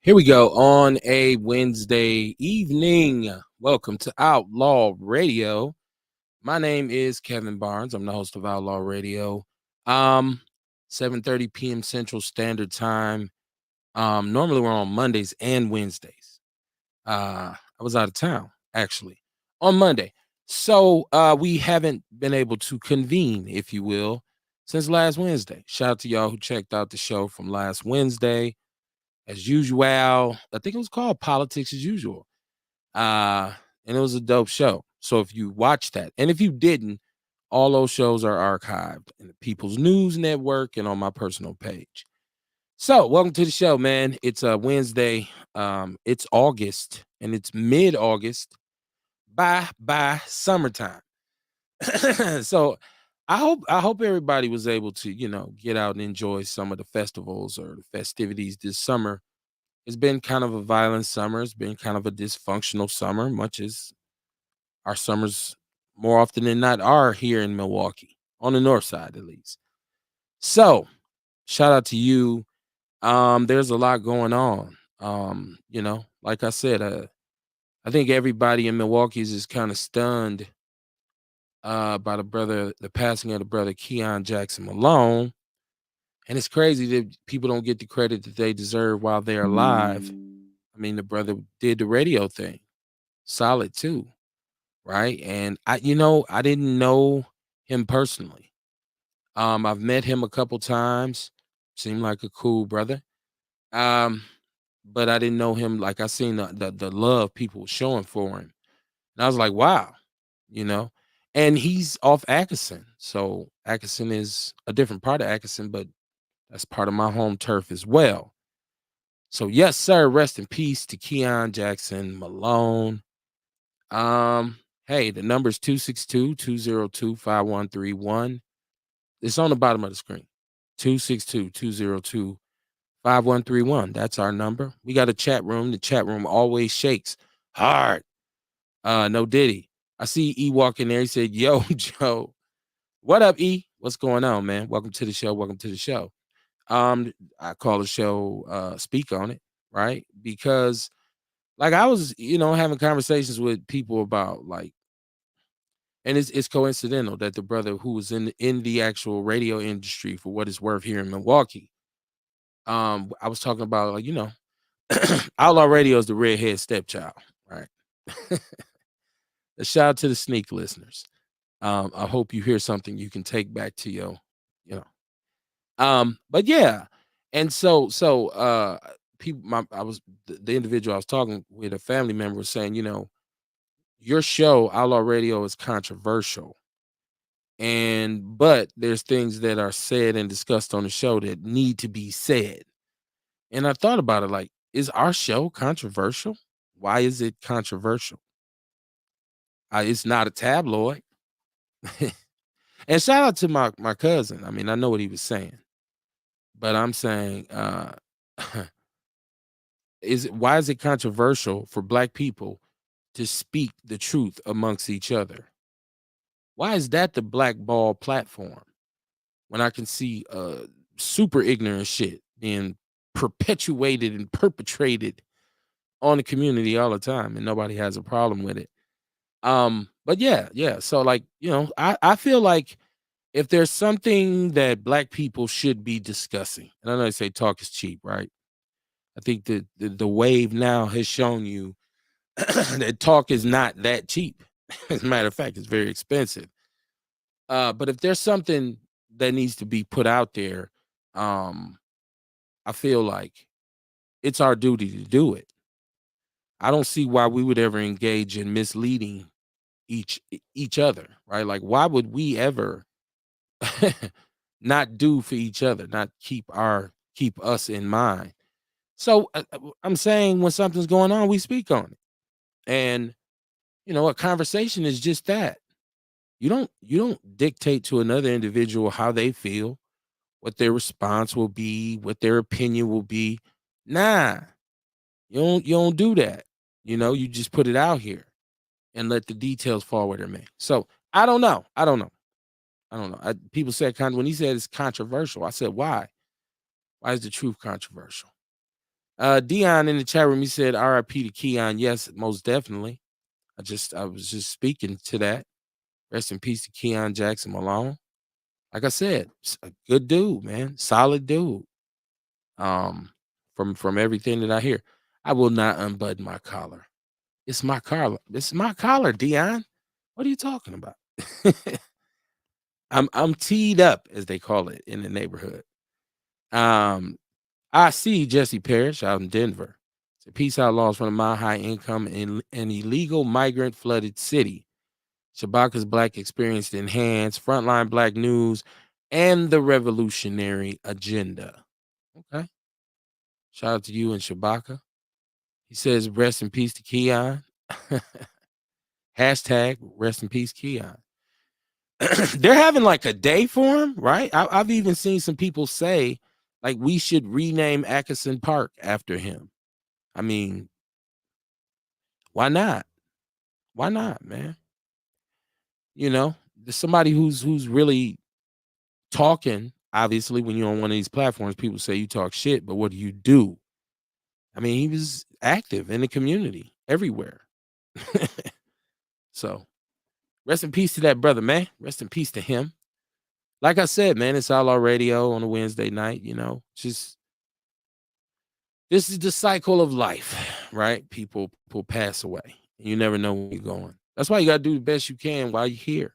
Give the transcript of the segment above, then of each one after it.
Here we go on a Wednesday evening. Welcome to Outlaw Radio. My name is Kevin Barnes. I'm the host of Outlaw Radio. 7:30 p.m. Central Standard Time. Normally we're on Mondays and Wednesdays. I was out of town actually on Monday. So we haven't been able to convene, if you will, since last Wednesday. Shout out to y'all who checked out the show from last Wednesday. As usual, I think it was called Politics as Usual. And it was a dope show. So if you watched that, and if you didn't, all those shows are archived in the People's News Network and on my personal page. So welcome to the show, man. It's a Wednesday. It's August and it's mid-August. By summertime. So I hope everybody was able to, get out and enjoy some of the festivals or the festivities this summer. It's been kind of a violent summer. It's been kind of a dysfunctional summer, much as our summers more often than not are here in Milwaukee, on the north side at least. So, shout out to you. There's a lot going on. Like I said, I think everybody in Milwaukee is just kind of stunned by the passing of the brother Keon Jackson Malone. And it's crazy that people don't get the credit that they deserve while they're alive. I mean, the brother did the radio thing, solid too, right? And I didn't know him personally. I've met him a couple times. Seemed like a cool brother. Um, but I didn't know him. Like I seen the love people were showing for him, and I was like, wow, you know. And he's off Atkinson, so Atkinson is a different part of Atkinson, but that's part of my home turf as well. So yes, sir. Rest in peace to Keon Jackson Malone. Um, hey, the number is 262-202-5131. It's on the bottom of the screen. 262-202-5131. That's our number. We got a chat room. The chat room always shakes hard. No Diddy. I see E walking there. He said, yo, Joe. What up, E? What's going on, man? Welcome to the show. Welcome to the show. I call the show Speak on It, right? Because like I was, having conversations with people about like, and it's coincidental that the brother who was in the actual radio industry for what it's worth here in Milwaukee, I was talking about like, Outlaw Radio is the redhead stepchild, right? A shout out to the sneak listeners. I hope you hear something you can take back to your, you know. But yeah, and so people, I was the individual I was talking with, a family member was saying, your show Outlaw Radio is controversial, but there's things that are said and discussed on the show that need to be said. And I thought about it like, is our show controversial? Why is it controversial? It's not a tabloid. And shout out to my cousin. I mean, I know what he was saying, but I'm saying, why is it controversial for black people to speak the truth amongst each other? Why is that the blackball platform when I can see super ignorant shit being perpetuated and perpetrated on the community all the time and nobody has a problem with it? But yeah. So like, I feel like if there's something that black people should be discussing, and I know they say talk is cheap, right? I think that the wave now has shown you that talk is not that cheap. As a matter of fact, it's very expensive. But if there's something that needs to be put out there, um, I feel like it's our duty to do it. I don't see why we would ever engage in misleading each other, right? Like, why would we ever not do for each other, not keep us in mind? So I'm saying when something's going on, we speak on it, and a conversation is just that. You don't dictate to another individual how they feel, what their response will be, what their opinion will be. Nah, you don't do that. You just put it out here and let the details fall where they're made. So I don't know. People said when he said it's controversial, I said why? Why is the truth controversial? Dion in the chat room, he said RIP to Keon. Yes, most definitely. I was just speaking to that. Rest in peace to Keon Jackson Malone. Like I said, a good dude, man. Solid dude. From everything that I hear. I will not unbutton my collar. It's my collar. It's my collar, Dion. What are you talking about? I'm teed up, as they call it in the neighborhood. I see Jesse Parrish out in Denver. So peace outlaws from a mile high income in an illegal migrant flooded city. Shabaka's Black Experience Enhanced, Frontline Black News, and the Revolutionary Agenda. Okay. Shout out to you and Shabaka. He says, rest in peace to Keon. Hashtag rest in peace, Keon. They're having like a day for him, right? I've even seen some people say, like, we should rename Atkinson Park after him. I mean, why not? Why not, man? You know, there's somebody who's really talking. Obviously, when you're on one of these platforms, people say you talk shit, but what do you do? I mean, he was active in the community everywhere. So, rest in peace to that brother, man. Rest in peace to him. Like I said, man, it's Outlaw Radio on a Wednesday night, you know. Just this is the cycle of life, right? People pass away. You never know where you're going. That's why you got to do the best you can while you're here.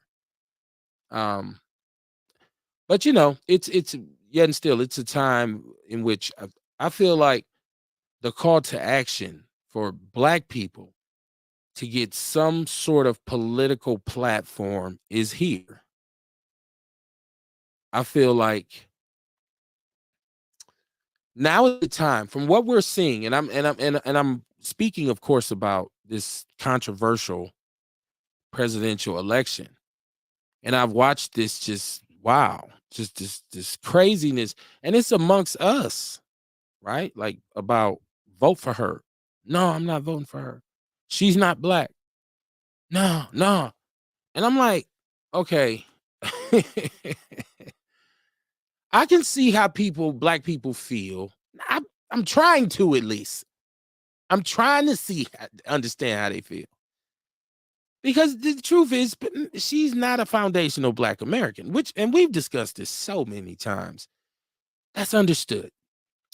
But you know, it's yet and still, it's a time in which I feel like the call to action for Black people to get some sort of political platform is here. I feel like now is the time, from what we're seeing, and I'm speaking, of course, about this controversial presidential election. And I've watched this just this craziness, and it's amongst us, right? Like, about vote for her. No, I'm not voting for her. She's not Black. No. And I'm like, okay. I can see how Black people feel. I'm trying to, at least. I'm trying to understand how they feel. Because the truth is, she's not a foundational Black American, and we've discussed this so many times. That's understood.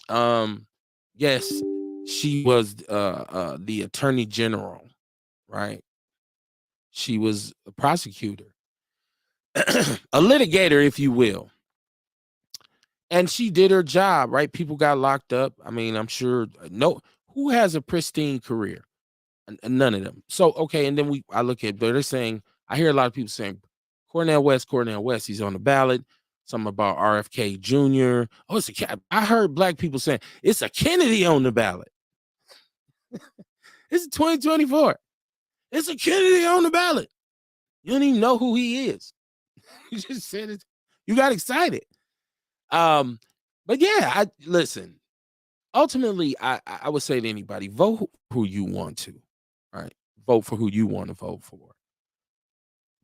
Yes, she was the attorney general, right? She was a prosecutor, a litigator, if you will. And she did her job, right? People got locked up. I mean, I'm sure who has a pristine career? None of them. So, okay, and then I look at, they're saying, I hear a lot of people saying Cornel West, he's on the ballot. Something about RFK Jr. Oh, I heard Black people saying it's a Kennedy on the ballot. It's 2024. It's a Kennedy on the ballot. You don't even know who he is. You just said it. You got excited. But yeah, listen. Ultimately, I would say to anybody, vote who you want to, right? Vote for who you want to vote for.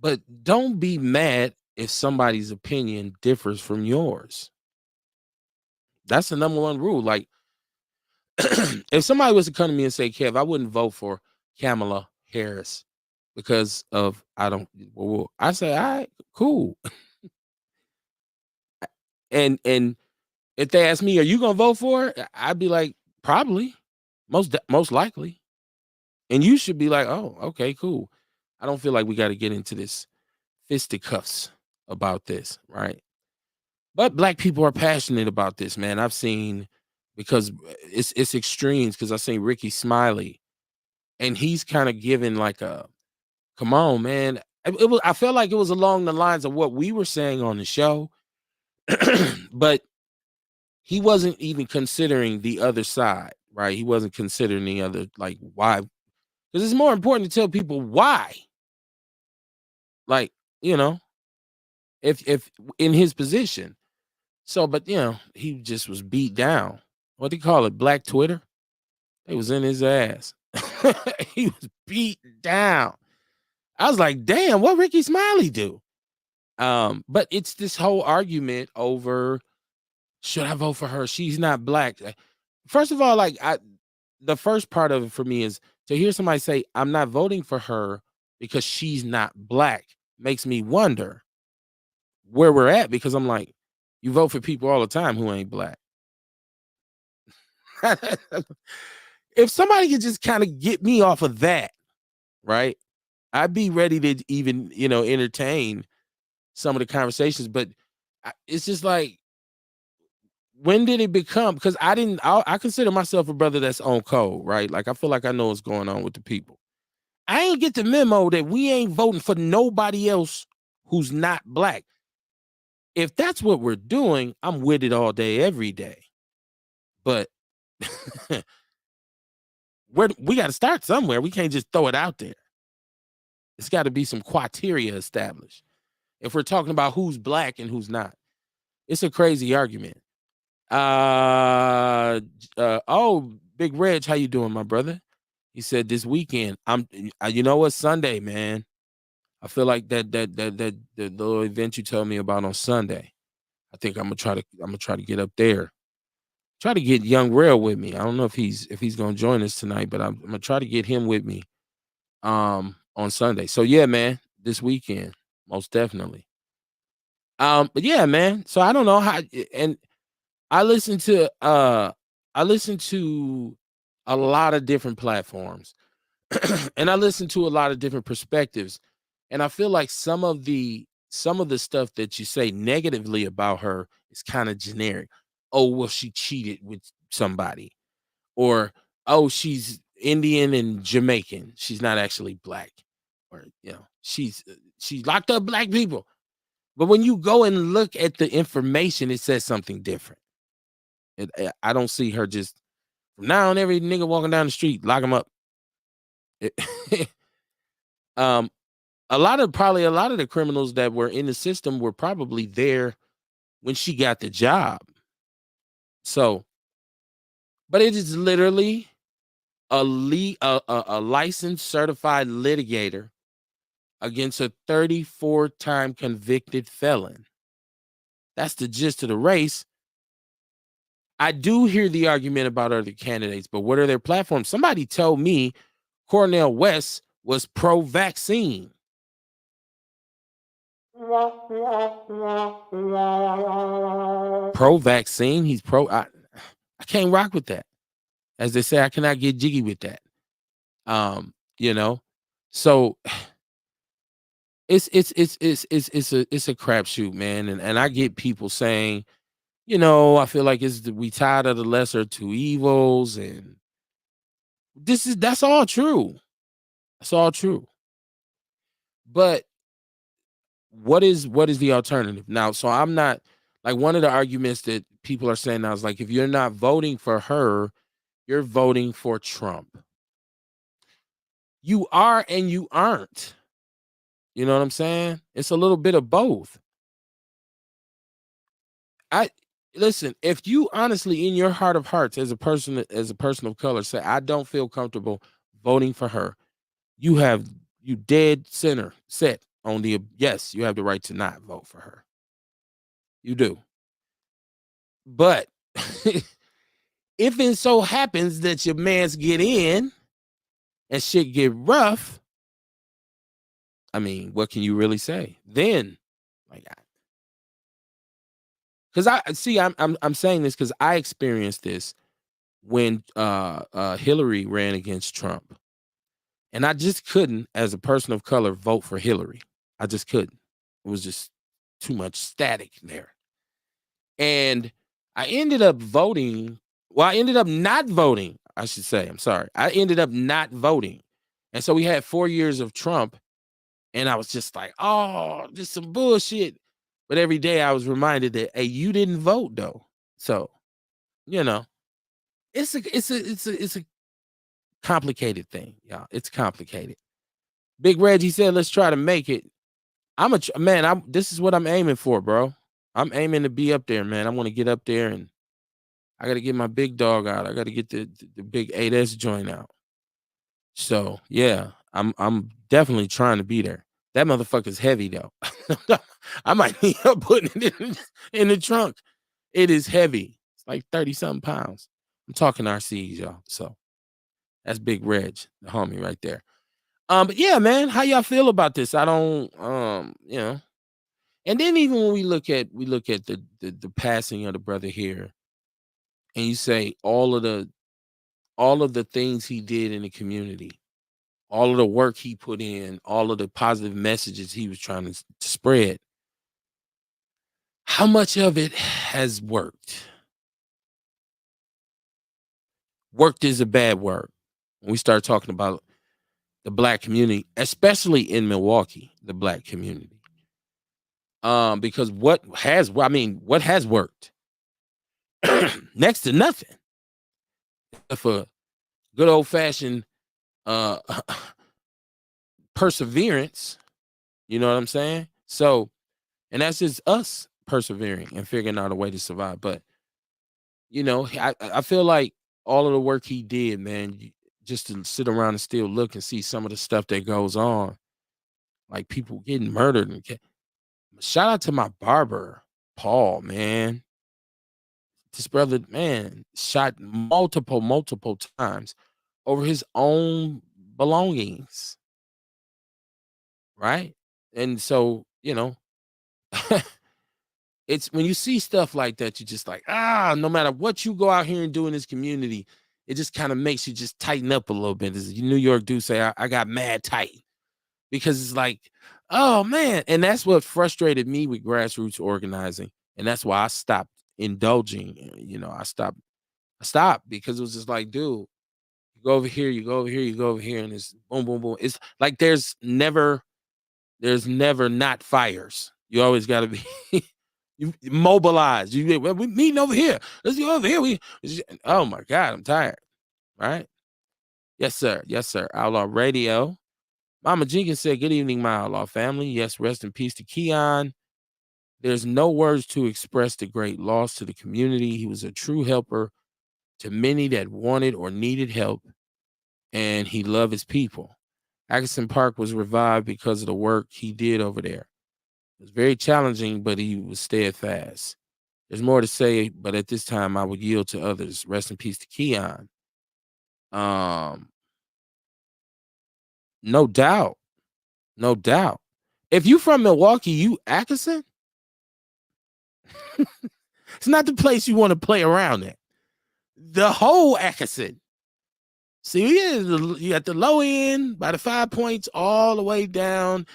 But don't be mad if somebody's opinion differs from yours. That's the number one rule. Like, if somebody was to come to me and say, Kev, I wouldn't vote for Kamala Harris because of, I say, all right, cool. And if they ask me, are you gonna vote for it? I'd be like, probably, most likely. And you should be like, oh, okay, cool. I don't feel like we got to get into this fisticuffs about this, right? But Black people are passionate about this, man. I've seen, because it's extremes, because I've seen Ricky Smiley, and he's kind of given like a, come on, man. I felt like it was along the lines of what we were saying on the show, but he wasn't even considering the other side, right? He wasn't considering the other, like, why. Because it's more important to tell people why. Like, you know, if in his position. So, but you know, he just was beat down. What do you call it? Black Twitter? It was in his ass. He was beat down. I was like, damn, what Ricky Smiley do? But it's this whole argument over, should I vote for her? She's not Black. first of all, like the first part of it for me is to hear somebody say, I'm not voting for her because she's not black, makes me wonder where we're at, because I'm like, you vote for people all the time who ain't black. If somebody could just kind of get me off of that, right? I'd be ready to even, entertain some of the conversations, but it's just like, when did it become? Because I consider myself a brother that's on code, right? Like, I feel like I know what's going on with the people. I ain't get the memo that we ain't voting for nobody else who's not black. If that's what we're doing, I'm with it all day, every day. But we got to start somewhere. We can't just throw it out there. It's got to be some criteria established. If we're talking about who's black and who's not, it's a crazy argument. Oh, Big Reg, how you doing, my brother? He said this weekend. You know what? Sunday, man. I feel like that the little event you told me about on Sunday. I think I'm gonna try to get up there. Try to get Young Rail with me. I don't know if he's gonna join us tonight, but I'm gonna try to get him with me on Sunday. So yeah, man, this weekend, most definitely. But yeah, man. So I don't know how, and I listen to a lot of different platforms. And I listen to a lot of different perspectives. And I feel like some of the stuff that you say negatively about her is kind of generic. Oh, well, she cheated with somebody. Or, oh, she's Indian and Jamaican. She's not actually black. Or, she's locked up black people. But when you go and look at the information, it says something different. I don't see her just from now on, every nigga walking down the street, lock him up. um, a lot of the criminals that were in the system were probably there when she got the job. So, but it is literally a licensed certified litigator against a 34-time convicted felon. That's the gist of the race. I do hear the argument about other candidates, but what are their platforms? Somebody told me Cornel West was pro-vaccine. Pro-vaccine? He's pro. I can't rock with that. As they say, I cannot get jiggy with that. So it's a crapshoot, man. And I get people saying, I feel like we tired of the lesser two evils, and that's all true. That's all true. But what is the alternative now? So I'm not, like, one of the arguments that people are saying now is like, if you're not voting for her, you're voting for Trump. You are and you aren't. You know what I'm saying? It's a little bit of both. Listen, if you honestly, in your heart of hearts, as a person of color, say, I don't feel comfortable voting for her, you dead center set on the yes, you have the right to not vote for her. You do. But if it so happens that your mans get in and shit get rough, I mean, what can you really say then? Like, because I'm saying this because I experienced this when Hillary ran against Trump, and I just couldn't, as a person of color, vote for Hillary. I just couldn't. It was just too much static there, and I ended up voting. Well, I ended up not voting. I should say. I'm sorry. I ended up not voting, and so we had 4 years of Trump, and I was just like, oh, just some bullshit. But every day I was reminded that, hey, you didn't vote though. So, it's a complicated thing, y'all. It's complicated. Big Reggie said, let's try to make it. This is what I'm aiming for, bro. I'm aiming to be up there, man. I want to get up there, and I got to get my big dog out. I got to get the big 8S joint out. So yeah, I'm definitely trying to be there. That motherfucker's heavy though. I might need help putting it in the trunk. It is heavy. It's like 30 something pounds. I'm talking RCs, y'all. So that's Big Reg, the homie right there. But yeah, man, how y'all feel about this? I don't, and then even when we look at the passing of the brother here, and you say all of the things he did in the community, all of the work he put in, all of the positive messages he was trying to spread. How much of it has worked? Worked is a bad word. When we start talking about the black community, especially in Milwaukee, the black community. Because what has worked? Next to nothing. For good old fashioned uh perseverance, you know what I'm saying? So, and that's just us persevering and figuring out a way to survive. But I feel like all of the work he did, man, just to sit around and still look and see some of the stuff that goes on, like people getting murdered. Shout out to my barber, Paul, man. This brother, man, shot multiple times over his own belongings, right? And so, it's when you see stuff like that, you're just like, no matter what you go out here and do in this community, it just kind of makes you just tighten up a little bit. As New York do say, I got mad tight because it's like, oh man. And that's what frustrated me with grassroots organizing. And that's why I stopped indulging. I stopped because it was just like, dude, you go over here, you go over here, you go over here, and it's boom, boom, boom. It's like there's never not fires. You always got to be you mobilized. We meeting over here. Let's go over here. Oh my God, I'm tired. Right? Yes, sir. Yes, sir. Outlaw Radio. Mama Jenkins said, "Good evening, my Outlaw family. Yes, rest in peace to Keon. There's no words to express the great loss to the community. He was a true helper to many that wanted or needed help, and he loved his people. Atkinson Park was revived because of the work he did over there. It was very challenging, but he was steadfast. There's more to say, but at this time, I would yield to others. Rest in peace to Keon." Um, no doubt, no doubt. If you from Milwaukee, you Atkinson, it's not the place you want to play around at. The whole Atkinson. See, you got the low end by the 5 points all the way down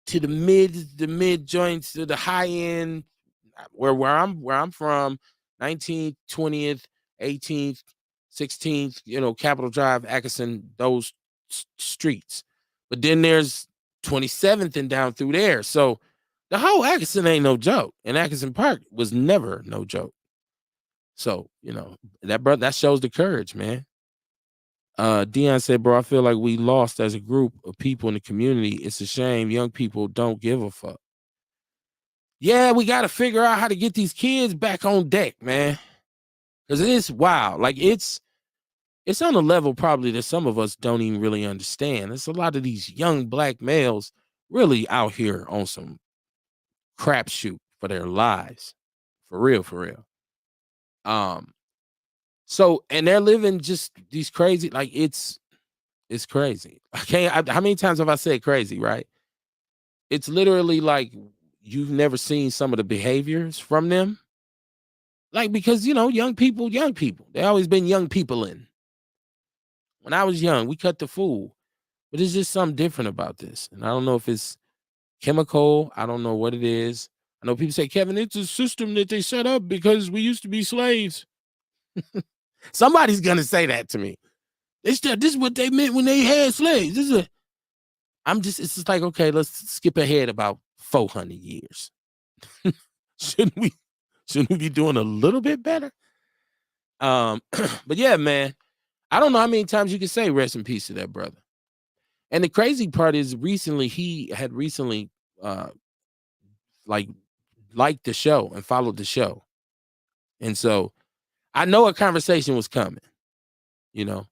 to the mid joints to the high end, where I'm from, 19th, 20th, 18th, 16th, Capitol Drive, Atkinson, those streets. But then there's 27th and down through there. So the whole Atkinson ain't no joke. And Atkinson Park was never no joke. So, that shows the courage, man. Dion said, "Bro, I feel like we lost as a group of people in the community. It's a shame young people don't give a fuck." Yeah, we got to figure out how to get these kids back on deck, man. Because it's wild. Like it's on a level probably that some of us don't even really understand. There's a lot of these young black males really out here on some crapshoot for their lives. For real, for real. So and they're living just these crazy, like it's crazy. How many times have I said crazy, right? It's literally like you've never seen some of the behaviors from them. Like, because, young people, they always been young people in. When I was young, we cut the fool. But there's just something different about this. And I don't know if it's chemical. I don't know what it is. I know people say, Kevin, it's a system that they set up because we used to be slaves. Somebody's going to say that to me. This is what they meant when they had slaves. It's just like, okay, let's skip ahead about 400 years. Shouldn't we be doing a little bit better? But yeah, man, I don't know how many times you can say rest in peace to that brother. And the crazy part is he had recently like liked the show and followed the show. And so I know a conversation was coming, you know.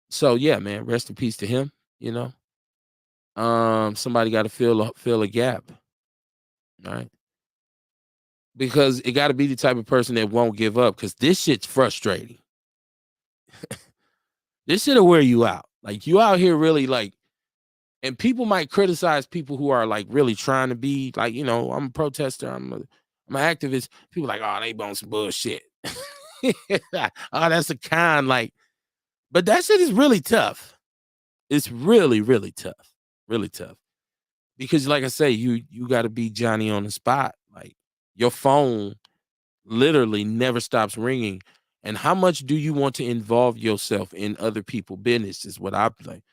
So yeah, man, rest in peace to him, you know. Somebody got to fill a gap. All right. because it got to be the type of person that won't give up, because this shit's frustrating. This shit'll wear you out. Like, you out here really like, and people might criticize people who are like really trying to be like, I'm a protester, I'm an activist. People like, oh, they on some bullshit. Oh, that's a con, like, but that shit is really tough. It's really, really tough. Really tough. Because like I say, you got to be Johnny on the spot. Like, your phone literally never stops ringing. And how much do you want to involve yourself in other people's business is what I like.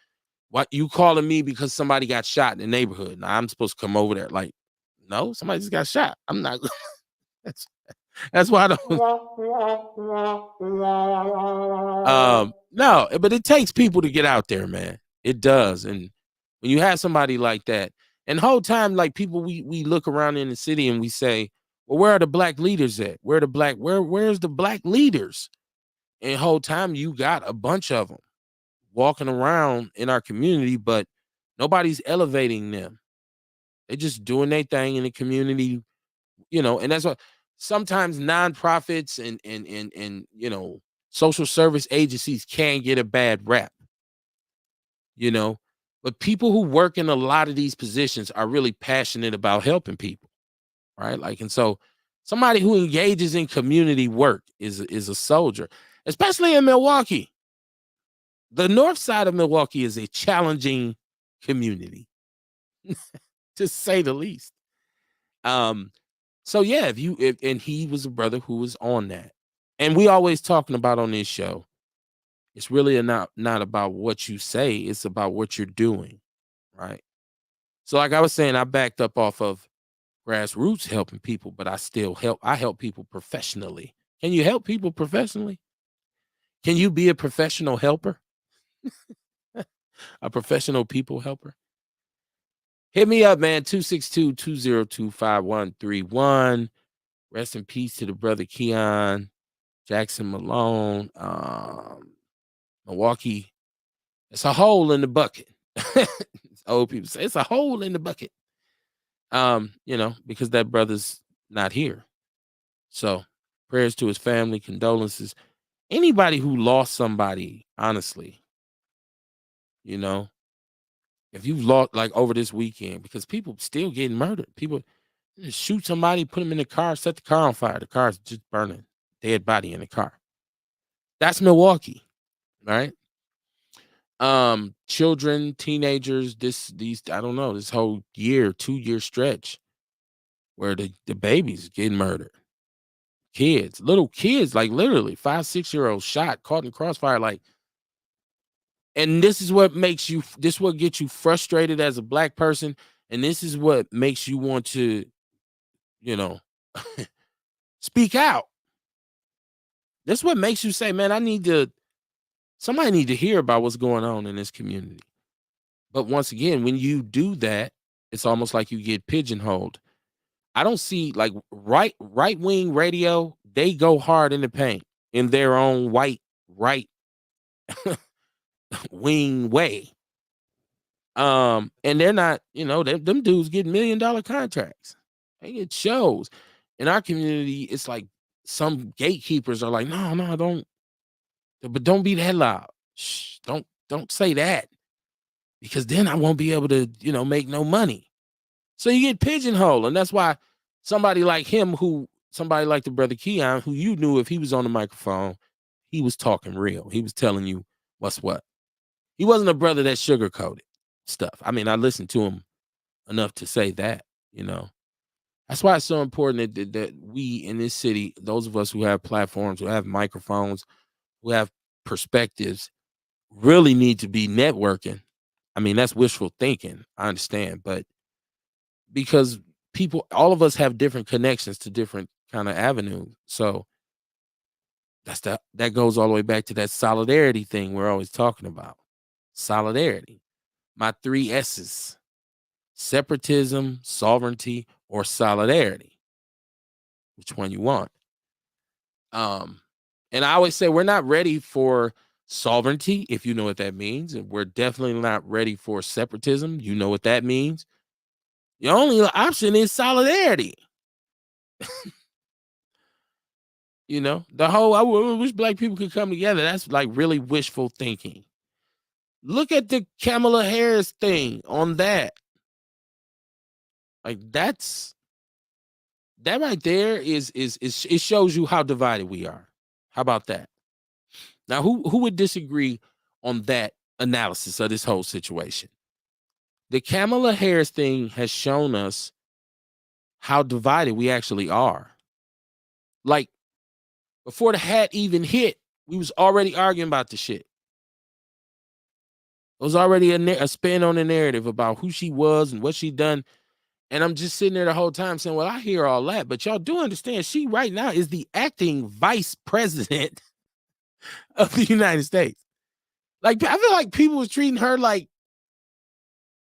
What, you calling me because somebody got shot in the neighborhood? Now I'm supposed to come over there. Like, no, somebody just got shot. I'm not. that's why I don't. No, but it takes people to get out there, man. It does. And when you have somebody like that, and the whole time, like, people, we look around in the city and we say, well, where are the black leaders at? Where's the black leaders? And the whole time you got a bunch of them walking around in our community, but nobody's elevating them. They're just doing their thing in the community, and that's what sometimes nonprofits and social service agencies can get a bad rap, but people who work in a lot of these positions are really passionate about helping people, right? Like, and so somebody who engages in community work is a soldier, especially in Milwaukee. The north side of Milwaukee is a challenging community, to say the least. So yeah, and he was a brother who was on that. And we always talking about on this show, it's really not about what you say, it's about what you're doing, right? So like I was saying, I backed up off of grassroots helping people, but I help people professionally. Can you help people professionally? Can you be a professional helper? A professional people helper? Hit me up, man. 262-202-5131. Rest in peace to the brother Keon Jackson Malone. Milwaukee, it's a hole in the bucket. Old people say it's a hole in the bucket. Because that brother's not here. So prayers to his family, condolences. Anybody who lost somebody, honestly, if you've lost, like, over this weekend, because people still getting murdered. People just shoot somebody, put them in the car, set the car on fire. The car's just burning, dead body in the car. That's Milwaukee, right? Children, teenagers, these I don't know, this whole 2-year stretch where the babies getting murdered. Kids, little kids, like literally 5-6-year-olds shot, caught in crossfire, like. And this is what gets you frustrated as a black person, and this is what makes you want to, speak out. This is what makes you say, man, somebody need to hear about what's going on in this community. But once again, when you do that, it's almost like you get pigeonholed. I don't see, like, right-wing radio, they go hard in the paint in their own white right wing way. And they're not, them dudes get $1 million contracts. They get shows. In our community, it's like some gatekeepers are like, no, don't be that loud. Shh, don't say that, because then I won't be able to, make no money. So you get pigeonholed. And that's why somebody like the brother Keon, who you knew if he was on the microphone, he was talking real. He was telling you what's what. He wasn't a brother that sugarcoated stuff. I mean, I listened to him enough to say that, That's why it's so important that we in this city, those of us who have platforms, who have microphones, who have perspectives, really need to be networking. I mean, that's wishful thinking, I understand, but because all of us have different connections to different kind of avenues. So that goes all the way back to that solidarity thing we're always talking about. Solidarity. My 3 S's: separatism, sovereignty, or solidarity. Which one you want? And I always say we're not ready for sovereignty, if you know what that means, and we're definitely not ready for separatism. You know what that means. The only option is solidarity. You know, the whole I wish black people could come together. That's like really wishful thinking. Look at the Kamala Harris thing on that. Like that right there is it shows you how divided we are. How about that? Now, who would disagree on that analysis of this whole situation? The Kamala Harris thing has shown us how divided we actually are. Like before the hat even hit, we was already arguing about the shit. It was already a spin on the narrative about who she was and what she done. And I'm just sitting there the whole time saying, well, I hear all that, but y'all do understand she right now is the acting vice president of the United States. Like, I feel like people was treating her like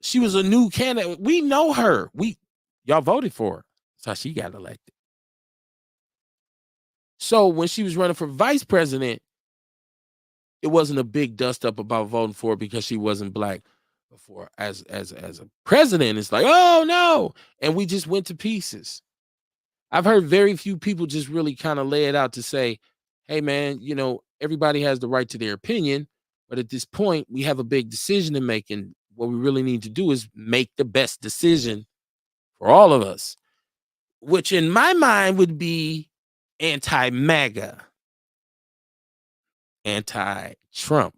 she was a new candidate. We know her. Y'all voted for her. That's how she got elected. So when she was running for vice president, it wasn't a big dust up about voting for her because she wasn't black. Before as a president, it's like, oh no, and we just went to pieces. I've heard very few people just really kind of lay it out to say, hey man, you know, everybody has the right to their opinion, but at this point we have a big decision to make, and what we really need to do is make the best decision for all of us, which in my mind would be anti-MAGA, anti-Trump.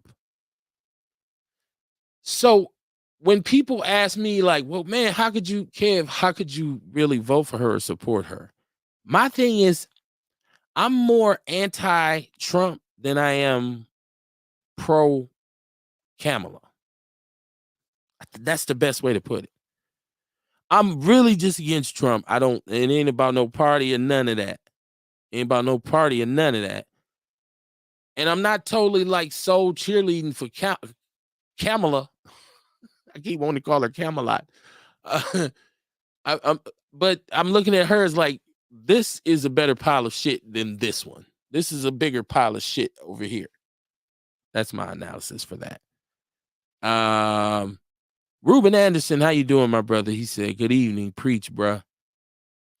So when people ask me like, well, man, how could you, Kev, how could you really vote for her or support her? My thing is, I'm more anti-Trump than I am pro-Kamala. That's the best way to put it. I'm really just against Trump. It ain't about no party or none of that. Ain't about no party or none of that. And I'm not totally like so cheerleading for Kamala. I keep wanting to call her Camelot. But I'm looking at her as like, this is a better pile of shit than this one. This is a bigger pile of shit over here. That's my analysis for that. Ruben Anderson, how you doing, my brother? He said, good evening, preach, bruh.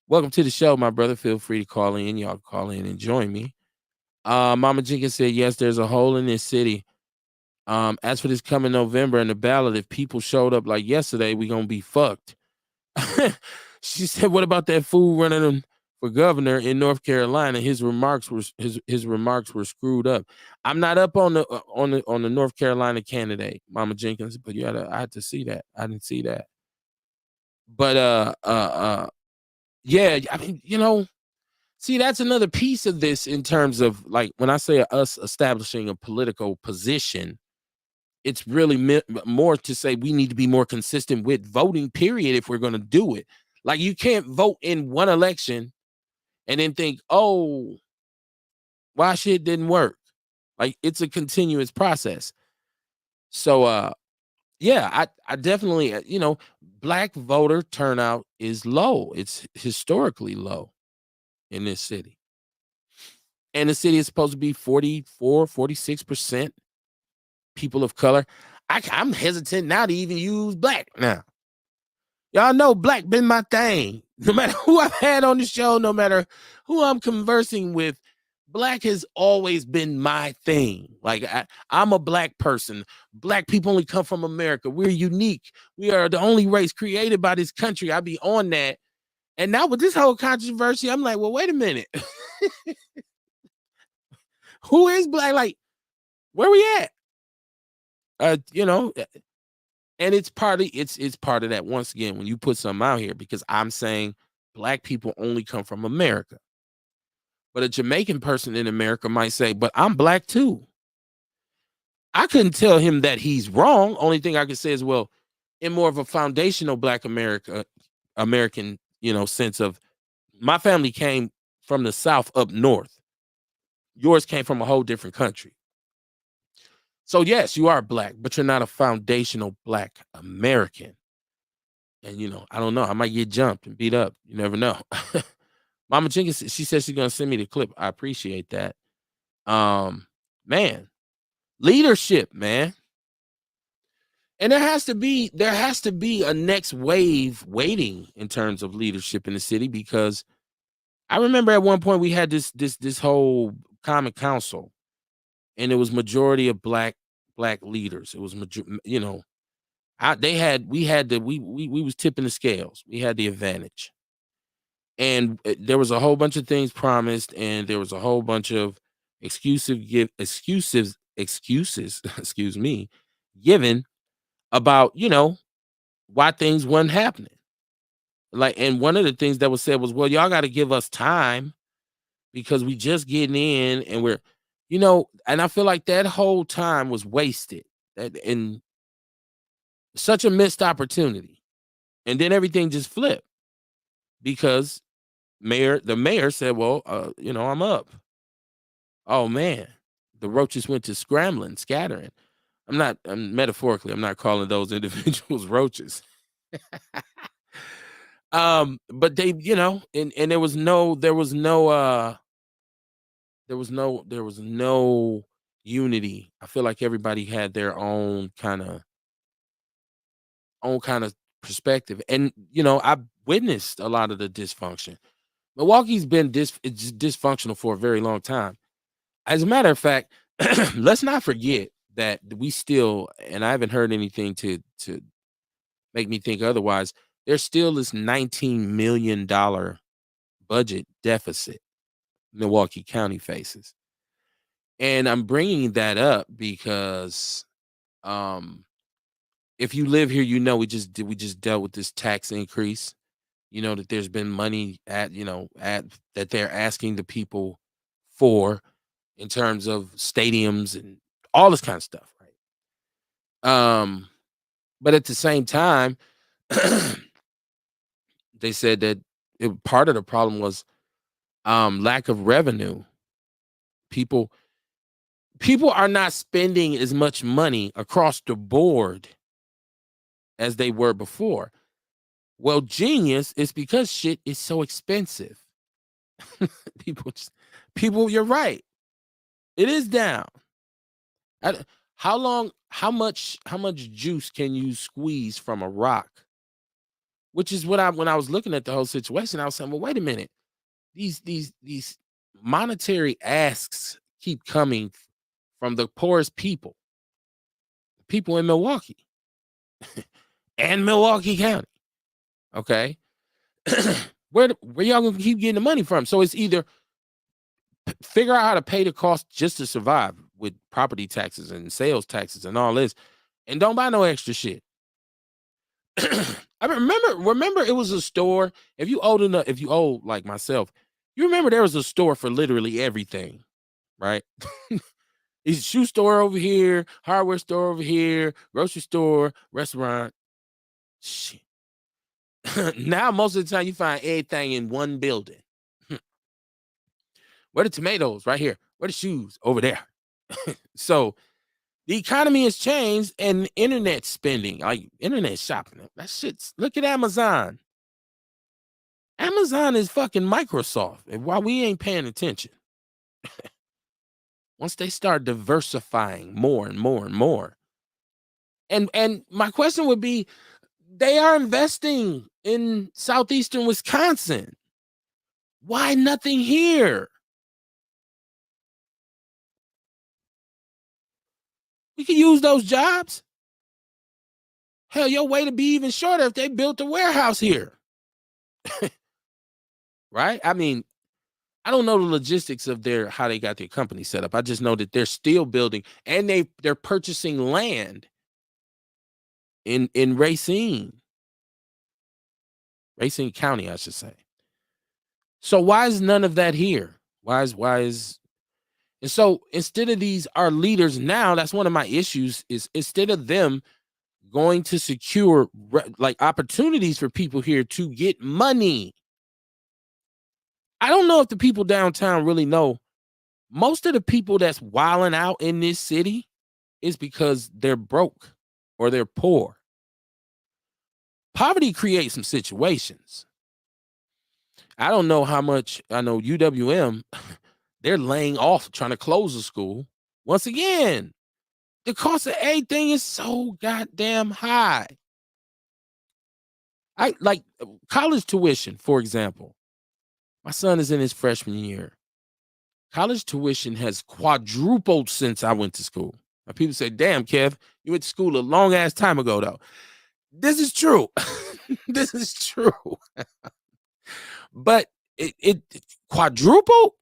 Welcome to the show, my brother. Feel free to call in. Y'all call in and join me. Mama Jenkins said, yes, there's a hole in this city. As for this coming November and the ballot, if people showed up like yesterday, we gonna be fucked. She said, what about that fool running for governor in North Carolina? His remarks were screwed up. I'm not up on the North Carolina candidate, Mama Jenkins, but yeah, I had to see that. I didn't see that. But yeah, I mean, you know, see, that's another piece of this in terms of like when I say us establishing a political position, it's really more to say we need to be more consistent with voting, period, if we're going to do it. Like you can't vote in one election and then think, oh, why shit didn't work. Like it's a continuous process. So yeah, I definitely, you know, black voter turnout is low. It's historically low in this city. And the city is supposed to be 44, 46% people of color. I'm hesitant now to even use black now. Y'all know black been my thing. No matter who I've had on the show, no matter who I'm conversing with, black has always been my thing. Like I'm a black person. Black people only come from America. We're unique. We are the only race created by this country. I be on that. And now with this whole controversy, I'm like, well, wait a minute. Who is black? Like, where we at? You know, and it's part of that. Once again, when you put something out here, because I'm saying black people only come from America. But a Jamaican person in America might say, but I'm black too. I couldn't tell him that he's wrong. Only thing I could say is, well, in more of a foundational black American, you know, sense of my family came from the South up north. Yours came from a whole different country. So yes, you are black, but you're not a foundational black American. And you know, I don't know. I might get jumped and beat up. You never know. Mama Jenkins, she says she's gonna send me the clip. I appreciate that. Man, leadership, man. And there has to be a next wave waiting in terms of leadership in the city, because I remember at one point we had this whole common council, and it was majority of black leaders. It was we was tipping the scales. We had the advantage. And there was a whole bunch of things promised, and there was a whole bunch of excuses, excuse me, given about why things wasn't happening. Like, and one of the things that was said was, well, y'all got to give us time because we just getting in and and I feel like that whole time was wasted, and such a missed opportunity. And then everything just flipped because the mayor said, well, I'm up. Oh man, the roaches went to scrambling, scattering. Metaphorically, I'm not calling those individuals roaches. But they, and there was no unity. I feel like everybody had their own kind of perspective. And I witnessed a lot of the dysfunction. Milwaukee's been it's dysfunctional for a very long time. As a matter of fact, let's not forget that we still, and I haven't heard anything to make me think otherwise. There's still this $19 million budget deficit Milwaukee County faces, and I'm bringing that up because, if you live here, we just dealt with this tax increase. That there's been money at that they're asking the people for in terms of stadiums and all this kind of stuff, right? But at the same time, they said that part of the problem was lack of revenue. People people are not spending as much money across the board as they were before. Well, genius is because shit is so expensive. people, just, people, you're right. It is down. I- how much juice can you squeeze from a rock? Which is what when I was looking at the whole situation, I was saying, well, wait a minute. These monetary asks keep coming from the poorest people in Milwaukee and Milwaukee County. Okay. Where y'all gonna keep getting the money from? So it's either figure out how to pay the cost just to survive with property taxes and sales taxes and all this, and don't buy no extra shit. I remember it was a store. If you old like myself, you remember there was a store for literally everything, right? It's a shoe store over here, hardware store over here, grocery store, restaurant. Shit. Now most of the time you find everything in one building. Where the tomatoes? Right here. Where the shoes? Over there. So the economy has changed, and internet spending, like internet shopping, that shit's, look at Amazon. Amazon is fucking Microsoft. And while we ain't paying attention, once they start diversifying more and more and more. And my question would be, they are investing in southeastern Wisconsin. Why nothing here? We could use those jobs. Hell, your way to be even shorter if they built a warehouse here. Right? I mean, I don't know the logistics of how they got their company set up. I just know that they're still building, and they're purchasing land in Racine County, I should say. So why is none of that here? And so instead of these our leaders now, that's one of my issues, is instead of them going to secure like opportunities for people here to get money. I don't know if the people downtown really know. Most of the people that's wilding out in this city is because they're broke or they're poor. Poverty creates some situations. I don't know how much. I know UWM, they're laying off, trying to close the school. Once again, the cost of everything is so goddamn high. I like college tuition, for example. My son is in his freshman year. College tuition has quadrupled since I went to school. Now, people say, damn, Kev, you went to school a long ass time ago, though. This is true. This is true. But it quadrupled?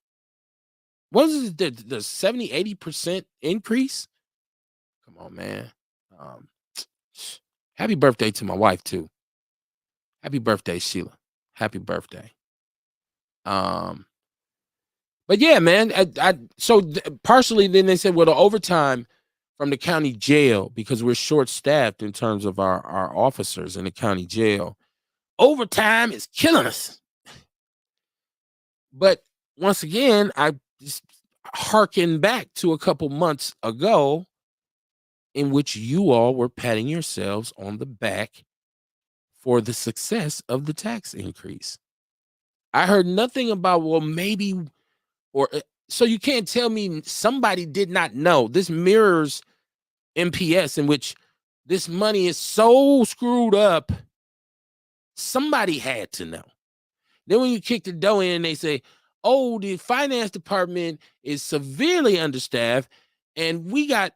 What is it, the 70, 80% increase? Come on, man. Happy birthday to my wife, too. Happy birthday, Sheila. Happy birthday. But yeah, man. Partially then they said, well, the overtime from the county jail, because we're short-staffed in terms of our officers in the county jail, overtime is killing us. But once again, I just harken back to a couple months ago in which you all were patting yourselves on the back for the success of the tax increase. I heard nothing about, well, maybe, or so you can't tell me somebody did not know. This mirrors MPS, in which this money is so screwed up. Somebody had to know. Then when you kick the door in, they say, oh, the finance department is severely understaffed, and we got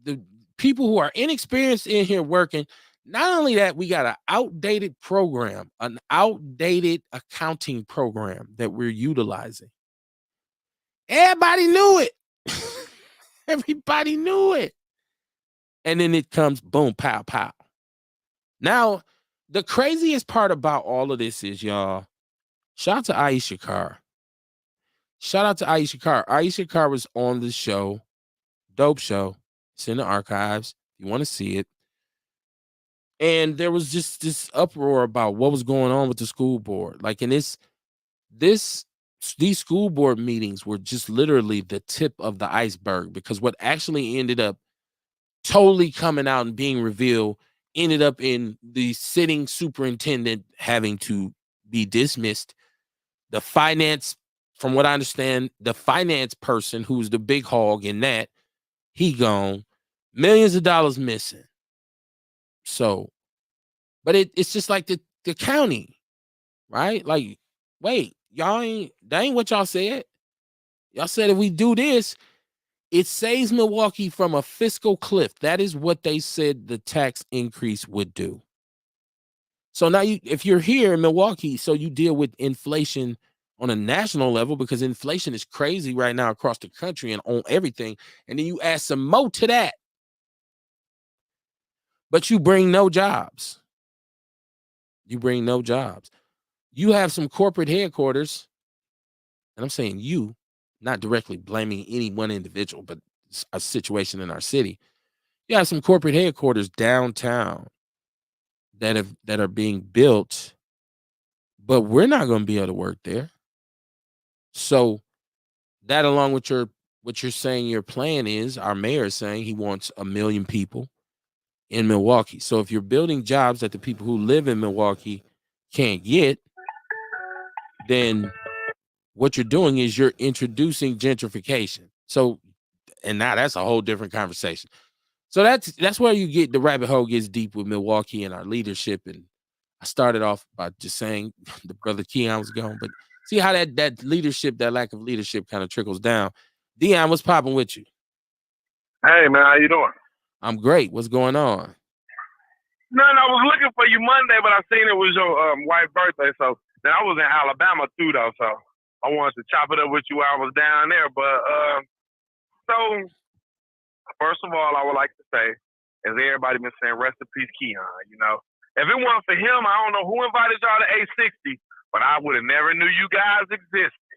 the people who are inexperienced in here working. Not only that, we got an outdated program, an outdated accounting program that we're utilizing. Everybody knew it. Everybody knew it. And then it comes boom, pow, pow. Now, the craziest part about all of this is, y'all, shout out to Aisha Carr. Shout out to Aisha Carr. Aisha Carr was on the show. Dope show. It's in the archives. You want to see it. And there was just this uproar about what was going on with the school board. Like, in these school board meetings were just literally the tip of the iceberg, because what actually ended up totally coming out and being revealed ended up in the sitting superintendent having to be dismissed. The finance, from what I understand, the finance person who's the big hog in that, he gone. Millions of dollars missing. So, but it's just like the county, right? Like, wait, that ain't what y'all said. Y'all said if we do this, it saves Milwaukee from a fiscal cliff. That is what they said the tax increase would do. So now if you're here in Milwaukee, so you deal with inflation on a national level, because inflation is crazy right now across the country and on everything. And then you add some more to that, but you bring no jobs. You bring no jobs. You have some corporate headquarters, and I'm saying you, not directly blaming any one individual, but a situation in our city. You have some corporate headquarters downtown that are being built, but we're not going to be able to work there. So that, along with what you're saying your plan is, our mayor is saying he wants 1 million people in Milwaukee. So if you're building jobs that the people who live in Milwaukee can't get, then what you're doing is you're introducing gentrification. So, and now that's a whole different conversation. So that's where you get, the rabbit hole gets deep with Milwaukee and our leadership. And I started off by just saying the brother Keon was gone, but see how that leadership, that lack of leadership kind of trickles down. Dion, what's popping with you? Hey, man, how you doing? I'm great. What's going on? None. I was looking for you Monday, but I seen it was your wife's birthday, so then I was in Alabama too, though, so I wanted to chop it up with you while I was down there. But so first of all, I would like to say, as everybody been saying, rest in peace, Keon. You know, if it weren't for him, I don't know who invited y'all to A60, but I would have never knew you guys existed.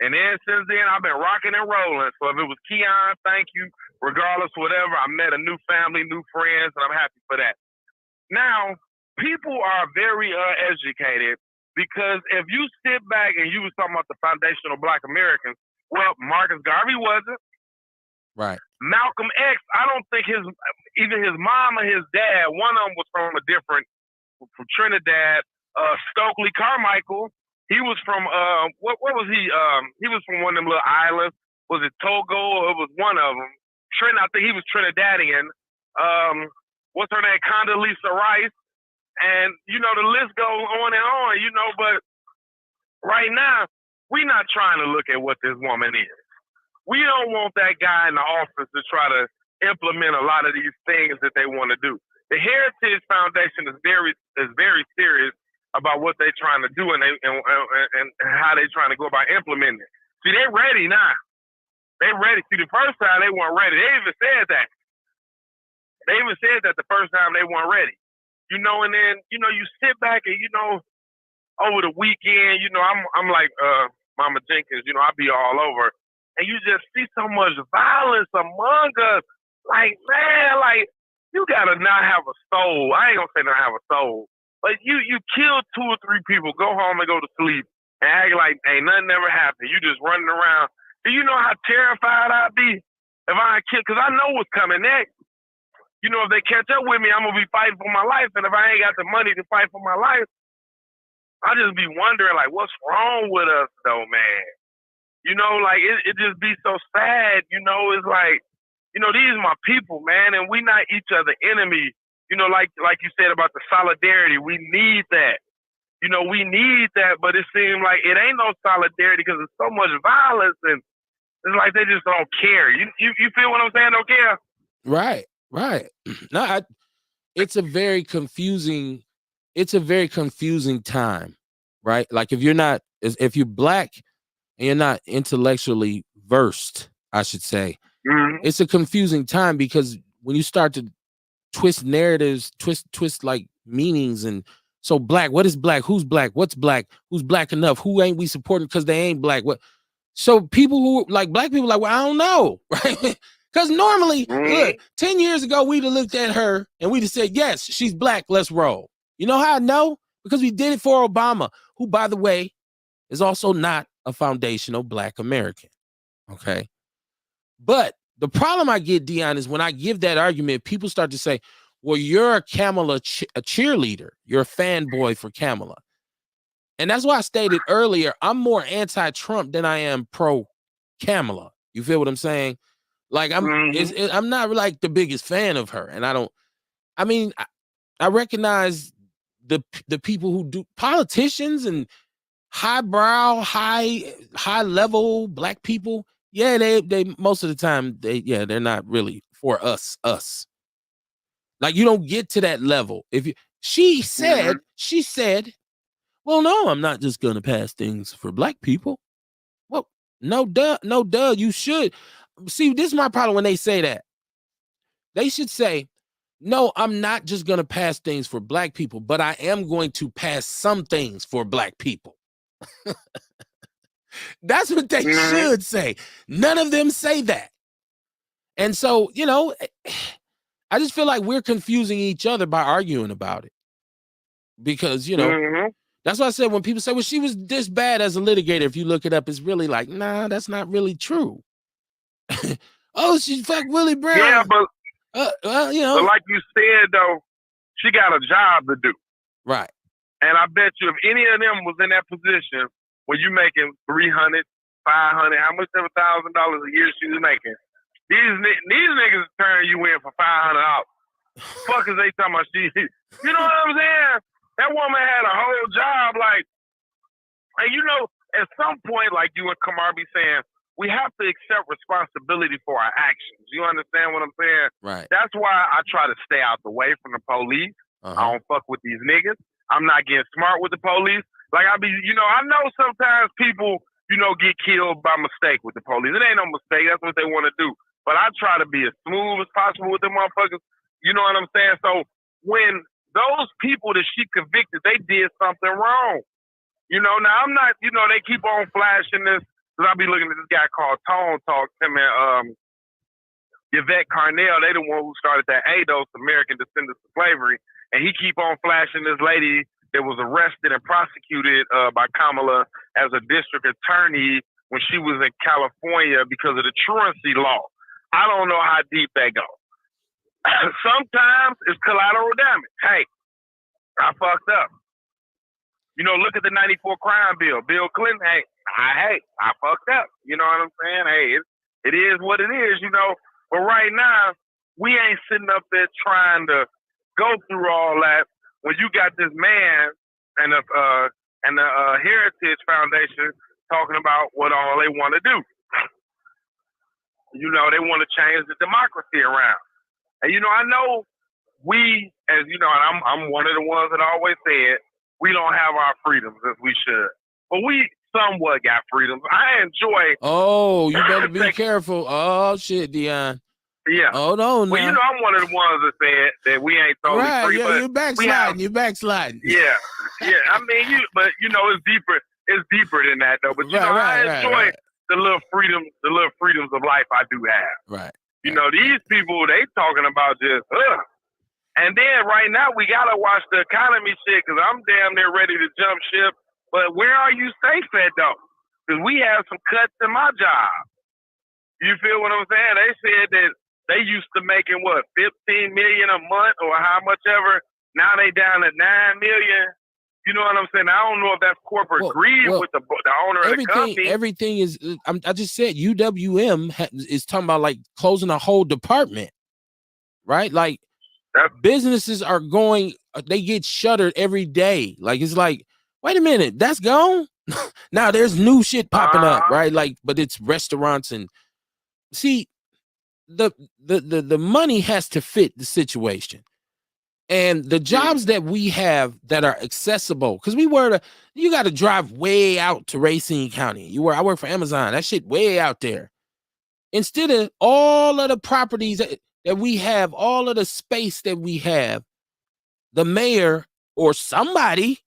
And then since then, I've been rocking and rolling. So if it was Keon, thank you. Regardless, whatever, I met a new family, new friends, and I'm happy for that. Now, people are very educated, because if you sit back and you was talking about the foundational Black Americans, well, Marcus Garvey wasn't. Right. Malcolm X, I don't think either his mom or his dad, one of them was from from Trinidad. Stokely Carmichael, he was from what was he? He was from one of them little islands. Was it Togo? Or it was one of them. I think he was Trinidadian. What's her name? Condoleezza Rice, and you know the list goes on and on. You know, but right now we're not trying to look at what this woman is. We don't want that guy in the office to try to implement a lot of these things that they want to do. The Heritage Foundation is very serious about what they're trying to do and how they're trying to go about implementing it. See, they're ready now. They're ready. See, the first time they weren't ready. They even said that. They even said that the first time they weren't ready. And then, you sit back and, over the weekend, I'm like Mama Jenkins, I be all over. And you just see so much violence among us. Like, man, you gotta not have a soul. I ain't gonna say not have a soul. But you kill 2 or 3 people, go home and go to sleep, and act like ain't nothing ever happened. You just running around. Do you know how terrified I'd be if I kill? Because I know what's coming next. If they catch up with me, I'm gonna be fighting for my life. And if I ain't got the money to fight for my life, I just be wondering, what's wrong with us, though, man? It just be so sad. It's like, these are my people, man, and we not each other enemy. Like you said about the solidarity, we need that. We need that, but it seems like it ain't no solidarity because there's so much violence, and it's like they just don't care. You feel what I'm saying? Don't care. Right. No, it's a very confusing time, right? Like if you're black and you're not intellectually versed, I should say, it's a confusing time because when you start to twist narratives, twist like meanings, and so black, what is black? Who's black? What's black? Who's black enough? Who ain't we supporting because they ain't black? What? So people who like black people like, well, I don't know, right? Because normally, look, 10 years ago, we'd have looked at her and we'd have said, yes, she's black, let's roll. You know how I know? Because we did it for Obama, who, by the way, is also not a foundational black American, okay? But the problem I get, Dion, is when I give that argument, people start to say, well, you're a Kamala a cheerleader. You're a fanboy for Kamala. And that's why I stated earlier, I'm more anti-Trump than I am pro-Kamala. You feel what I'm saying? Like I'm not like the biggest fan of her, and I recognize the people who do politicians and highbrow, high level black people. Yeah, they most of the time they're not really for us. Like you don't get to that level. She said, well, no, I'm not just gonna pass things for black people. Well, no, duh, you should. See, this is my problem when they say that. They should say, no, I'm not just going to pass things for black people, but I am going to pass some things for black people. That's what they should say. None of them say that. And so, I just feel like we're confusing each other by arguing about it. Because, that's why I said when people say, well, she was this bad as a litigator, if you look it up, it's really like, nah, that's not really true. Oh, she fucked Willie Brown. Yeah, but but like you said though, she got a job to do. Right. And I bet you if any of them was in that position where you making $300, $500, how much $1,000 a year she was making, these niggas turn you in for $500. Fuck is they talking about? You know what I'm saying? That woman had a whole job, and at some point, like you and Kamar be saying, we have to accept responsibility for our actions. You understand what I'm saying? Right. That's why I try to stay out the way from the police. I don't fuck with these niggas. I'm not getting smart with the police. Like I know sometimes people, get killed by mistake with the police. It ain't no mistake. That's what they want to do. But I try to be as smooth as possible with them motherfuckers. You know what I'm saying? So when those people that she convicted, they did something wrong. Now I'm not, they keep on flashing this. Because I be looking at this guy called Tone Talk, him and Yvette Carnell. They the one who started that ADOS, American Descendants of Slavery. And he keep on flashing this lady that was arrested and prosecuted by Kamala as a district attorney when she was in California because of the truancy law. I don't know how deep that goes. Sometimes it's collateral damage. Hey, I fucked up. Look at the 94 crime bill. Bill Clinton, I fucked up. You know what I'm saying? Hey, it is what it is, But right now, we ain't sitting up there trying to go through all that when you got this man and the Heritage Foundation talking about what all they want to do. You know, they want to change the democracy around. And you know, I know we, as you know, and I'm one of the ones that always said we don't have our freedoms as we should, but we somewhat got freedoms. I enjoy. Oh, you better be careful. Oh shit, Dion. Yeah. Oh no, well, you know, I'm one of the ones that said that we ain't totally free. Yeah, but you're backsliding. You're backsliding. Yeah, yeah. I mean, but you know, it's deeper. It's deeper than that, though. But you know, I enjoy the little freedoms of life I do have. Right. You know, these people, they talking about just, And then right now we gotta watch the economy shit because I'm damn near ready to jump ship. But where are you safe at though? Because we have some cuts in my job. You feel what I'm saying? They said that they used to making what, 15 million a month or how much ever. Now they down at 9 million. You know what I'm saying? I don't know if that's corporate greed with the owner of the company. Everything is. I just said UWM is talking about like closing a whole department, right? Like businesses are going. They get shuttered every day. Like it's like, wait a minute, that's gone. Now there's new shit popping up, right? Like, but it's restaurants and see. The money has to fit the situation, and the jobs that we have that are accessible, because you got to drive way out to Racine County. I work for Amazon. That shit way out there. Instead of all of the properties that we have, all of the space that we have, the mayor or somebody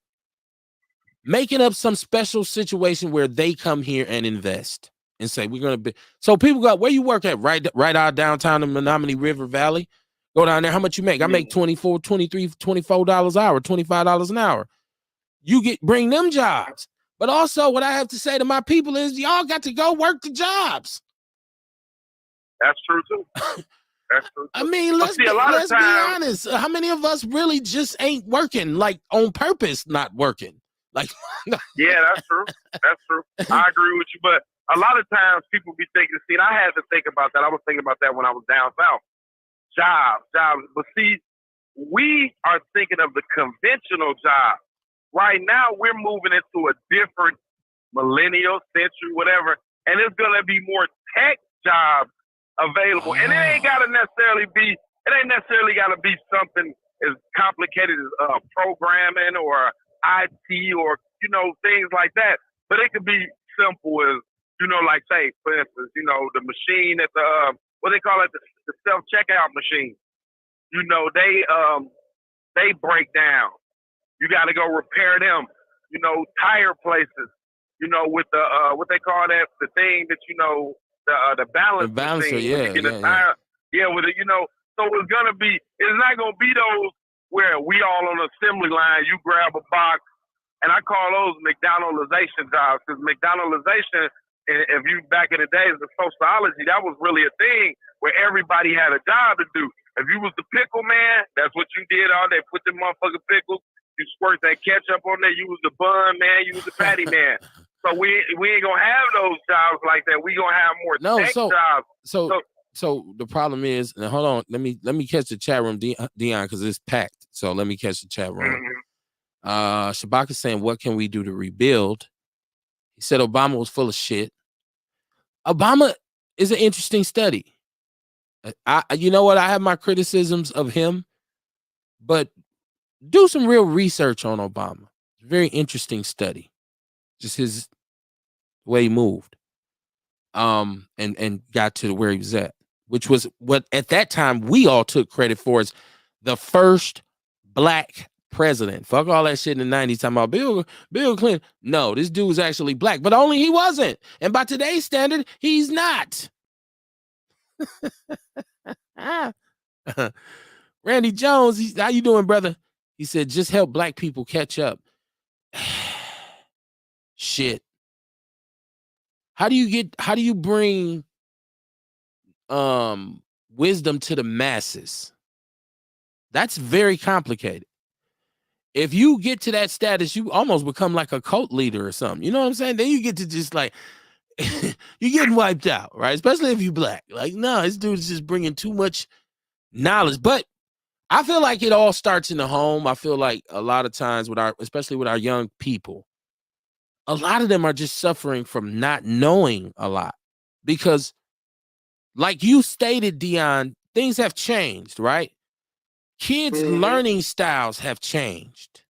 making up some special situation where they come here and invest. And say we're gonna be so people go, where you work at? Right out downtown in Menominee River Valley. Go down there. How much you make? I make $24, $23, $24 an hour, $25 an hour. You bring them jobs. But also what I have to say to my people is y'all got to go work the jobs. That's true too. That's true too. I mean, let's be honest. How many of us really just ain't working, like on purpose, not working? Like yeah, that's true. That's true. I agree with you, but a lot of times people be thinking, see, and I had to think about that. I was thinking about that when I was down south. Jobs. But see, we are thinking of the conventional job. Right now, we're moving into a different millennial century, whatever, and it's going to be more tech jobs available. And it ain't necessarily got to be something as complicated as programming or IT or, you know, things like that. But it could be simple as, you know, like say, for instance, you know, the machine at the what they call it, the self-checkout machine. You know, they break down. You got to go repair them. You know, tire places. You know, with the what they call that, the thing that you know, the balance balancer, machine. With it, you know. So it's not gonna be those where we all on the assembly line. You grab a box, and I call those McDonaldization jobs because McDonaldization. If you back in the days of sociology, that was really a thing where everybody had a job to do. If you was the pickle man, that's what you did all day. Put the motherfucking pickles, you squirt that ketchup on there. You was the bun man, you was the patty man. So we ain't gonna have those jobs like that. We gonna have more tech jobs. So the problem is, and hold on, let me catch the chat room, Dion, because it's packed. So let me catch the chat room. Shabak is saying, what can we do to rebuild? He said Obama was full of shit. Obama is an interesting study. You know what? I have my criticisms of him, but do some real research on Obama. Very interesting study. Just his way he moved. And got to where he was at, which was what at that time we all took credit for as the first black president. Fuck all that shit in the 90s talking about Bill Clinton. No, this dude was actually black, but only he wasn't. And by today's standard, he's not. Randy Jones, how you doing, brother? He said, just help black people catch up. Shit. How do you bring wisdom to the masses? That's very complicated. If you get to that status, you almost become like a cult leader or something. You know what I'm saying? Then you get to just like, you're getting wiped out, right? Especially if you black. Like, no, this dude's just bringing too much knowledge. But I feel like it all starts in the home. I feel like a lot of times especially with our young people, a lot of them are just suffering from not knowing a lot because, like you stated, Dion, things have changed, right? Kids' learning styles have changed.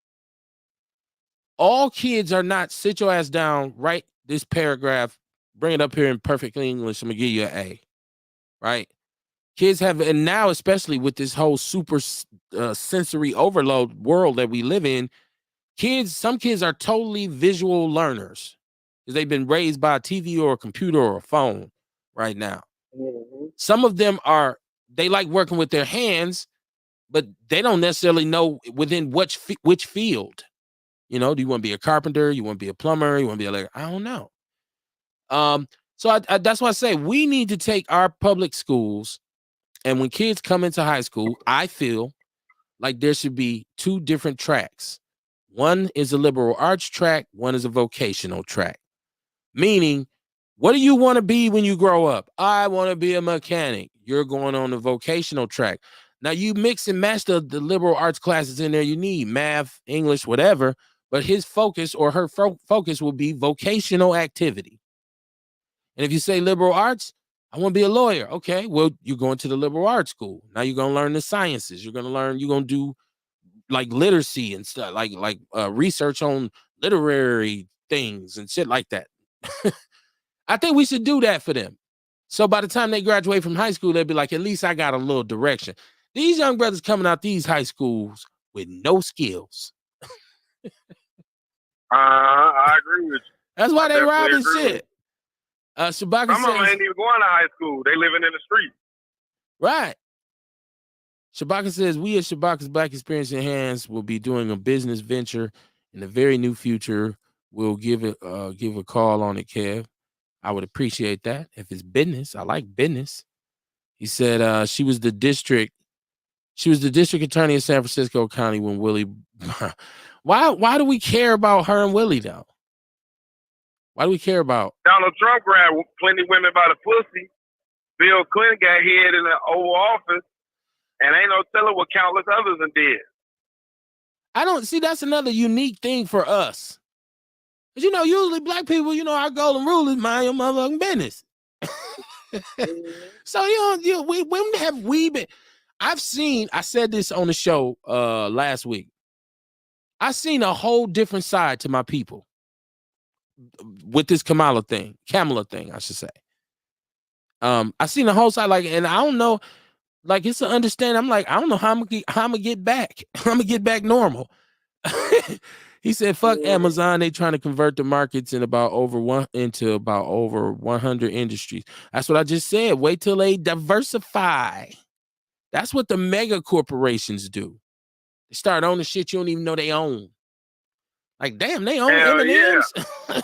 All kids are not, sit your ass down, write this paragraph, bring it up here in perfect English, I'm gonna give you an A, right? Kids have, and now especially with this whole super sensory overload world that we live in, some kids are totally visual learners because they've been raised by a TV or a computer or a phone right now. Some of them they like working with their hands, but they don't necessarily know within which field. You know, do you want to be a carpenter? You want to be a plumber? You want to be I don't know. So that's why I say we need to take our public schools, and when kids come into high school, I feel like there should be two different tracks. One is a liberal arts track, one is a vocational track. Meaning, what do you want to be when you grow up? I want to be a mechanic. You're going on the vocational track. Now you mix and match the liberal arts classes in there you need, math, English, whatever, but his focus or her focus will be vocational activity. And if you say liberal arts, I want to be a lawyer. Okay, well, you're going to the liberal arts school. Now you're going to learn the sciences. You're going to do like literacy and stuff, like research on literary things and shit like that. I think we should do that for them. So by the time they graduate from high school, they'll be like, at least I got a little direction. These young brothers coming out these high schools with no skills. I agree with you. That's why they robbing shit. Shabaka Some of them ain't even going to high school. They living in the street. Right. Shabaka says, we at Shabaka's Black Experience Enhanced will be doing a business venture in the very new future. We'll give a call on it, Kev. I would appreciate that. If it's business, I like business. He said she was the district attorney in San Francisco County when Willie. Why do we care about her and Willie though? Why do we care about Donald Trump grabbed plenty of women by the pussy? Bill Clinton got hid in the Oval Office, and ain't no telling what countless others did. I don't see. That's another unique thing for us. But usually black people, our golden rule is mind your motherfucking business. So when have we been? I said this on the show last week. I've seen a whole different side to my people with this Kamala thing, I should say. I seen the whole side, and I don't know, it's an understanding. I'm like, I don't know how I'm gonna get back. I'm gonna get back normal. He said, fuck Amazon. They trying to convert the markets into about over 100 industries. That's what I just said. Wait till they diversify. That's what the mega corporations do. They start owning shit you don't even know they own. Like, damn, they own M&Ms. Yeah.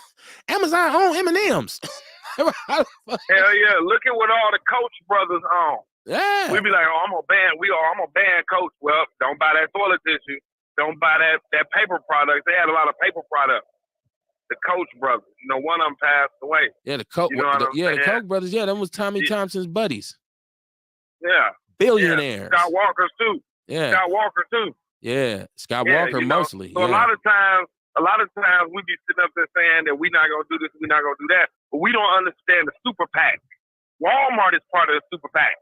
Amazon own M&Ms. Hell yeah. Look at what all the Coach brothers own. Yeah. We be like, I'm gonna ban Coach. Well, don't buy that toilet tissue. Don't buy that paper product. They had a lot of paper products. The Coach brothers. One of them passed away. Yeah, the Coach brothers. Yeah, that was Tommy Thompson's buddies. Yeah. Billionaires. Yeah. Scott Walker too. Yeah. Scott Walker too. Yeah. Scott Walker mostly. So a lot of times we be sitting up there saying that we're not gonna do this, we're not gonna do that, but we don't understand the super PAC. Walmart is part of the super PAC.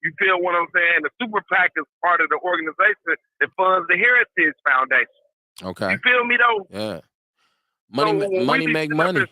You feel what I'm saying? The super PAC is part of the organization that funds the Heritage Foundation. Okay. You feel me though? Yeah. Money make money.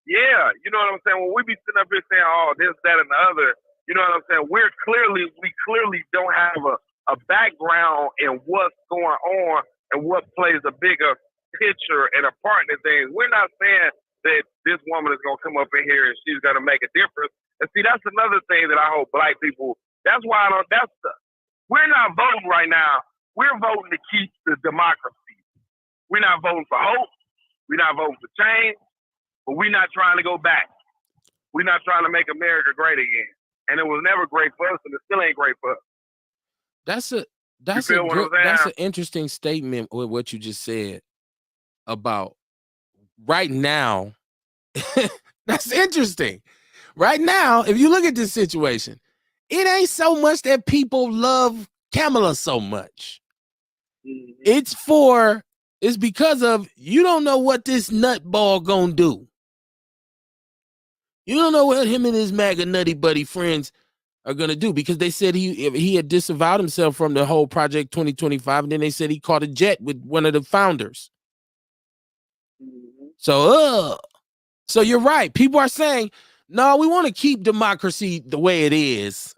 Yeah, you know what I'm saying? When we be sitting up here saying, oh, this, that, and the other, you know what I'm saying? We clearly don't have a background in what's going on and what plays a bigger picture and a part in things. We're not saying that this woman is going to come up in here and she's going to make a difference. And see, that's another thing that I hope black people, we're not voting right now. We're voting to keep the democracy. We're not voting for hope. We're not voting for change, but we're not trying to go back. We're not trying to make America great again. And it was never great for us, and it still ain't great for us. That's an interesting statement with what you just said about right now. That's interesting. Right now, if you look at this situation, it ain't so much that people love Kamala so much. Mm-hmm. It's for It's because of you don't know what this nutball gonna do. You don't know what him and his MAGA nutty buddy friends are gonna do, because they said he had disavowed himself from the whole Project 2025, and then they said he caught a jet with one of the founders. So you're right. People are saying, no, we want to keep democracy the way it is.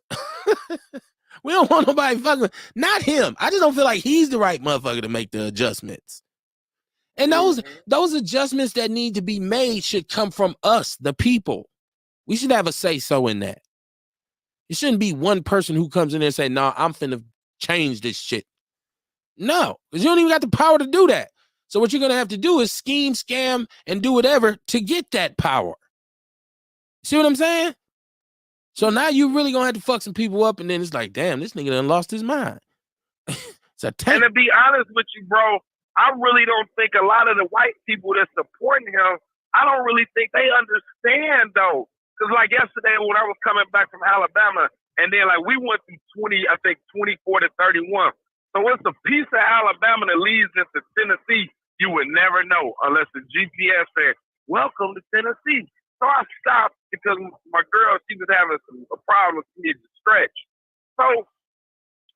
We don't want nobody fucking, not him. I just don't feel like he's the right motherfucker to make the adjustments. And those adjustments that need to be made should come from us, the people. We should have a say-so in that. It shouldn't be one person who comes in there and say, no, I'm finna change this shit. No, because you don't even got the power to do that. So what you're going to have to do is scheme, scam, and do whatever to get that power. See what I'm saying? So now you really going to have to fuck some people up, and then it's like, damn, this nigga done lost his mind. And to be honest with you, bro, I really don't think a lot of the white people that's supporting him, I don't really think they understand, though. Because like yesterday when I was coming back from Alabama, and then like we went through 24 to 31. So it's a piece of Alabama that leads into Tennessee. You would never know unless the GPS said, welcome to Tennessee. So I stopped because my girl, she was having a problem with me to stretch. So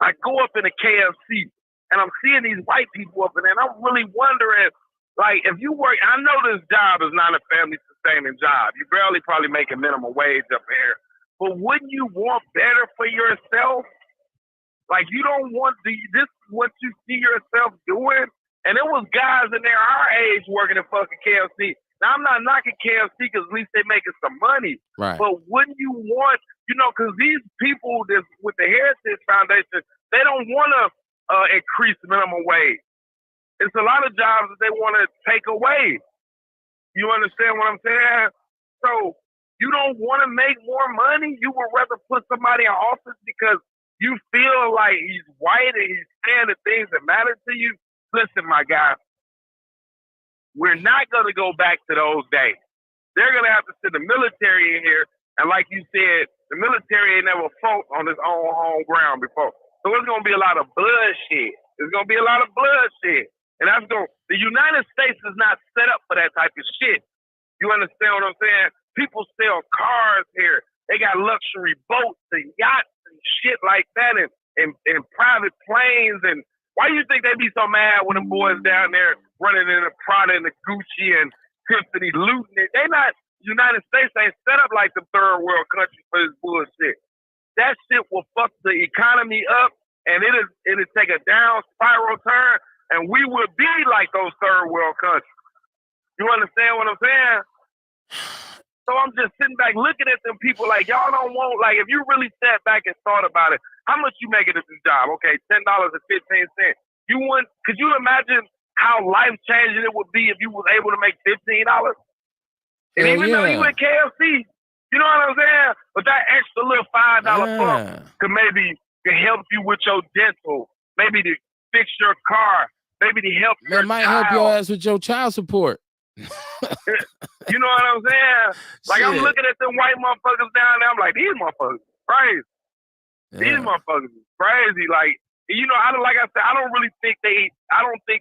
I go up in a KFC and I'm seeing these white people up in there, and I'm really wondering, like, if you work, I know this job is not a family sustaining job. You barely probably make a minimum wage up here. But wouldn't you want better for yourself? Like, you don't want this is what you see yourself doing? And there was guys in there our age working at fucking KFC. Now, I'm not knocking KFC because at least they're making some money. Right. But wouldn't you want, because these people that's with the Heritage Foundation, they don't want to increase minimum wage. It's a lot of jobs that they want to take away. You understand what I'm saying? So you don't want to make more money? You would rather put somebody in office because you feel like he's white and he's saying the things that matter to you? Listen, my guy, we're not going to go back to those days. They're going to have to send the military in here. And like you said, the military ain't never fought on its own home ground before. So there's going to be a lot of bloodshed. There's going to be a lot of bloodshed. And the United States is not set up for that type of shit. You understand what I'm saying? People sell cars here. They got luxury boats and yachts and shit like that, and private planes. And why do you think they be so mad when them boys down there running in the Prada and the Gucci and Tiffany looting it? They not, United States ain't set up like the third world countries for this bullshit. That shit will fuck the economy up, and it'll take a down spiral turn, and we would be like those third world countries. You understand what I'm saying? So I'm just sitting back looking at them people like, y'all don't want, like, if you really sat back and thought about it, how much you making at this job? Okay, $10.15. Could you imagine how life-changing it would be if you was able to make $15? And even though you at KFC, you know what I'm saying? But that extra little $5 bump could help you with your dental, maybe to fix your car, maybe to help your might child. help your ass with your child support. You know what I'm saying? Like, shit. I'm looking at them white motherfuckers down there. I'm like, these motherfuckers crazy. Yeah. These motherfuckers is crazy. Like, like I said, I don't think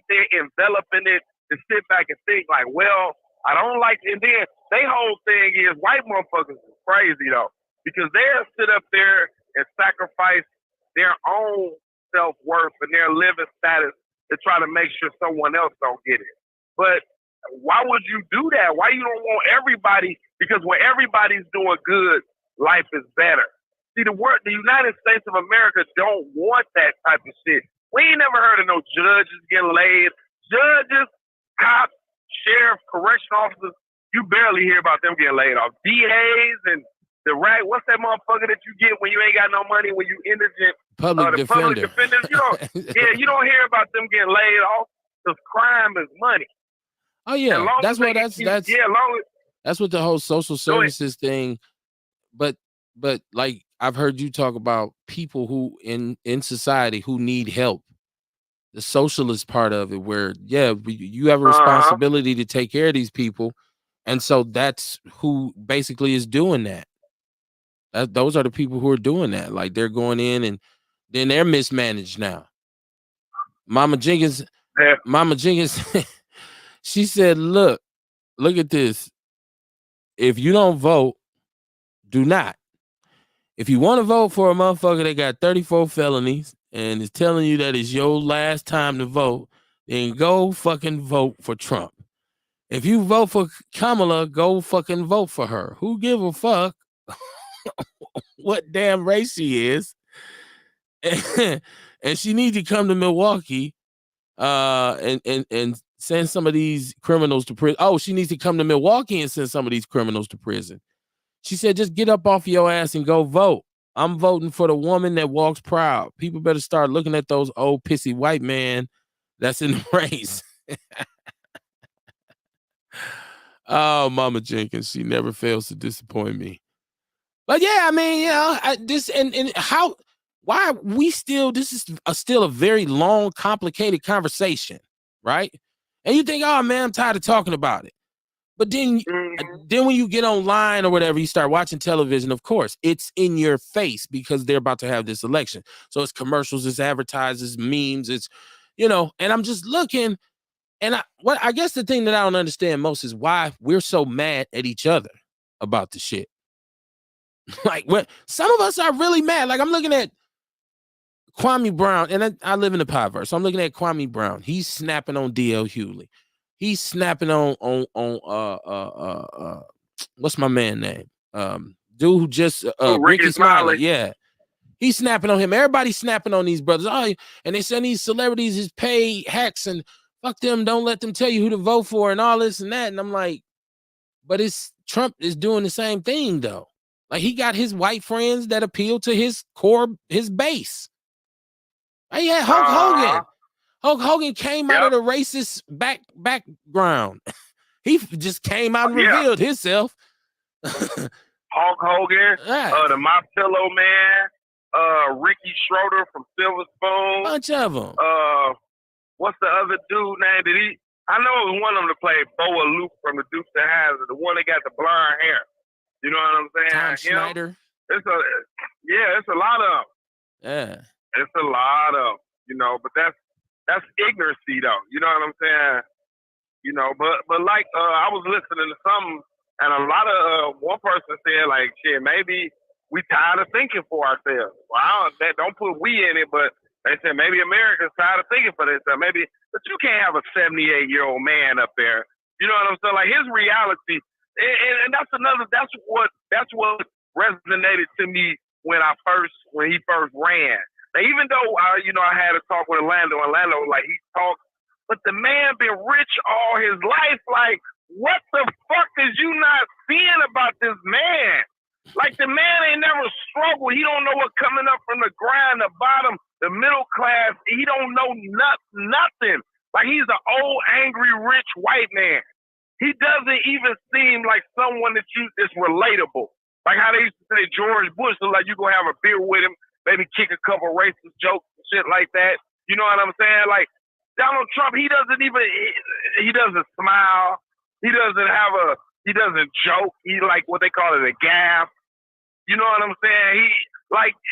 they're enveloping it to sit back and think like, well, I don't like it. And then their whole thing is white motherfuckers is crazy though, because they'll sit up there and sacrifice their own self-worth and their living status to try to make sure someone else don't get it. But why would you do that? Why you don't want everybody? Because when everybody's doing good, life is better. See, the United States of America don't want that type of shit. We ain't never heard of no judges getting laid. Judges, cops, sheriff, correctional officers, you barely hear about them getting laid off. DAs and what's that motherfucker that you get when you ain't got no money, when you indigent? Public defender. You don't hear about them getting laid off because crime is money. Oh yeah, that's what the whole social services thing. But like I've heard you talk about people who in society who need help. The socialist part of it, where you have a responsibility to take care of these people, and so that's who basically is doing that. Those are the people who are doing that. Like they're going in and then they're mismanaged now. Mama Jenkins Yeah. Mama Jenkins, she said, look at this. If you don't vote, do not. If you want to vote for a motherfucker that got 34 felonies and is telling you that it's your last time to vote, then go fucking vote for Trump. If you vote for Kamala, go fucking vote for her. Who give a fuck what damn race she is? And she needs to come to Milwaukee and send some of these criminals to prison. Oh, she needs to come to Milwaukee and send some of these criminals to prison. She said, just get up off your ass and go vote. I'm voting for the woman that walks proud. People better start looking at those old pissy white men that's in the race. Oh, Mama Jenkins, she never fails to disappoint me. But yeah, I mean, you know, why we still, this is still a very long, complicated conversation, right? And you think, oh man, I'm tired of talking about it. But then when you get online or whatever, you start watching television, of course, it's in your face because they're about to have this election. So it's commercials, it's advertises, memes, it's, you know, and I'm just looking. And I guess the thing that I don't understand most is why we're so mad at each other about the shit. Like, when some of us are really mad. Like, I'm looking at Kwame Brown, and I live in the Podverse. So I'm looking at Kwame Brown. He's snapping on D.L. Hughley. He's snapping on what's my man name? Dude who just Ricky Smiley. Yeah. He's snapping on him. Everybody's snapping on these brothers. Oh, and they send these celebrities is paid hacks and fuck them. Don't let them tell you who to vote for and all this and that. And I'm like, but Trump is doing the same thing though. Like, he got his white friends that appeal to his core, his base. Hey, yeah, Hulk Hogan. Hulk Hogan came out of the racist background. He just came out and revealed himself. Hulk Hogan, the My Pillow Man, Ricky Schroeder from Silver Spoon. Bunch of them. What's the other dude name? I know it was one of them that played Boa Luke from the Dukes of Hazzard, the one that got the blonde hair. You know what I'm saying? Tom Schneider. It's a lot of them. Yeah. It's a lot of, you know, but that's ignorancy though. You know what I'm saying? You know, but like I was listening to something, and a lot of one person said like, shit, maybe we tired of thinking for ourselves. Well, don't put we in it, but they said maybe America's tired of thinking for themselves. Maybe, but you can't have a 78-year-old man up there. You know what I'm saying? Like, his reality, and that's what resonated to me when he first ran. Now, even though I had a talk with Orlando, like, he talks, but the man been rich all his life. Like, what the fuck is you not seeing about this man? Like, the man ain't never struggled. He don't know what coming up from the ground, the bottom, the middle class. He don't know nothing. Like, he's an old, angry, rich white man. He doesn't even seem like someone that is relatable. Like how they used to say George Bush, so like you gonna have a beer with him, maybe kick a couple racist jokes and shit like that. You know what I'm saying? Like, Donald Trump, he doesn't smile. He doesn't joke. He like what they call it, a gaffe. You know what I'm saying?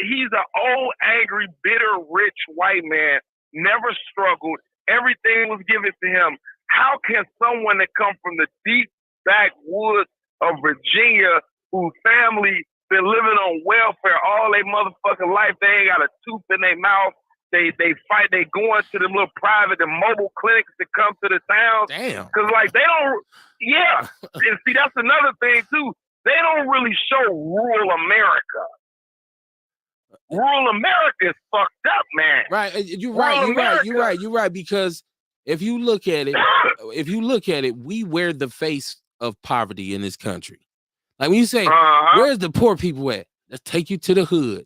He's an old, angry, bitter, rich white man, never struggled. Everything was given to him. How can someone that come from the deep backwoods of Virginia, whose family been living on welfare all their motherfucking life, they ain't got a tooth in their mouth, they fight, they go into them little private, the mobile clinics that come to the towns. Damn. Because, like, they don't, yeah. And see, that's another thing, too. They don't really show rural America. Rural America is fucked up, man. Right. You're right. Because if you look at it, we wear the face of poverty in this country. Like, when you say, where's the poor people at? Let's take you to the hood.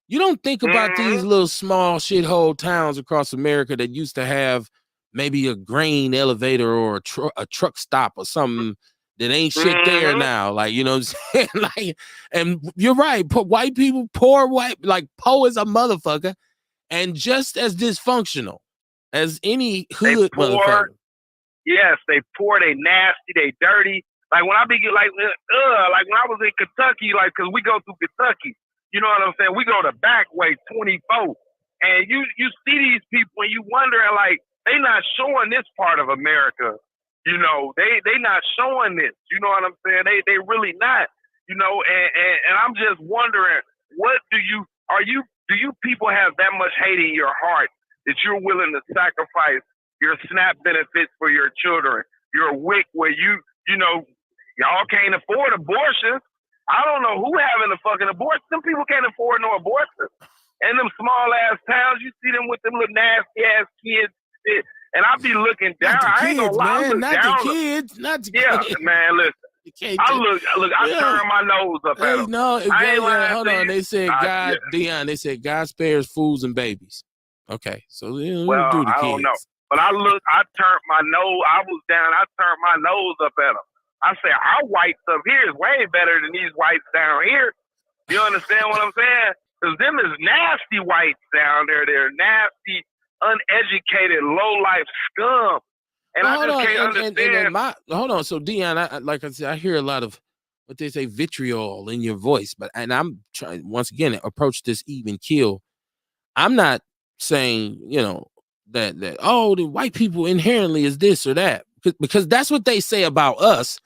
You don't think about these little small shithole towns across America that used to have maybe a grain elevator or a truck stop or something that ain't shit there now. Like, you know what I'm saying? Like, and you're right. White people, poor white, like, poor as a motherfucker, and just as dysfunctional as any hood motherfucker. Yes, they poor, they nasty, they dirty. Like, when I be like when I was in Kentucky, like, cause we go through Kentucky, you know what I'm saying? We go the back way, 24, and you see these people and you wondering, like, they not showing this part of America. You know, they not showing this. You know what I'm saying? They really not. You know, and I'm just wondering, what do you people have that much hate in your heart that you're willing to sacrifice your SNAP benefits for your children, your WIC where you know, y'all can't afford abortions. I don't know who having a fucking abortion. Some people can't afford no abortion. In them small ass towns, you see them with them little nasty ass kids. And I be looking down. I ain't gonna lie, man, not the kids, not the kids. kids. Man, listen. I turn my nose up at them. No, hold on. They said Dion, they said God spares fools and babies. Okay, so well, do the I kids. don't know. But I turned my nose, I was down, I turned my nose up at them. I said, our whites up here is way better than these whites down here. You understand what I'm saying? Because them is nasty whites down there. They're nasty, uneducated, low-life scum. And I just can't understand. Hold on. So, Dion, like I said, I hear a lot of what they say vitriol in your voice. And I'm trying, once again, approach this even kill. I'm not saying, that the white people inherently is this or that. Because that's what they say about us.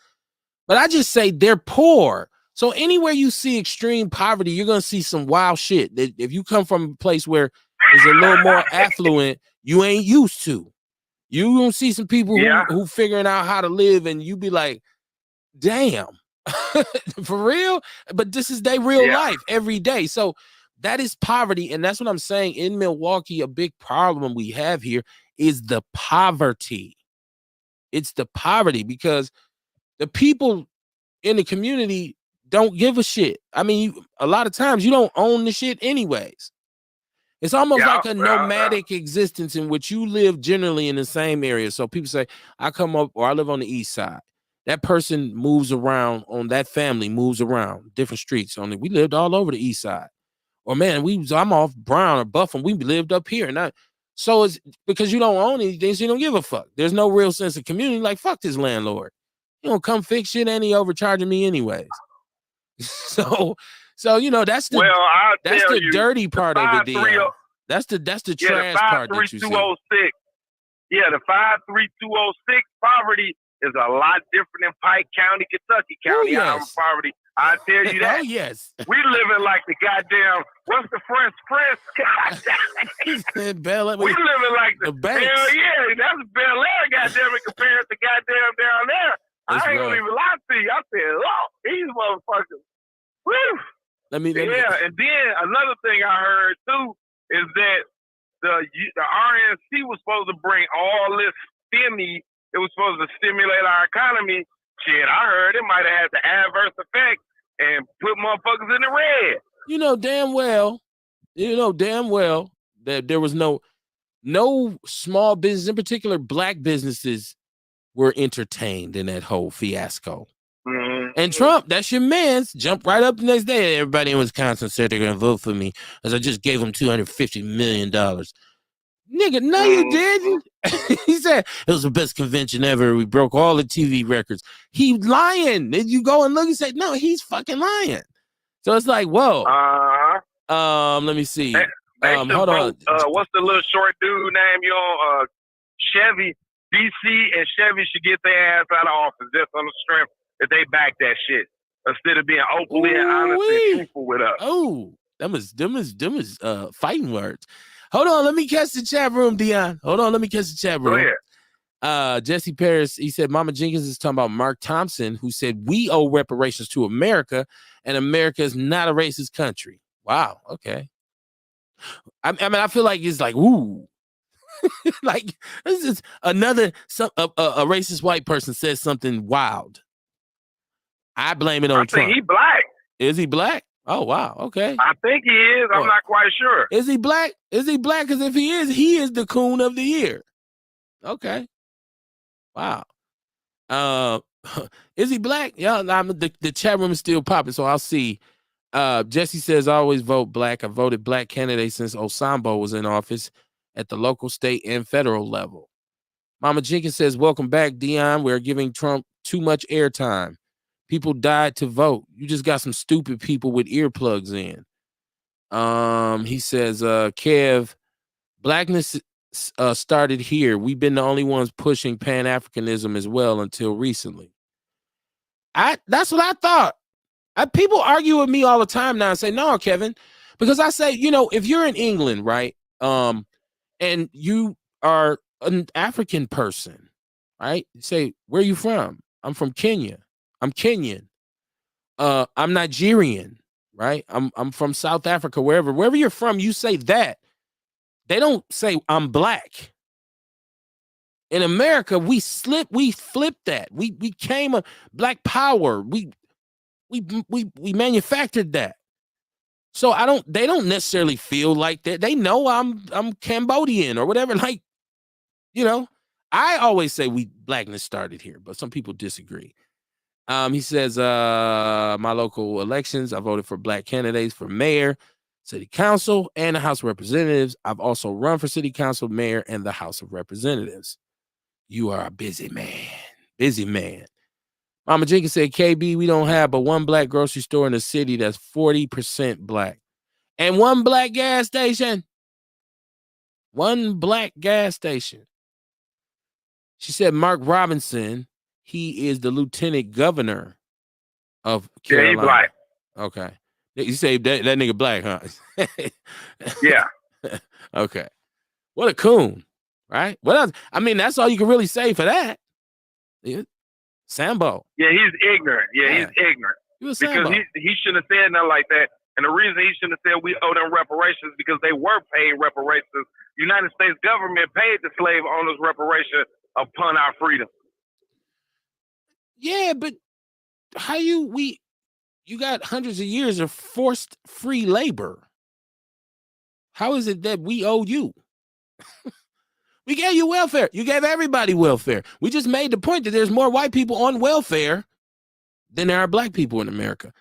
But I just say they're poor. So anywhere you see extreme poverty, you're going to see some wild shit. That if you come from a place where it's a little more affluent, you ain't used to. You gonna see some people who figuring out how to live, and you be like, damn, for real? But this is their real life every day. So that is poverty. And that's what I'm saying. In Milwaukee, a big problem we have here is the poverty. It's the poverty because the people in the community don't give a shit. I mean, a lot of times you don't own the shit anyways. It's almost like a nomadic existence in which you live generally in the same area. So people say, I come up or I live on the east side. That person moves around on that family, moves around different streets. We lived all over the east side. Or man, I'm off Brown or Buffalo. We lived up here. So it's because you don't own anything, so you don't give a fuck. There's no real sense of community. Like, fuck this landlord. You don't come fix shit and he overcharging me anyways. So that's the dirty part of it. That's the trash part that you see. Yeah, the 53206 poverty is a lot different than Pike County, Kentucky County. Poverty. I tell you that. Oh yes. We living like the goddamn what's the French Prince? Bel Air. We living like the Banks. Hell yeah, that's Bel Air, goddamn it, compared to goddamn down there. I ain't gonna even lie to you. I said, oh, these motherfuckers. Woo. And then another thing I heard too is that the RNC was supposed to bring all this stimmy. It was supposed to stimulate our economy. Shit, I heard it might have had the adverse effect and put motherfuckers in the red. You know damn well that there was no small business, in particular black businesses, were entertained in that whole fiasco. Mm-hmm. And Trump, that's your man's, jumped right up the next day. Everybody in Wisconsin said they're going to vote for me as I just gave them $250 million. Nigga, no, you didn't. He said it was the best convention ever. We broke all the TV records. He lying. Then you go and look and say, no, he's fucking lying. So it's like, whoa. Let me see. Hold on. What's the little short dude name? Chevy. DC and Chevy should get their ass out of office just on the strength that they back that shit instead of being openly and honest and truthful with us. Oh, them is fighting words. Hold on, let me catch the chat room, Dion. Hold on, let me catch the chat room. Go ahead. Jesse Paris, he said, Mama Jenkins is talking about Mark Thompson, who said we owe reparations to America, and America is not a racist country. Wow, okay. I mean, I feel like it's like, ooh. Like this is a racist white person says something wild. I blame it on Trump. He black. Is he black? Oh wow, okay. I think he is. I'm not quite sure. Is he black? Is he black? Because if he is the coon of the year. Okay. Wow. Is he black? Yeah, the chat room is still popping, so I'll see. Jesse says, I always vote black. I voted black candidates since Osambo was in office at the local, state, and federal level. Mama Jenkins says, welcome back, Dion. We're giving Trump too much airtime. People died to vote. You just got some stupid people with earplugs in. He says, Kev, blackness started here. We've been the only ones pushing Pan-Africanism as well until recently. That's what I thought. People argue with me all the time now and say, no, Kevin, because I say, if you're in England, right, and you are an African person, right, you say, where are you from? I'm from Kenya. I'm Kenyan. I'm Nigerian, right? I'm from South Africa, wherever you're from, you say that. They don't say I'm black. In America, we flipped that. We came a black power. We manufactured that. So they don't necessarily feel like that. They know I'm Cambodian or whatever. Like, I always say blackness started here, but some people disagree. He says, my local elections, I voted for black candidates for mayor, city council, and the House of Representatives. I've also run for city council, mayor, and the House of Representatives. You are a busy man. Busy man. Mama Jenkins said, KB, we don't have but one black grocery store in the city that's 40% black. And one black gas station. One black gas station. She said, Mark Robinson, he is the lieutenant governor of Carolina. Yeah, he black. Okay. You say that nigga black, huh? Yeah. Okay. What a coon, right? What else? I mean, that's all you can really say for that. Yeah. Sambo. Yeah, he's ignorant. He's ignorant. Because he shouldn't have said nothing like that. And the reason he shouldn't have said we owe them reparations because they were paid reparations. The United States government paid the slave owners reparation upon our freedom. Yeah, but you got hundreds of years of forced free labor. How is it that we owe you? We gave you welfare. You gave everybody welfare. We just made the point that there's more white people on welfare than there are black people in America.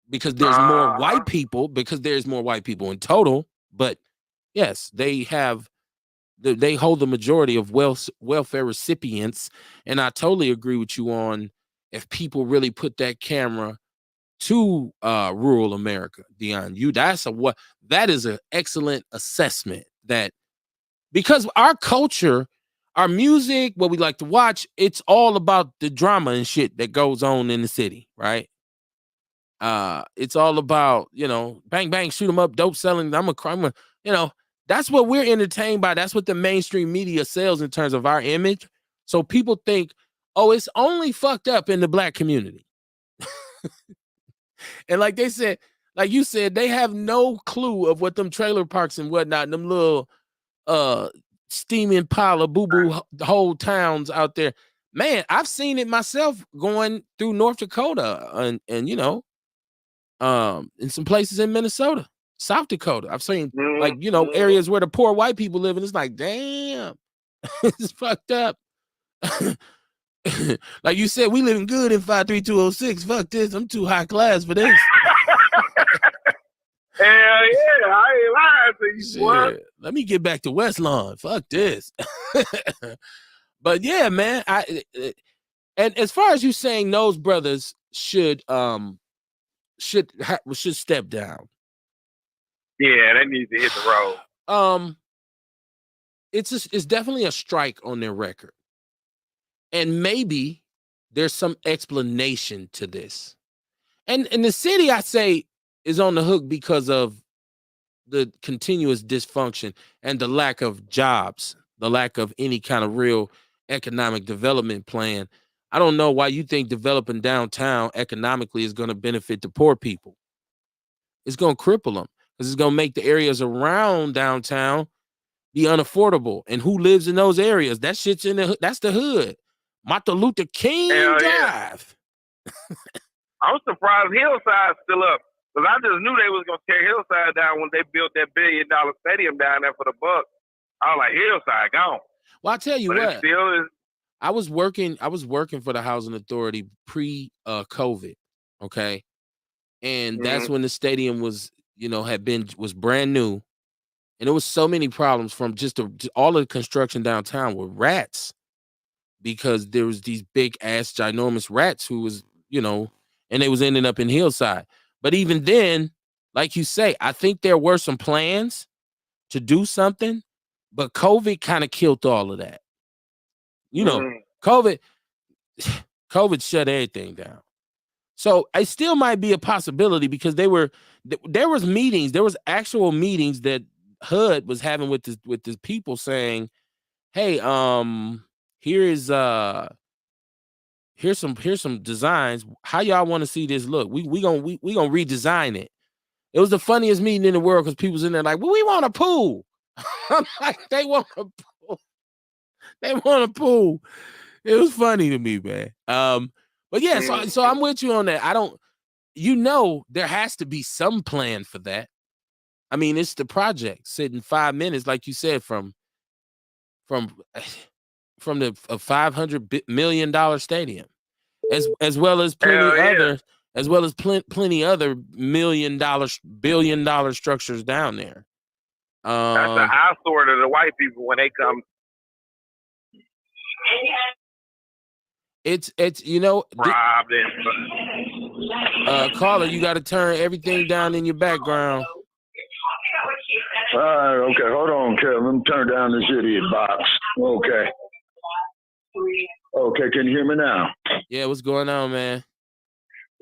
Because there's more white people, because there's more white people in total. But yes, they hold the majority of welfare recipients. And I totally agree with you on if people really put that camera to rural America, Dion, that is an excellent assessment. That because our culture, our music, what we like to watch, it's all about the drama and shit that goes on in the city, right? It's all about, bang, bang, shoot 'em up, dope selling. I'm a crime, that's what we're entertained by. That's what the mainstream media sells in terms of our image. So people think, oh, it's only fucked up in the black community. And like they said, like you said, they have no clue of what them trailer parks and whatnot, them little steaming pile of boo-boo whole towns out there. Man, I've seen it myself going through North Dakota and in some places in Minnesota, South Dakota. I've seen areas where the poor white people live, and it's like, damn, it's fucked up. Like you said, we living good in 53206. Fuck this. I'm too high class for this. Hell yeah, I ain't lying to you. Shit. Let me get back to West Lawn. Fuck this. But yeah, man. And as far as you saying those brothers should step down. Yeah, they need to hit the road. It's definitely a strike on their record. And maybe there's some explanation to this. And the city, I say, is on the hook because of the continuous dysfunction and the lack of jobs, the lack of any kind of real economic development plan. I don't know why you think developing downtown economically is going to benefit the poor people. It's going to cripple them because it's going to make the areas around downtown be unaffordable. And who lives in those areas? That shit's that's the hood. Martin Luther King Drive. I'm surprised Hillside's still up. Because I just knew they was going to tear Hillside down when they built that $1 billion stadium down there for the Bucks. I was like, Hillside gone. Well, I'll tell you but what. It still is. I was working for the housing authority pre-COVID. Okay. And that's when the stadium was brand new. And there was so many problems from just all of the construction downtown with rats. Because there was these big ass ginormous rats who was, and they was ending up in Hillside. But even then, like you say, I think there were some plans to do something, But COVID kind of killed all of that. You know, COVID shut everything down. So it still might be a possibility because there was actual meetings that HUD was having with the people saying, hey, here's some designs. How y'all want to see this look? We gonna redesign it. It was the funniest meeting in the world because people's in there like, well, we want a pool. I'm like, they want a pool. They want a pool. It was funny to me, man. But yeah, so I'm with you on that. There has to be some plan for that. I mean, it's the project sitting 5 minutes, like you said, from the $500 million stadium, as well as plenty other $1 billion structures down there. That's the eyesore to the white people when they come. It's caller, you got to turn everything down in your background. Okay, hold on, Kevin. Let me turn down this idiot box. Okay, can you hear me now? Yeah, what's going on, man?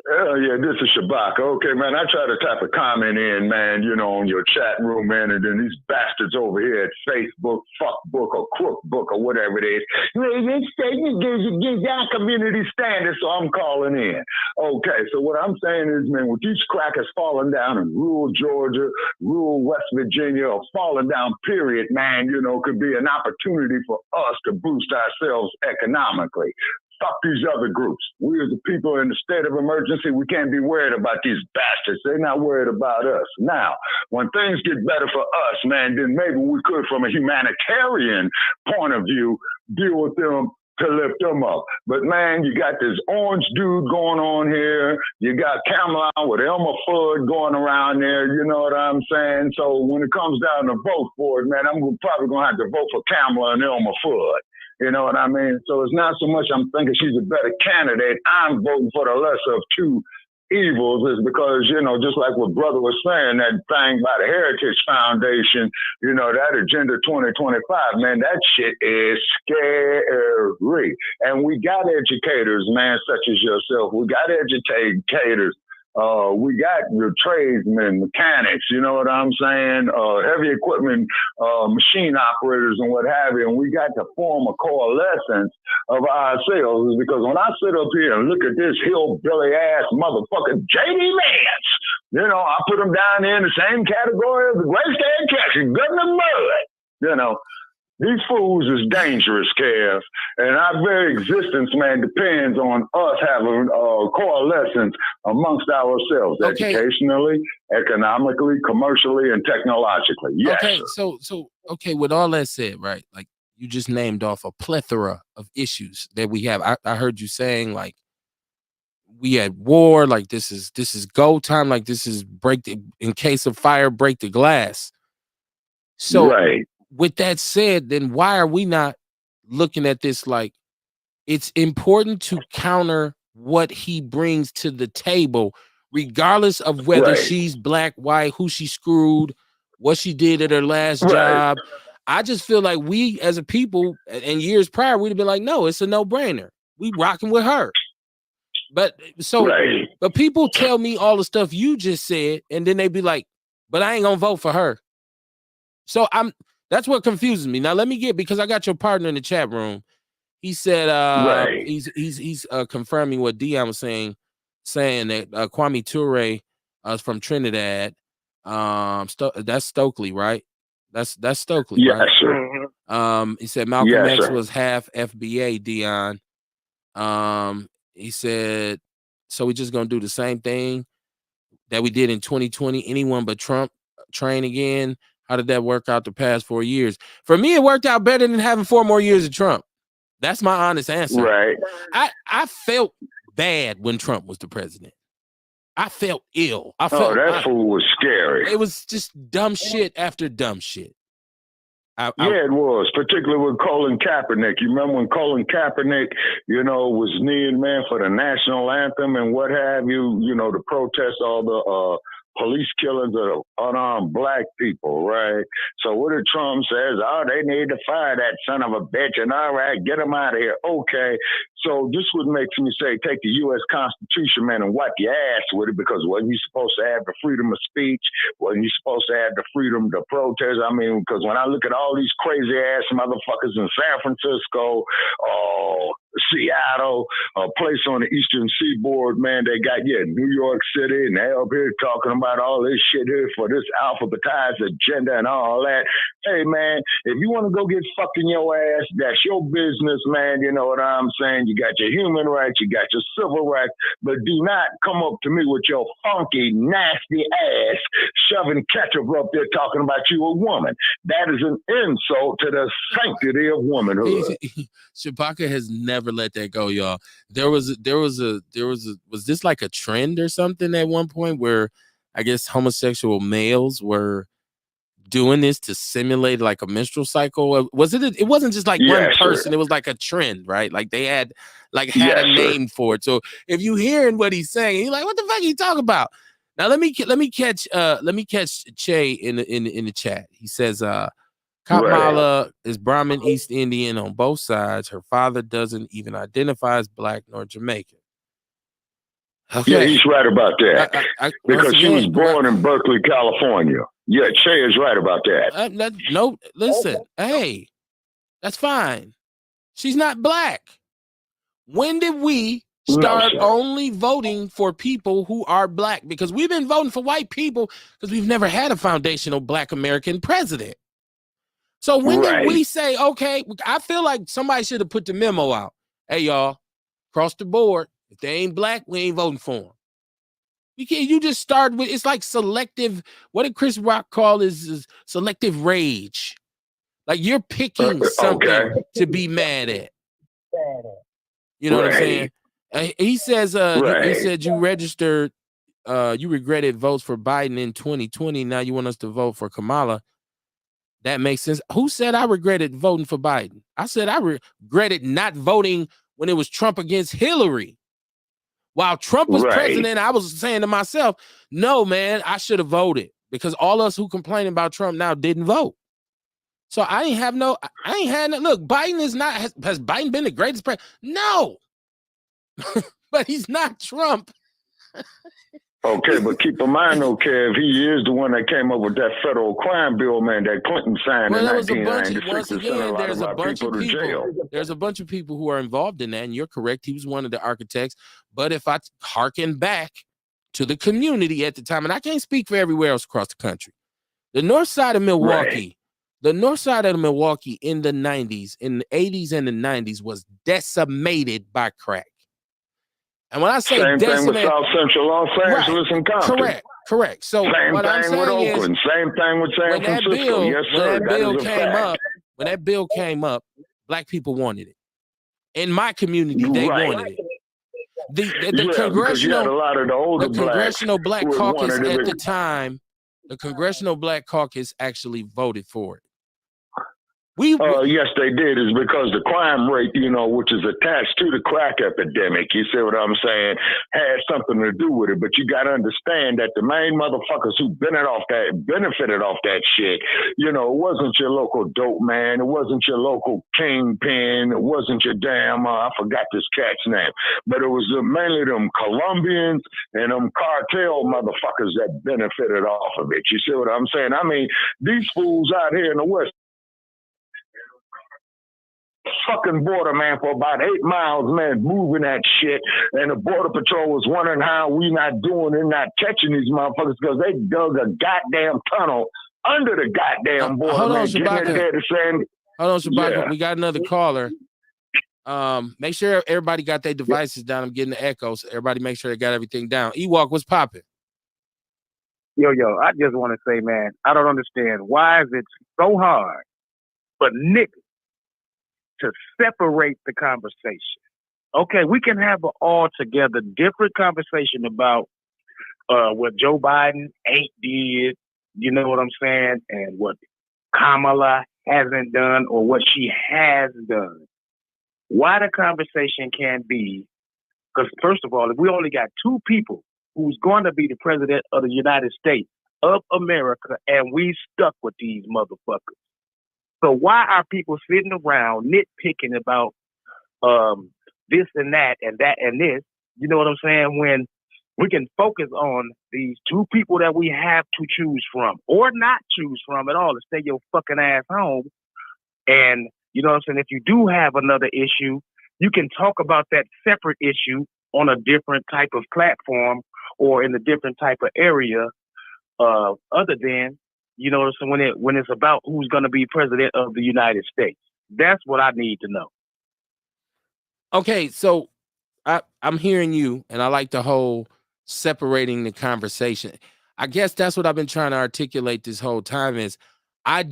Yeah, this is Shabaka. Okay, man, I try to type a comment in, man, on your chat room, man, and then these bastards over here at Facebook, Fuckbook, or Crookbook, or whatever it is, this statement gives our community standards, so I'm calling in. Okay, so what I'm saying is, man, with these crackers falling down in rural Georgia, rural West Virginia, or falling down, period, man, could be an opportunity for us to boost ourselves economically. Fuck these other groups. We as the people in the state of emergency, we can't be worried about these bastards. They're not worried about us. Now, when things get better for us, man, then maybe we could, from a humanitarian point of view, deal with them to lift them up. But, man, you got this orange dude going on here. You got Kamala with Elmer Fudd going around there. You know what I'm saying? So when it comes down to vote for it, man, I'm probably going to have to vote for Kamala and Elmer Fudd. You know what I mean? So it's not so much I'm thinking she's a better candidate. I'm voting for the lesser of two evils, is because, just like what brother was saying, that thing by the Heritage Foundation, that Agenda 2025, man, that shit is scary. And we got educators, man, such as yourself. We got educators. We got your tradesmen, mechanics, you know what I'm saying? Heavy equipment, machine operators and what have you. And we got to form a coalescence of ourselves, because when I sit up here and look at this hillbilly ass motherfucker, J.D. Vance, I put him down there in the same category as the Great State Catching, good in the mud, These fools is dangerous, Kev, and our very existence, man, depends on us having coalescence amongst ourselves, educationally, economically, commercially, and technologically. Yes. Okay, so with all that said, right, like you just named off a plethora of issues that we have. I heard you saying, like, we had war, like this is go time, like this is in case of fire, break the glass. So right. With that said, then why are we not looking at this like it's important to counter what he brings to the table, regardless of whether she's black, white, who she screwed, what she did at her last job? I just feel like we as a people, and years prior, we'd have been like, no, it's a no-brainer. We rocking with her. But but people tell me all the stuff you just said, and then they be like, but I ain't gonna vote for her. So that's what confuses me. Now let me because I got your partner in the chat room. He said he's confirming what Dion was saying that Kwame Ture is from Trinidad. That's Stokely, right? That's Stokely, right? Sure. He said Malcolm X was half FBA, Dion. He said, so we just gonna do the same thing that we did in 2020. Anyone but Trump train again. How did that work out the past 4 years? For me, it worked out better than having 4 more years of Trump. That's my honest answer. Right. I felt bad when Trump was the president. I felt ill. That fool was scary. It was just dumb shit after dumb shit. It was, particularly with Colin Kaepernick. You remember when Colin Kaepernick, was kneeling, man, for the national anthem and what have you, to protest all the police killings of unarmed black people, right? So what did Trump says? Oh, they need to fire that son of a bitch, and all right, get him out of here. Okay. So this would make me say, take the U.S. Constitution, man, and wipe your ass with it, because wasn't you supposed to have the freedom of speech? Wasn't you supposed to have the freedom to protest? I mean, because when I look at all these crazy ass motherfuckers in San Francisco, Seattle, a place on the Eastern Seaboard, man, they got, New York City, and they're up here talking about all this shit here for this alphabetized agenda and all that. Hey, man, if you want to go get fucked in your ass, that's your business, man. You know what I'm saying? You got your human rights, you got your civil rights, but do not come up to me with your funky, nasty ass shoving ketchup up there talking about you a woman. That is an insult to the sanctity of womanhood. Shabaka has never let that go, y'all. Was this like a trend or something at one point where I guess homosexual males were doing this to simulate like a menstrual cycle? Was it? It wasn't just like one person. Sir. It was like a trend, right? Like they had a name for it. So if you hearing what he's saying, you're like, what the fuck are you talking about? Now let me catch Che in the chat. He says Kamala is Brahmin East Indian on both sides. Her father doesn't even identify as black nor Jamaican. Okay. Yeah, he's right about that. Because she was born in Berkeley, California. Yeah, Che is right about that. No, listen. Hey, that's fine. She's not black. When did we start only voting for people who are black? Because we've been voting for white people because we've never had a foundational black American president. So when did we say, okay, I feel like somebody should have put the memo out. Hey, y'all, across the board, if they ain't black, we ain't voting for them. You just start with, it's like selective, what did Chris Rock call is selective rage. Like you're picking something to be mad at. You know what I'm saying? He says, he said you registered, you regretted votes for Biden in 2020. Now you want us to vote for Kamala. That makes sense. Who said I regretted voting for Biden? I said I regretted not voting when it was Trump against Hillary. While Trump was president, I was saying to myself, no, man, I should have voted, because all us who complain about Trump now didn't vote. So I ain't had no, look, Biden is not, has Biden been the greatest president? No, but he's not Trump. Okay, but keep in mind, if he is the one that came up with that federal crime bill, man, that Clinton signed in 1996. Once again, there's a bunch of people. There's a bunch of people who are involved in that, and you're correct. He was one of the architects. But if I hearken back to the community at the time, and I can't speak for everywhere else across the country, the north side of Milwaukee, in the 90s, in the 80s and the 90s was decimated by crack. And when I say same thing with South Central Los Angeles and Compton. Correct. So same what I'm thing with saying Oakland. Same thing with San Francisco. Yes, sir. When that bill came up, black people wanted it. In my community, they wanted it. The congressional black caucus at the time, the congressional black caucus actually voted for it. Yes, they did. Is because the crime rate, which is attached to the crack epidemic, you see what I'm saying, had something to do with it. But you got to understand that the main motherfuckers who benefited off that shit, it wasn't your local dope man. It wasn't your local kingpin. It wasn't your damn, I forgot this cat's name. But it was mainly them Colombians and them cartel motherfuckers that benefited off of it. You see what I'm saying? I mean, these fools out here in the West, fucking border, man, for about 8 miles, man, moving that shit. And the Border Patrol was wondering how we not doing and not catching these motherfuckers, because they dug a goddamn tunnel under the goddamn border. Hold on, Shabaka. We got another caller. Make sure everybody got their devices down. I'm getting the echoes. Everybody make sure they got everything down. Ewok, what's popping? Yo, I just want to say, man, I don't understand. Why is it so hard for niggas to separate the conversation? Okay, we can have an altogether different conversation about what Joe Biden ain't did, you know what I'm saying, and what Kamala hasn't done or what she has done. Why the conversation can't be, because first of all, if we only got two people who's going to be the president of the United States of America, and we stuck with these motherfuckers. So why are people sitting around nitpicking about this and that and that and this? You know what I'm saying? When we can focus on these two people that we have to choose from, or not choose from at all, and stay your fucking ass home. And you know what I'm saying? If you do have another issue, you can talk about that separate issue on a different type of platform or in a different type of area, other than, you know what I'm saying, when it's about who's going to be president of the United States. That's what I need to know. Okay, so I'm hearing you, and I like the whole separating the conversation. I guess that's what I've been trying to articulate this whole time is I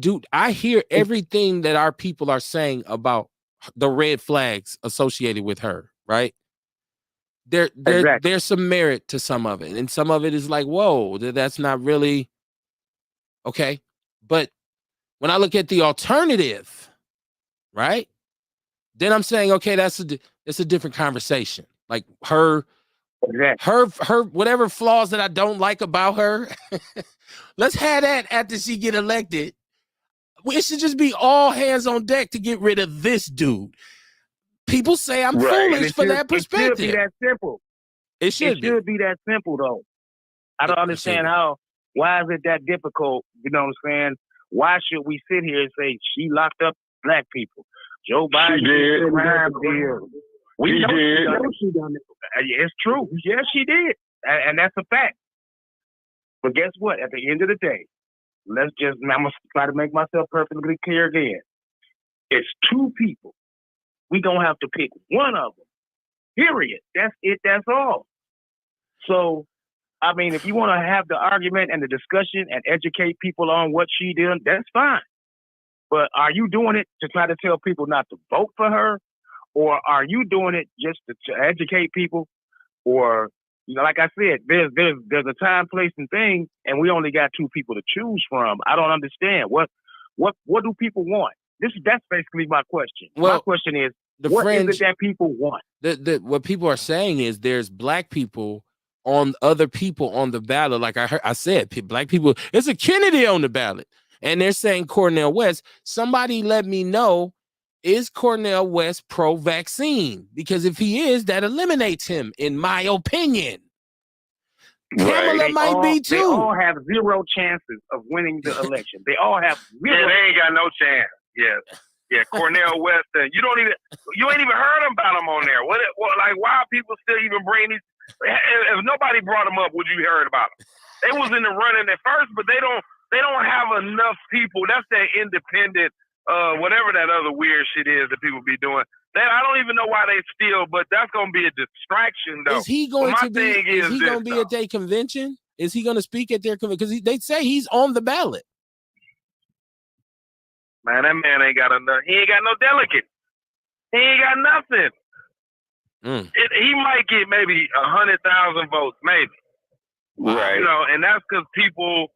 hear everything that our people are saying about the red flags associated with her, right? There's some merit to some of it, and some of it is like, whoa, that's not really okay. But when I look at the alternative, right, then I'm saying, okay, that's a different conversation. Like her whatever flaws that I don't like about her, let's have that after she get elected. It should just be all hands on deck to get rid of this dude. People say I'm foolish for that perspective. It should be that simple. It should be that simple, though. I don't understand why is it that difficult? You know what I'm saying? Why should we sit here and say she locked up black people? Joe Biden did. We know she done it. It's true. Yes, she did. And that's a fact. But guess what? At the end of the day, I'm going to try to make myself perfectly clear again. It's two people. We're going to have to pick one of them. Period. That's it. That's all. So, I mean, if you want to have the argument and the discussion and educate people on what she did, that's fine. But are you doing it to try to tell people not to vote for her? Or are you doing it just to educate people? Or, you know, like I said, there's a time, place, and thing, and we only got two people to choose from. I don't understand. What do people want? That's basically my question. Well, my question is, what is it that people want? What people are saying is there's black people on other people on the ballot. Like I said, black people, there's a Kennedy on the ballot. And they're saying Cornel West. Somebody let me know, is Cornel West pro-vaccine? Because if he is, that eliminates him, in my opinion. Kamala might be too. They all have zero chances of winning the election. They all have zero. Yeah, they ain't got no chance. Yeah, Cornel West. You ain't even heard about him on there. What like, why are people still even bring these? If nobody brought him up, would you heard about him? They was in the running at first, but they don't have enough people. That's that independent, whatever that other weird shit is that people be doing. That I don't even know why they steal, but that's gonna be a distraction, though. Is he going to be at their convention? Is he going to speak at their convention? Because they say he's on the ballot. Man, that man ain't got enough. He ain't got no delegate. He ain't got nothing. He might get maybe 100,000 votes, maybe. Right. You know, and that's because people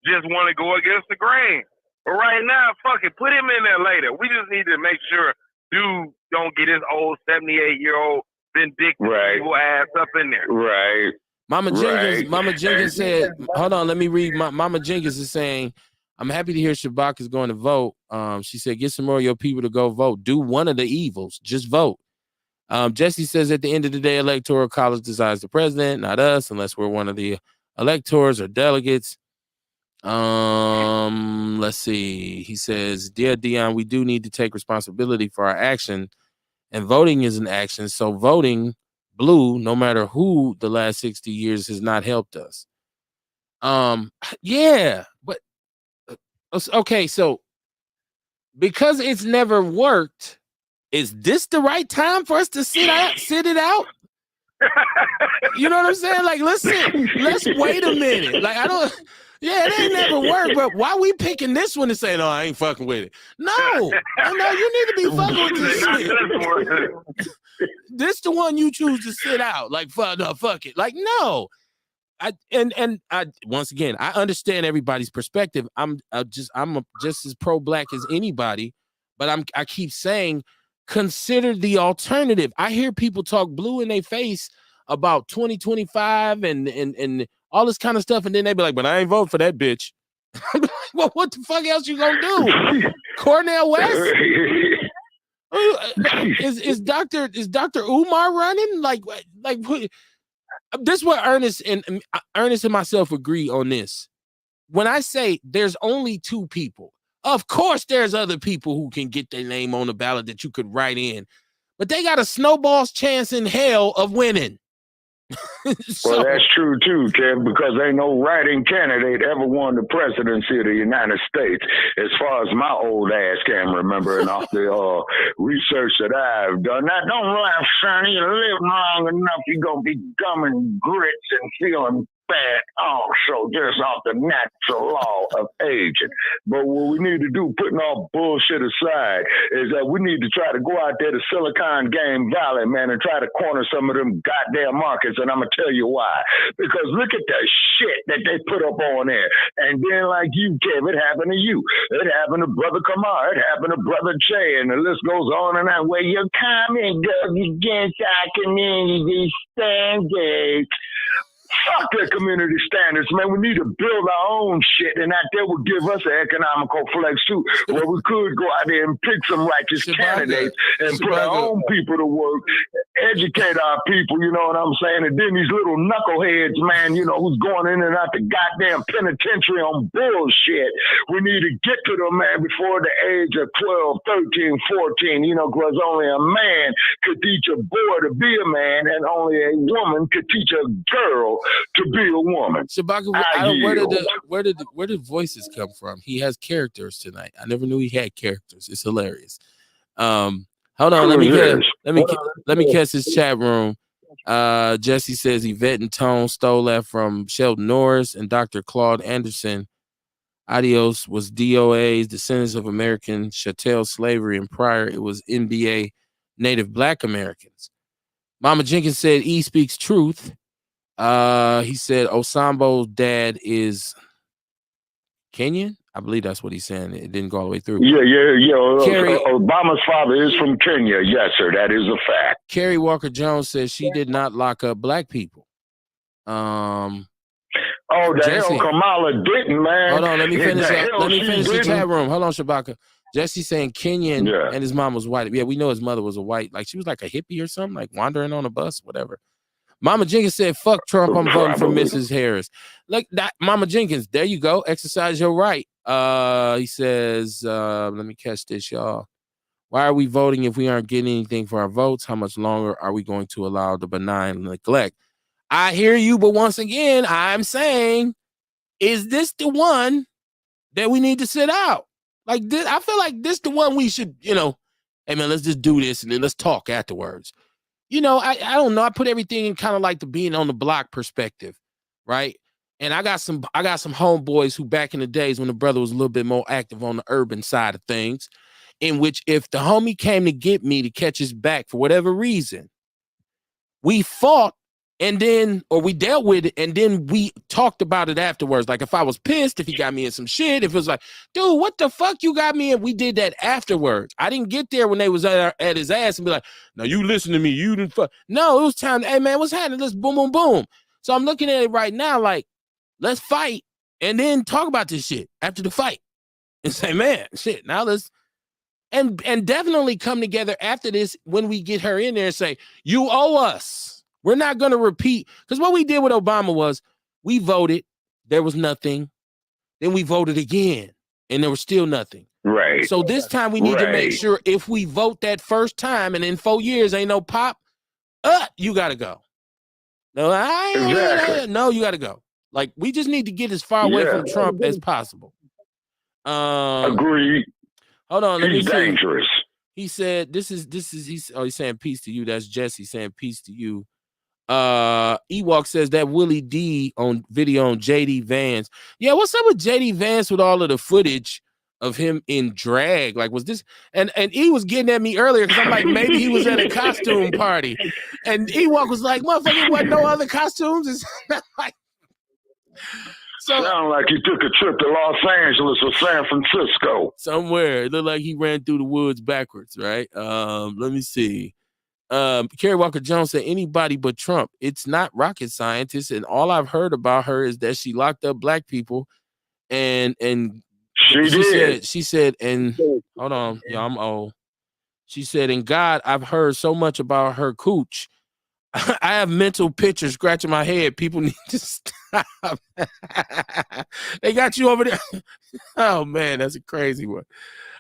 just want to go against the grain. But right now, fuck it, put him in there later. We just need to make sure dude don't get his old 78-year-old vindictive evil ass up in there. Right. Mama Jenkins said, hold on, let me read. Mama Jenkins is saying, I'm happy to hear Shabak is going to vote. She said, get some more of your people to go vote. Do one of the evils. Just vote. Jesse says, at the end of the day, Electoral College decides the president, not us, unless we're one of the electors or delegates. Let's see. He says, dear Dion, we do need to take responsibility for our action, and voting is an action. So voting blue, no matter who, the last 60 years has not helped us. Yeah, but okay, so because it's never worked, is this the right time for us to sit it out? You know what I'm saying? Like, let's wait a minute. Like, it ain't never worked, but why we picking this one and saying, no, I ain't fucking with it? No, you need to be fucking with this shit. This the one you choose to sit out. Like, fuck it. Like, no. I once again, I understand everybody's perspective. I'm just as pro-black as anybody, but I keep saying, consider the alternative. I hear people talk blue in their face about 2025 and all this kind of stuff, and then they be like, "But I ain't voting for that bitch." I'm like, well, what the fuck else you gonna do? Cornel West? Is Dr. Umar running? Like this is what Ernest and myself agree on this. When I say there's only two people, of course there's other people who can get their name on the ballot that you could write in, but they got a snowball's chance in hell of winning. Well, that's true too, Kev, because ain't no writing candidate ever won the presidency of the United States, as far as my old ass can remember, and off the research that I've done. Now, don't laugh, son. You live long enough, you're gonna be gumming grits and feeling bad also, just off the natural law of aging. But what we need to do, putting all bullshit aside, is that we need to try to go out there to Silicon Valley, man, and try to corner some of them goddamn markets. And I'm gonna tell you why. Because look at the shit that they put up on there. And then, like you, Kev, it happened to you. It happened to Brother Kamar. It happened to Brother Jay. And the list goes on and on. Where your comment goes against our community standards. Fuck their community standards, man. We need to build our own shit, and that will give us an economical flex too, where we could go out there and pick some righteous candidates and put our own people to work, educate our people, you know what I'm saying? And then these little knuckleheads, man, you know, who's going in and out the goddamn penitentiary on bullshit. We need to get to them, man, before the age of 12, 13, 14, you know, because only a man could teach a boy to be a man, and only a woman could teach a girl to be a woman. Shabaka, where did voices come from? He has characters tonight. I never knew he had characters. It's hilarious. Hold on, let me catch his chat room. Jesse says Yvette and Tone stole that from Sheldon Norris and Dr. Claude Anderson. Adios was DOA's Descendants of American Chattel Slavery, and prior it was NBA Native Black Americans. Mama Jenkins said E speaks truth. He said Osambo's dad is Kenyan. I believe that's what he's saying. It didn't go all the way through. Yeah. Carrie, Obama's father is from Kenya. Yes, sir. That is a fact. Carrie Walker Jones says she did not lock up black people. The hell Kamala didn't, man. Hold on, let me finish the chat room. Hold on, Shabaka. Jesse saying Kenyan and his mom was white. Yeah, we know his mother was a white. Like she was like a hippie or something, like wandering on a bus, whatever. Mama Jenkins said, fuck Trump, I'm voting for Mrs. Harris. Like that, Mama Jenkins, there you go. Exercise your right. He says, let me catch this, y'all. Why are we voting if we aren't getting anything for our votes? How much longer are we going to allow the benign neglect? I hear you, but once again, I'm saying, is this the one that we need to sit out? Like this, I feel like this the one we should, you know, hey man, let's just do this and then let's talk afterwards. You know, I don't know. I put everything in kind of like the being on the block perspective, right? And I got some homeboys who back in the days when the brother was a little bit more active on the urban side of things, in which if the homie came to get me to catch his back for whatever reason, we fought and then, or we dealt with it and then we talked about it afterwards. Like if I was pissed, if he got me in some shit, if it was like, dude, what the fuck you got me in? We did that afterwards. I didn't get there when they was at his ass and be like, no, you listen to me. You didn't fuck. No, it was time to, hey man, what's happening? Let's boom, boom, boom. So I'm looking at it right now like, let's fight and then talk about this shit after the fight and say, man, shit, now let's, and definitely come together after this when we get her in there and say, you owe us. We're not going to repeat, because what we did with Obama was we voted, there was nothing. Then we voted again, and there was still nothing. Right. So this time we need to make sure if we vote that first time and in 4 years ain't no pop, you got to go. No, no, you got to go. Like, we just need to get as far away from Trump as possible. Agreed. Hold on, let me see. Dangerous. He said, he's saying peace to you. That's Jesse saying peace to you. Ewok says that Willie D on video on JD Vance. Yeah, what's up with JD Vance with all of the footage of him in drag? Like, was this and he was getting at me earlier because I'm like, maybe he was at a costume party, and Ewok was like, motherfucker, there wasn't no other costumes. It's like, so sound like he took a trip to Los Angeles or San Francisco. Somewhere. It looked like he ran through the woods backwards, right? Let me see. Kerry Walker Jones said anybody but Trump. It's not rocket scientist, and all I've heard about her is that she locked up black people, and she said, and hold on, yeah, I'm old. She said, and God, I've heard so much about her cooch. I have mental pictures scratching my head. People need to stop. They got you over there. Oh man, that's a crazy one.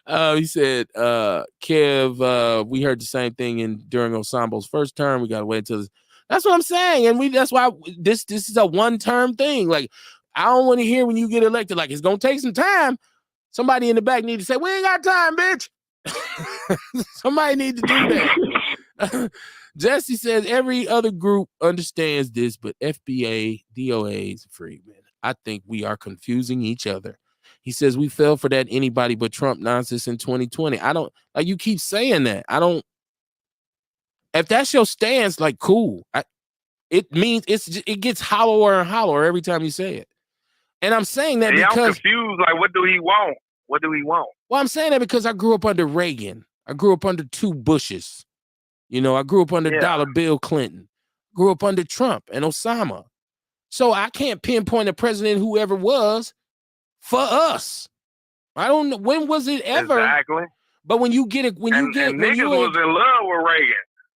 He said, Kev, we heard the same thing during Osambo's first term. We gotta wait until that's what I'm saying. And that's why this is a one-term thing. Like, I don't want to hear when you get elected, like it's gonna take some time. Somebody in the back need to say, we ain't got time, bitch. Somebody need to do that. Jesse says every other group understands this, but FBA, DOAs, freedmen. I think we are confusing each other. He says we fell for that anybody but Trump nonsense in 2020. I don't like you keep saying that. I don't. If that's your stance, like cool. It means it gets hollower and hollower every time you say it. And I'm saying that because I'm confused. Like, what do he want? What do he want? Well, I'm saying that because I grew up under Reagan. I grew up under two Bushes. You know, I grew up under Dollar Bill Clinton. Grew up under Trump and Osama. So I can't pinpoint a president whoever was for us. I don't know when was it ever. Exactly. But when you get it, niggas was in love with Reagan.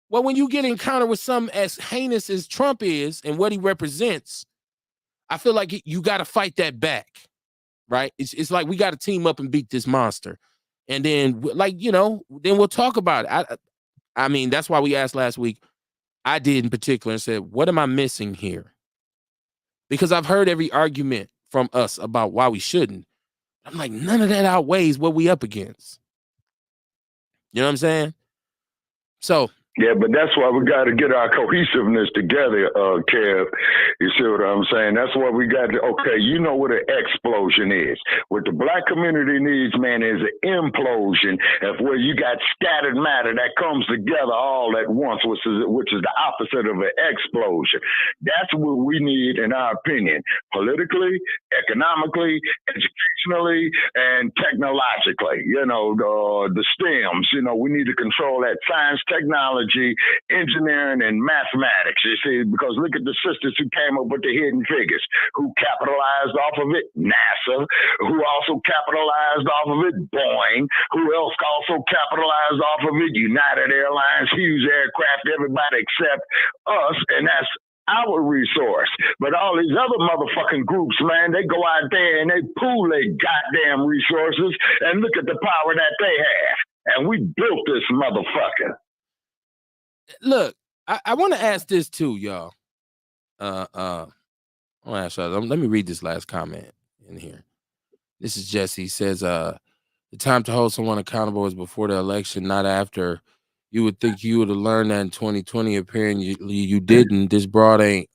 Well, when you get encountered with something as heinous as Trump is and what he represents, I feel like you got to fight that back, right? It's like we got to team up and beat this monster, and then then we'll talk about it. I mean, that's why we asked last week. I did in particular and said, what am I missing here? Because I've heard every argument from us about why we shouldn't. I'm like, none of that outweighs what we up against. You know what I'm saying? So. Yeah, but that's why we got to get our cohesiveness together, Kev. You see what I'm saying? That's why we got to, okay, you know what an explosion is. What the black community needs, man, is an implosion of where you got scattered matter that comes together all at once, which is the opposite of an explosion. That's what we need, in our opinion, politically, economically, educationally, and technologically. You know, the STEMs, you know, we need to control that science, technology, engineering, and mathematics. You see, because look at the sisters who came up with the hidden figures, who capitalized off of it, NASA, who also capitalized off of it, Boeing, who else also capitalized off of it, United Airlines, Hughes Aircraft, everybody except us, and that's our resource. But all these other motherfucking groups, man, they go out there and they pool their goddamn resources and look at the power that they have. And we built this motherfucker. Look, I want to ask this too, y'all. I want to ask y'all. Let me read this last comment in here. This is Jesse. He says, the time to hold someone accountable is before the election, not after. You would think you would have learned that in 2020. Apparently you didn't. This broad ain't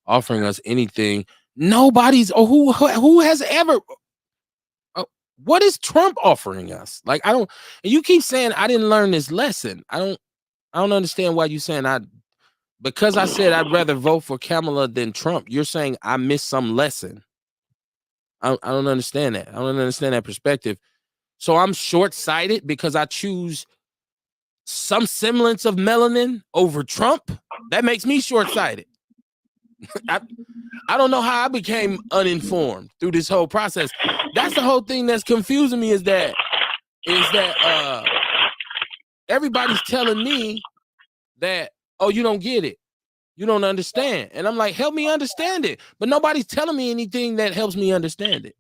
offering us anything. Nobody's who has ever. What is Trump offering us? Like, I don't. And you keep saying I didn't learn this lesson. I don't understand why you're saying because I said I'd rather vote for Kamala than Trump. You're saying I missed some lesson. I don't understand that. I don't understand that perspective. So I'm short-sighted because I choose some semblance of melanin over Trump. That makes me short-sighted. I don't know how I became uninformed through this whole process. That's the whole thing that's confusing me is that everybody's telling me that, oh, you don't get it. You don't understand. And I'm like, help me understand it. But nobody's telling me anything that helps me understand it.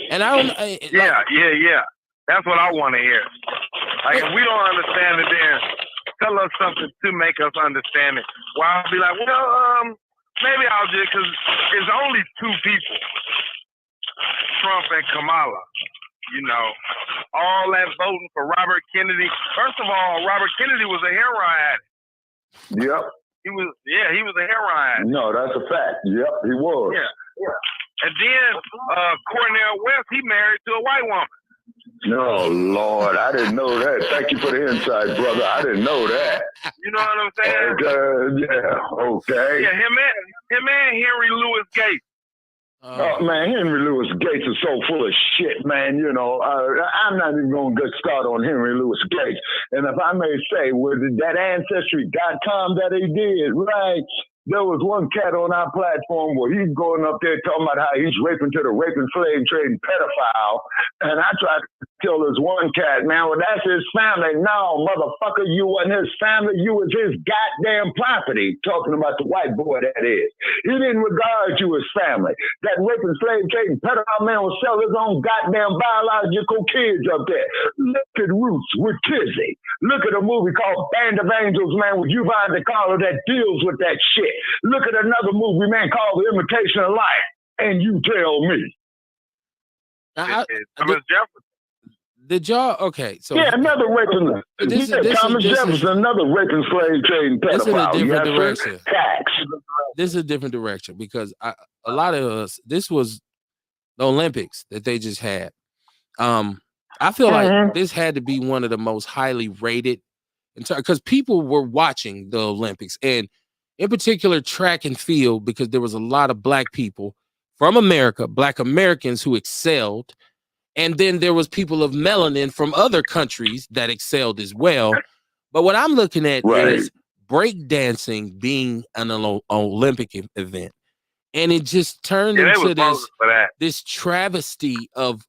And I don't. Yeah. That's what I want to hear. Like, if we don't understand it, then tell us something to make us understand it. Well, I'll be like, well, maybe I'll just, because it's only two people, Trump and Kamala. You know, all that voting for Robert Kennedy. First of all, Robert Kennedy was a heroin addict. Yep. He was a heroin addict. No, that's a fact. Yep, he was. Yeah. And then Cornel West, he married to a white woman. No, Lord, I didn't know that. Thank you for the insight, brother. I didn't know that. You know what I'm saying? Yeah, okay. Yeah, him and Henry Louis Gates. Oh, man, Henry Louis Gates is so full of shit, man. You know, I'm not even going to get started on Henry Louis Gates. And if I may say, with that Ancestry.com that he did, right, there was one cat on our platform where he's going up there talking about how he's raping to the raping, slave trading pedophile. And I tried to tell this one cat, man, well, that's his family. No, motherfucker, you wasn't his family. You was his goddamn property. Talking about the white boy that is. He didn't regard you as family. That raping, slave trading pedophile man will sell his own goddamn biological kids up there. Look at Roots with Kizzy. Look at a movie called Band of Angels, man, with Yvonne DeCarlo that deals with that shit. Look at another movie, man, called The Imitation of Life, and you tell me. Thomas Jefferson. Did y'all? Okay, so yeah, another raping. Thomas Jefferson, another raping, slave trading pedophile. This is a different direction. This is a different direction because a lot of us. This was the Olympics that they just had. I feel like this had to be one of the most highly rated, because people were watching the Olympics, and in particular track and field, because there was a lot of black people from America, black Americans who excelled. And then there was people of melanin from other countries that excelled as well. But what I'm looking at is breakdancing being an Olympic event. And it just turned into this travesty of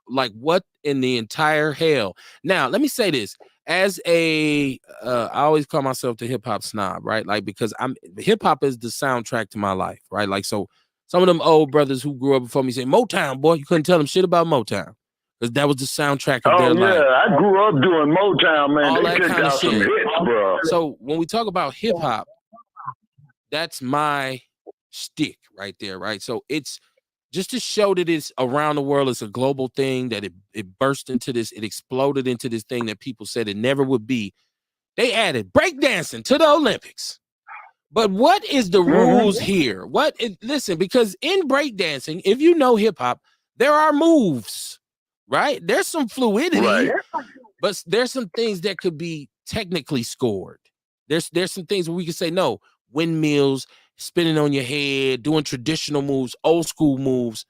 like, what in the entire hell? Now, let me say this. As I always call myself the hip hop snob, right? Like, because hip hop is the soundtrack to my life, right? Like, so some of them old brothers who grew up before me say, Motown, boy, you couldn't tell them shit about Motown because that was the soundtrack of their life. I grew up doing Motown, man. All they that kind of shit. Some hits, bro. So when we talk about hip hop, that's my shtick right there, right? So it's just to show that it's around the world, it's a global thing, that it burst into this, it exploded into this thing that people said it never would be. They added breakdancing to the Olympics. But what is the rules here? Listen, because in breakdancing, if you know hip hop, there are moves, right? There's some fluidity, but there's some things that could be technically scored. There's some things where we can say, no, windmills, spinning on your head, doing traditional moves, old school moves.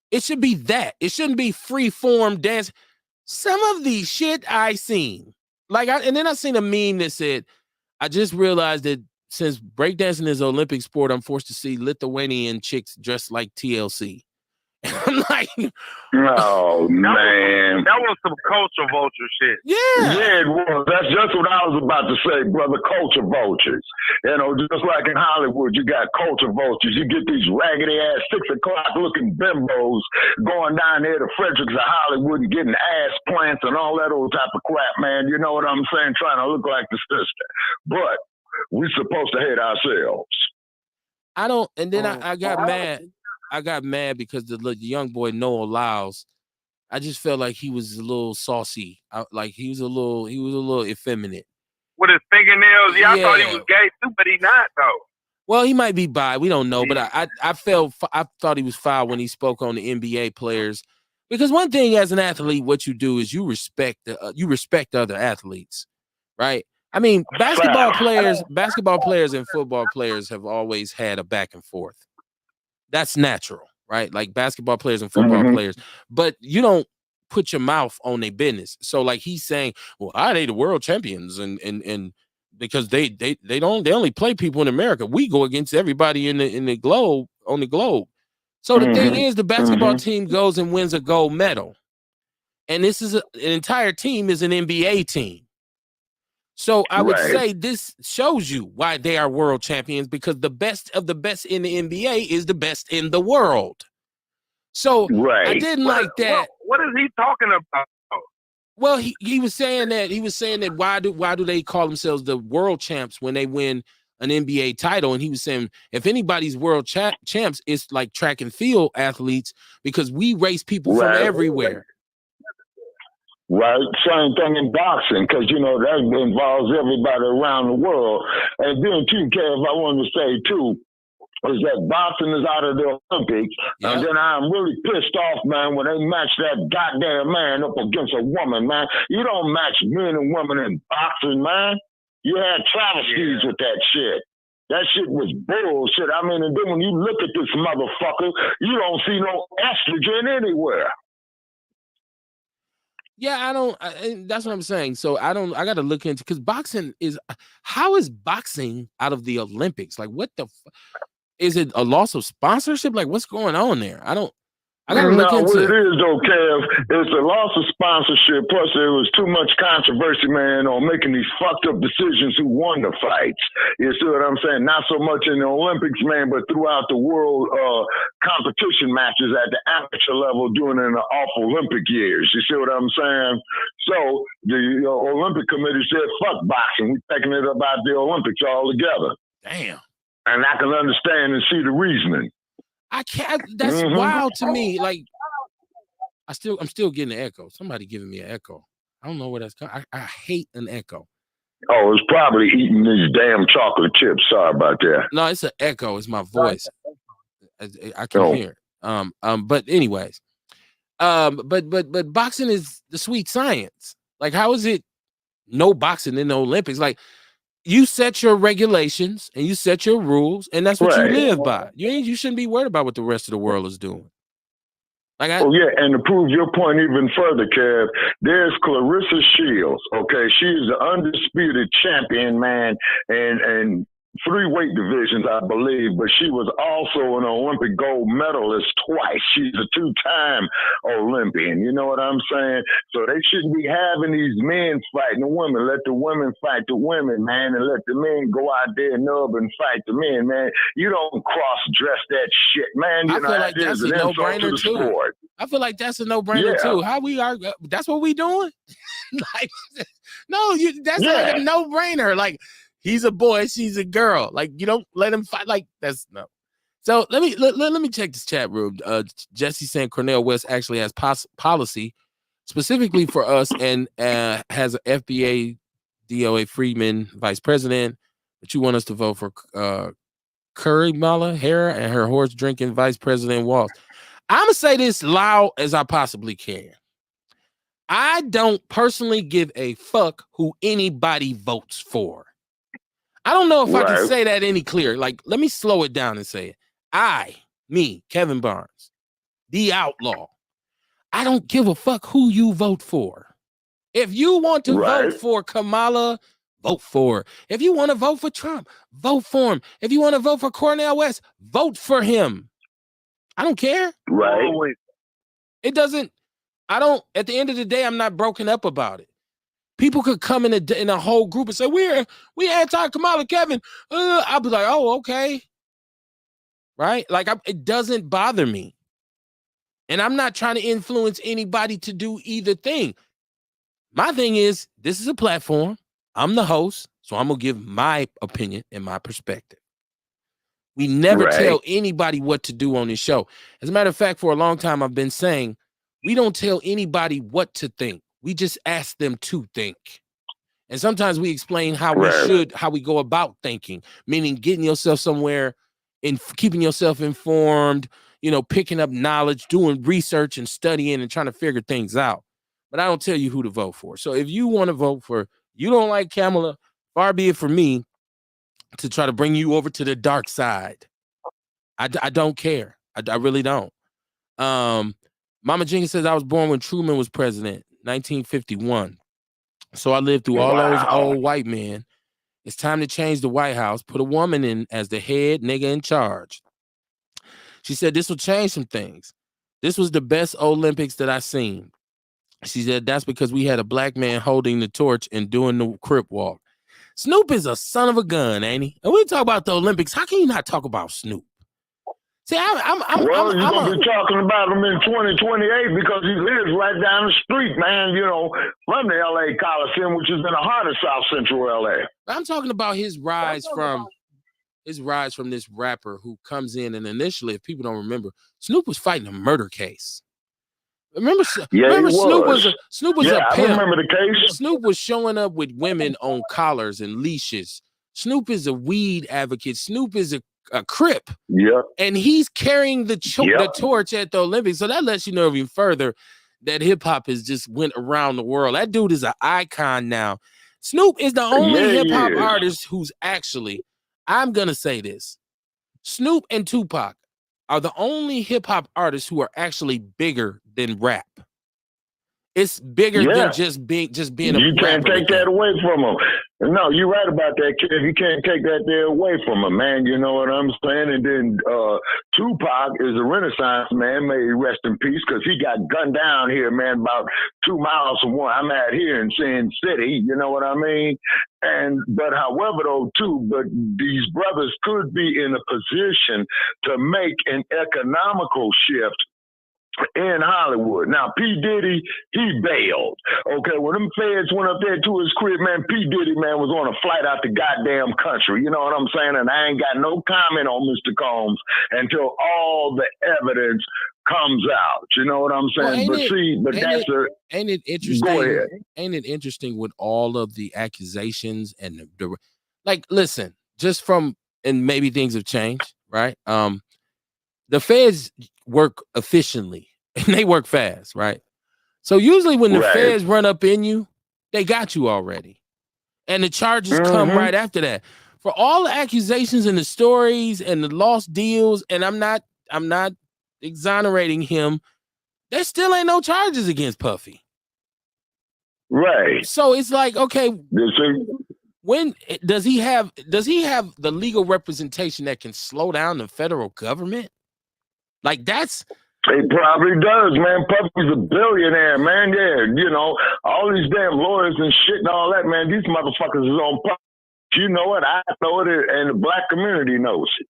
It should be that. It shouldn't be free form dance. Some of these shit I seen, and then I seen a meme that said, I just realized that since breakdancing is an Olympic sport, I'm forced to see Lithuanian chicks dressed like TLC. I'm like, oh man, that was some culture vulture shit. Yeah, it was. That's just what I was about to say, brother. Culture vultures. You know, just like in Hollywood, you got culture vultures. You get these raggedy ass 6 o'clock looking bimbos going down there to Fredericks of Hollywood and getting ass plants and all that old type of crap, man. You know what I'm saying? Trying to look like the sister, but we're supposed to hate ourselves. I don't. And then I got mad. I got mad because the young boy Noah Lyles, I just felt like he was a little saucy. Like he was a little effeminate with his fingernails. I thought he was gay too, but he not though. Well, he might be bi. We don't know, but I thought he was foul when he spoke on the NBA players, because one thing as an athlete, what you do is you respect other athletes, right? I mean, basketball players and football players have always had a back and forth. That's natural, right? Like basketball players and football players, but you don't put your mouth on their business. So like he's saying, well, they the world champions and because they only play people in America. We go against everybody in the globe, on the globe. So the thing is, the basketball team goes and wins a gold medal. And this is an entire team is an NBA team. So I would say this shows you why they are world champions, because the best of the best in the NBA is the best in the world. So I didn't like that. What is he talking about? Well, he was saying that why do they call themselves the world champs when they win an NBA title? And he was saying, if anybody's world champs, it's like track and field athletes, because we race people from everywhere. Right, same thing in boxing, because you know that involves everybody around the world. And then too, Kev, I wanted to say too, is that boxing is out of the Olympics, and then I'm really pissed off, man, when they match that goddamn man up against a woman, man. You don't match men and women in boxing, man. You had travesties with that shit. That shit was bullshit. I mean, and then when you look at this motherfucker, you don't see no estrogen anywhere. Yeah, I don't. That's what I'm saying. So I got to look into, because boxing is. How is boxing out of the Olympics? Like, what the? Is it a loss of sponsorship? Like, what's going on there? I got to look into. What it is though, Kev, it's a loss of sponsorship. Plus, there was too much controversy, man, on making these fucked up decisions who won the fights. You see what I'm saying? Not so much in the Olympics, man, but throughout the world, competition matches at the amateur level during the off Olympic years. You see what I'm saying? So the Olympic committee said, "Fuck boxing. We're taking it up out the Olympics altogether." Damn. And I can understand and see the reasoning. I can't. That's wild to me. Like, I'm still getting an echo. Somebody giving me an echo. I don't know where that's coming. I hate an echo. Oh, it's probably eating these damn chocolate chips. Sorry about that. No, it's an echo. It's my voice. I can hear it. But anyways, but boxing is the sweet science. Like, how is it no boxing in the Olympics? Like, you set your regulations and you set your rules, and that's what you live by. You shouldn't be worried about what the rest of the world is doing. Like, and to prove your point even further, Kev, there's Clarissa Shields. Okay, she's the undisputed champion, man, and 3 weight divisions, I believe, but she was also an Olympic gold medalist twice. She's a 2-time Olympian. You know what I'm saying? So they shouldn't be having these men fighting the women. Let the women fight the women, man, and let the men go out there and nub and fight the men, man. You don't cross-dress that shit, man. You I feel like that's a no-brainer too. Sport. I feel like that's a no-brainer too. How we are? That's what we doing? Like, no, that's like a no-brainer. Like, he's a boy, she's a girl. Like, you don't let him fight. Like, that's no. So let me check this chat room. Jesse saying Cornel West actually has policy specifically for us, and has an FBA DOA Freeman vice president. But you want us to vote for Kamala Harris and her horse drinking vice president Walz. I'm gonna say this loud as I possibly can. I don't personally give a fuck who anybody votes for. I don't know if I can say that any clearer. Like, let me slow it down and say it. Me, Kevin Barnes, the Outlaw, I don't give a fuck who you vote for. If you want to vote for Kamala, vote for her. If you want to vote for Trump, vote for him. If you want to vote for Cornel West, vote for him. I don't care. It doesn't. At the end of the day, I'm not broken up about it. People could come in a whole group and say, we anti-Kamala, Kevin. I'll be like, oh, okay. Right? Like, it doesn't bother me. And I'm not trying to influence anybody to do either thing. My thing is, this is a platform. I'm the host, so I'm going to give my opinion and my perspective. We never tell anybody what to do on this show. As a matter of fact, for a long time, I've been saying, we don't tell anybody what to think. We just ask them to think. And sometimes we explain how we go about thinking, meaning getting yourself somewhere and keeping yourself informed, picking up knowledge, doing research and studying and trying to figure things out. But I don't tell you who to vote for. So if you want to vote for, you don't like Kamala, far be it for me to try to bring you over to the dark side. I don't care. I really don't. Mama Jenkins says, I was born when Truman was president, 1951. So I lived through all those old white men. It's time to change the White House, put a woman in as the head nigga in charge. She said, this will change some things. This was the best Olympics that I seen. She said, that's because we had a black man holding the torch and doing the crip walk. Snoop is a son of a gun, ain't he? And we talk about the Olympics. How can you not talk about Snoop? See, you're going to be talking about him in 2028 because he lives right down the street, man, from the L.A. Coliseum, which is in the heart of South Central L.A. I'm talking about his rise from this rapper who comes in, and initially, if people don't remember, Snoop was fighting a murder case. Remember Snoop was a pimp. I remember the case. Snoop was showing up with women on collars and leashes. Snoop is a weed advocate. Snoop is a Crip. Yep. And he's carrying the torch at the Olympics. So that lets you know even further that hip hop has just went around the world. That dude is an icon now. Snoop is the only hip hop artist who's actually I'm going to say this. Snoop and Tupac are the only hip hop artists who are actually bigger than rap. It's bigger than just being a You can't rapper take that away from them. No, you're right about that, kid. You can't take that there away from him, man. You know what I'm saying? And then Tupac is a Renaissance man, may he rest in peace, because he got gunned down here, man, about 2 miles from where I'm at here in Sin City. You know what I mean? But however, though, too, but these brothers could be in a position to make an economical shift in Hollywood. Now, P. Diddy, he bailed. Okay, when them feds went up there to his crib, man, P. Diddy, man, was on a flight out the goddamn country. You know what I'm saying? And I ain't got no comment on Mr. Combs until all the evidence comes out. You know what I'm saying? Ain't it interesting? Go ahead. Ain't it interesting with all of the accusations and the like? Listen, just from, and maybe things have changed, right? The feds work efficiently and they work fast, right? So usually when the feds run up in you, they got you already. And the charges come right after that. For all the accusations and the stories and the lost deals, and I'm not exonerating him, there still ain't no charges against Puffy. Right. So it's like, okay, when does he have the legal representation that can slow down the federal government? Like that's. He probably does, man. Puffy's a billionaire, man. Yeah, you know, all these damn lawyers and shit and all that, man. These motherfuckers is on Puffy. You know it, I know it, and the black community knows it.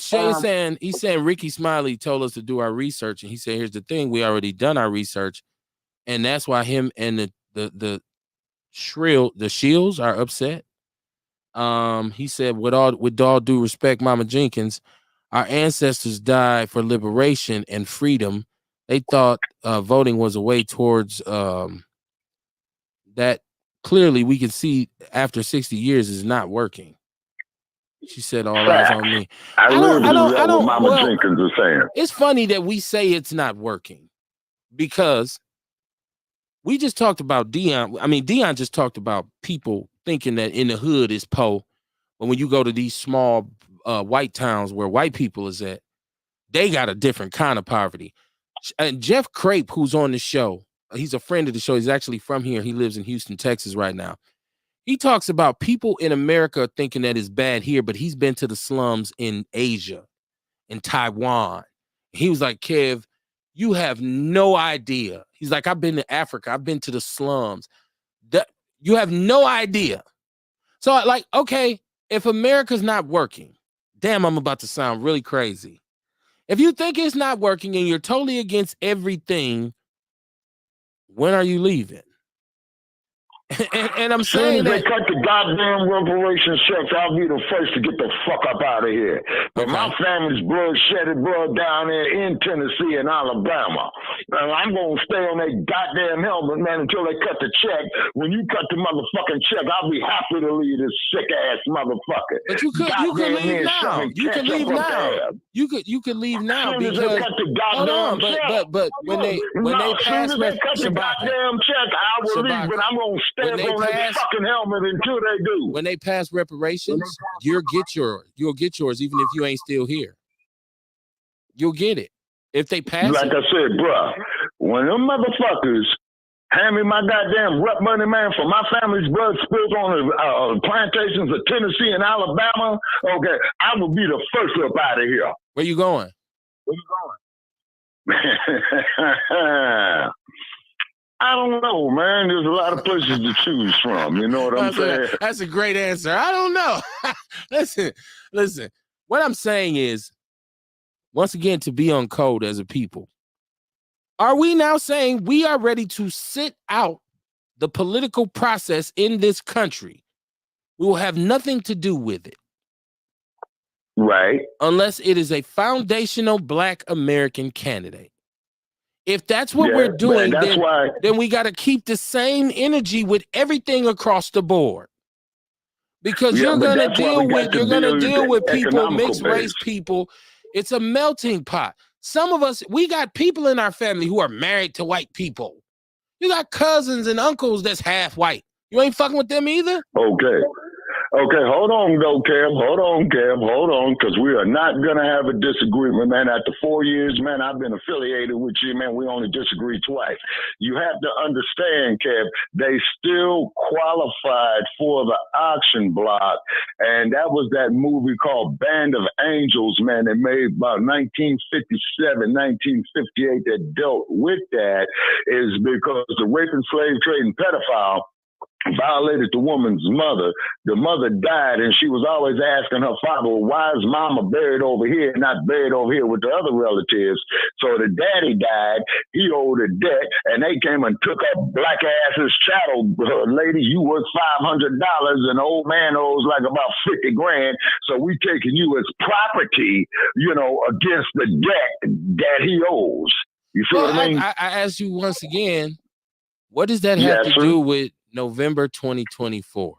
Shay's saying, he's saying Ricky Smiley told us to do our research, and he said, here's the thing, we already done our research, and that's why him and the Shields are upset. He said, with all due respect, Mama Jenkins, our ancestors died for liberation and freedom. They thought voting was a way towards that. Clearly, we can see after 60 years is not working. She said, all eyes on me. I don't. Mama Jenkins is saying. It's funny that we say it's not working because we just talked about Dion. I mean, Dion just talked about people thinking that in the hood is po, but when you go to these small white towns where white people is at, they got a different kind of poverty. And Jeff Crape, who's on the show, he's a friend of the show. He's actually from here. He lives in Houston, Texas right now. He talks about people in America thinking that it's bad here, but he's been to the slums in Asia, in Taiwan. He was like, Kev, you have no idea. He's like, I've been to Africa. I've been to the slums. You have no idea. So like, okay, if America's not working, damn, I'm about to sound really crazy. If you think it's not working and you're totally against everything, when are you leaving? And I'm saying that they cut the goddamn reparations checks, I'll be the first to get the fuck up out of here. But my family's blood shedded blood down there in Tennessee and Alabama. And I'm gonna stay on that goddamn helmet, man, until they cut the check. When you cut the motherfucking check, I'll be happy to leave this sick ass motherfucker. But you could leave now. You can leave now. You could leave now because hold on, but when they pass the goddamn check, I will leave, but I'm gonna stay on that fucking helmet until they do. When they pass reparations, you'll get yours even if you ain't still here. You'll get it. If they pass like I said, bruh, when them motherfuckers hand me my goddamn rep money, man, for my family's blood spilled on the plantations of Tennessee and Alabama, okay, I will be the first up out of here. Where you going? I don't know, man. There's a lot of places to choose from. You know what I'm saying? That's a great answer. I don't know. Listen. What I'm saying is, once again, to be on code as a people, are we now saying we are ready to sit out the political process in this country? We will have nothing to do with it. Right. Unless it is a foundational Black American candidate. If that's what we're doing, then we got to keep the same energy with everything across the board. Because you're going to deal with people, mixed race people. It's a melting pot. Some of us, we got people in our family who are married to white people. You got cousins and uncles that's half white. You ain't fucking with them either? Okay. Okay, hold on, though, Kev. Hold on, because we are not going to have a disagreement, man. After 4 years, man, I've been affiliated with you, man. We only disagree twice. You have to understand, Kev, they still qualified for the auction block, and that was that movie called Band of Angels, man. They made about 1957, 1958 that dealt with that, is because the rape and slave trading pedophile violated the woman's mother. The mother died, and she was always asking her father, well, why is mama buried over here and not buried over here with the other relatives? So the daddy died, he owed a debt, and they came and took up black ass's chattel. Lady, you worth $500, and the old man owes like about 50 grand, so we taking you as property, against the debt that he owes. You see what I mean? I ask you once again, what does that have to do with November 2024?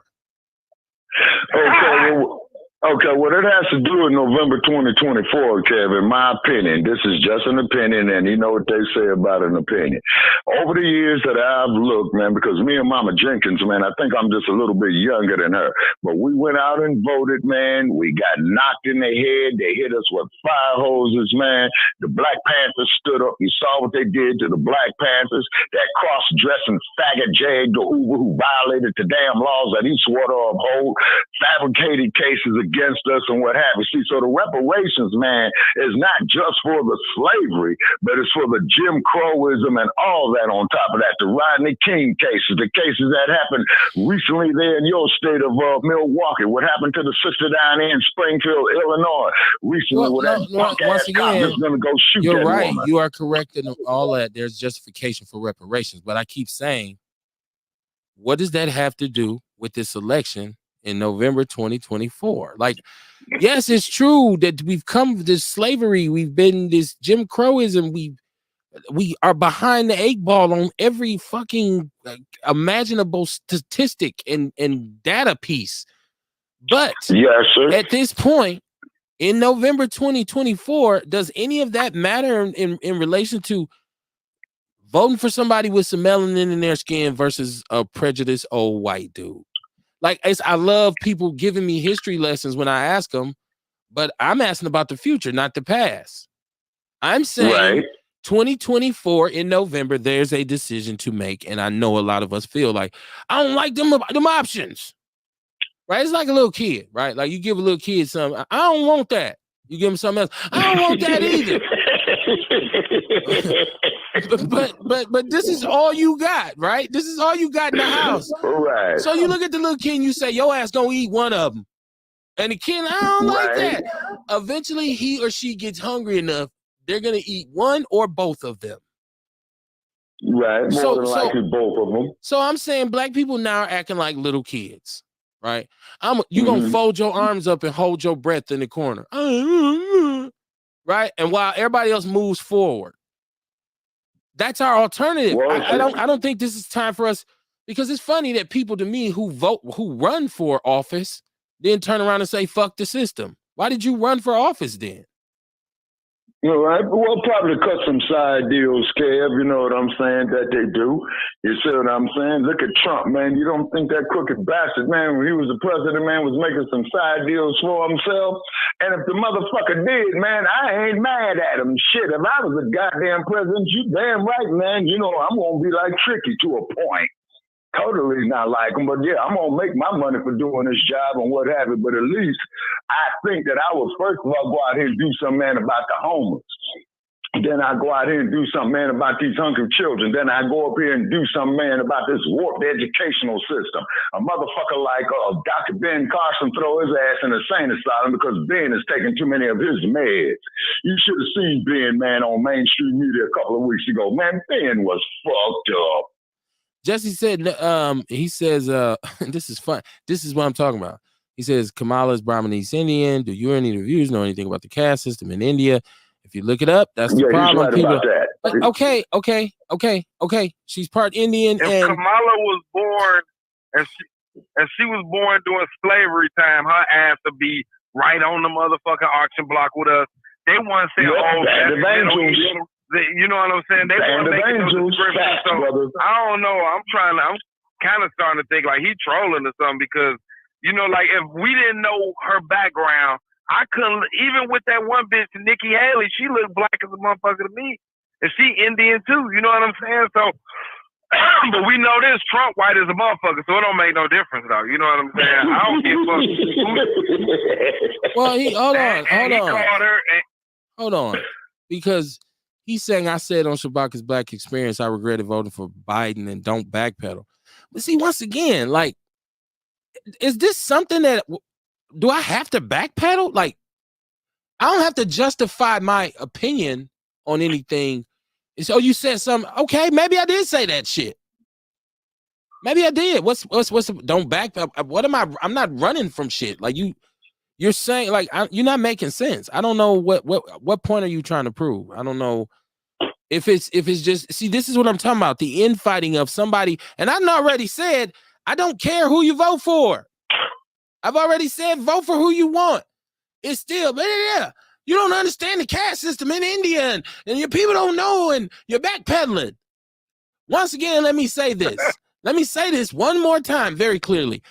Okay, what it has to do with November 2024, Kev, in my opinion, this is just an opinion, and you know what they say about an opinion. Over the years that I've looked, man, because me and Mama Jenkins, man, I think I'm just a little bit younger than her, but we went out and voted, man. We got knocked in the head. They hit us with fire hoses, man. The Black Panthers stood up. You saw what they did to the Black Panthers. That cross-dressing faggot Jag the Hoover who violated the damn laws that he swore to uphold, fabricated cases against us and what have you. See, so the reparations, man, is not just for the slavery, but it's for the Jim Crowism and all that on top of that. The Rodney King cases, the cases that happened recently there in your state of Milwaukee. What happened to the sister down there in Springfield, Illinois, recently with that punk-ass cop that's going to go shoot you're that right. woman. You are correct in all that. There's justification for reparations. But I keep saying, what does that have to do with this election in November 2024? Like, yes, it's true that we've come this slavery, we've been this Jim Crowism, we are behind the 8 ball on every fucking imaginable statistic and data piece. But yes, sir. At this point in November 2024, does any of that matter in relation to voting for somebody with some melanin in their skin versus a prejudiced old white dude? Like, I love people giving me history lessons when I ask them, but I'm asking about the future, not the past. I'm saying 2024 in November, there's a decision to make, and I know a lot of us feel like, I don't like them options, right? It's like a little kid, right? Like you give a little kid something, I don't want that. You give him something else, I don't want that either. but this is all you got, right? This is all you got in the house. Right. So you look at the little kid and you say, your ass gonna eat one of them. And the kid, I don't like that. Eventually, he or she gets hungry enough, they're gonna eat one or both of them. Right. More than likely both of them. So I'm saying black people now are acting like little kids, right? You gonna fold your arms up and hold your breath in the corner. Right? And while everybody else moves forward. That's our alternative. I don't think this is time for us, because it's funny that people to me who run for office then turn around and say, fuck the system. Why did you run for office then? All right. Well, probably cut some side deals, Kev. You know what I'm saying? That they do. You see what I'm saying? Look at Trump, man. You don't think that crooked bastard, man, when he was the president, man, was making some side deals for himself? And if the motherfucker did, man, I ain't mad at him. Shit, if I was a goddamn president, you damn right, man. You know, I'm going to be like Tricky to a point. Totally not like him, but yeah, I'm gonna make my money for doing this job and what have you. But at least I think that I would first of all go out here and do something, man, about the homeless. Then I go out here and do something, man, about these hungry children. Then I go up here and do something, man, about this warped educational system. A motherfucker like Dr. Ben Carson throw his ass in a insane asylum because Ben is taking too many of his meds. You should have seen Ben, man, on mainstream media a couple of weeks ago. Man, Ben was fucked up. Jesse said, he says, this is fun. This is what I'm talking about. He says, Kamala is Brahmin East Indian. Do you or any reviewers know anything about the caste system in India? If you look it up, that's the problem. He's right about that. Okay. She's part Indian. If Kamala was born and she was born during slavery time, her ass would be right on the motherfucking auction block with us. They want to say, you know what I'm saying? They want to make it no description. So I don't know. I'm kind of starting to think like he trolling or something because, You know, like if we didn't know her background, I couldn't, even with that one bitch, Nikki Haley, she looked black as a motherfucker to me. And she Indian too, you know what I'm saying? So, but we know this, Trump white as a motherfucker, so it don't make no difference though. You know what I'm saying? I don't give a fuck. Well, hold on. Because he's saying I said on Shabaka's Black Experience, I regretted voting for Biden and don't backpedal. But see, once again, like, is this something that, do I have to backpedal? Like, I don't have to justify my opinion on anything. So you said something, okay, maybe I did say that shit. Maybe I did. What's don't backpedal? What am I? I'm not running from shit. Like you're saying, like, you're not making sense. I don't know what point are you trying to prove? I don't know if it's just, see, this is what I'm talking about, the infighting of somebody. And I've already said, I don't care who you vote for. I've already said, vote for who you want. It's still, but yeah, you don't understand the caste system in India, and your people don't know, and you're backpedaling. Once again, let me say this. Let me say this one more time very clearly.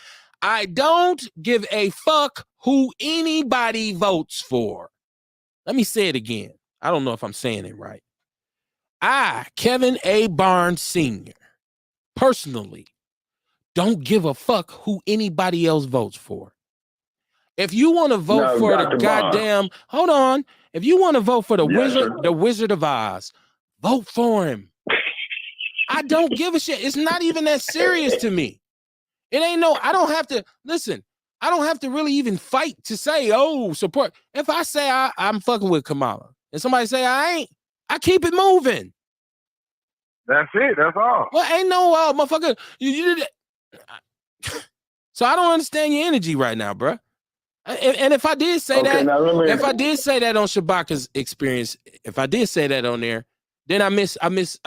I don't give a fuck who anybody votes for. Let me say it again. I don't know if I'm saying it right. I, Kevin A. Barnes Sr., personally, don't give a fuck who anybody else votes for. If you want to vote for the goddamn, hold on. If you want to vote for the Wizard of Oz, vote for him. I don't give a shit. It's not even that serious to me. It ain't no, I don't have to, listen, I don't have to really even fight to say, oh, support. If I say I'm fucking with Kamala and somebody say I ain't, I keep it moving. That's it. That's all. Well, ain't no motherfucker. You did it. So I don't understand your energy right now, bro. And if I did say if I did say that on Shabaka's Experience, if I did say that on there, then I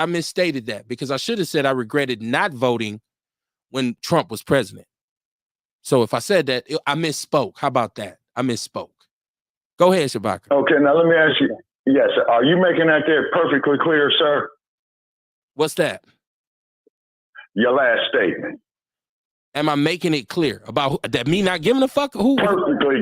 misstated that, because I should have said I regretted not voting when Trump was president. So if I said that, I misspoke. How about that? I misspoke. Go ahead, Shabaka. Okay, now let me ask you. Yes, are you making that there perfectly clear, sir? What's that? Your last statement. Am I making it clear about that? Me not giving a fuck? Who? Perfectly.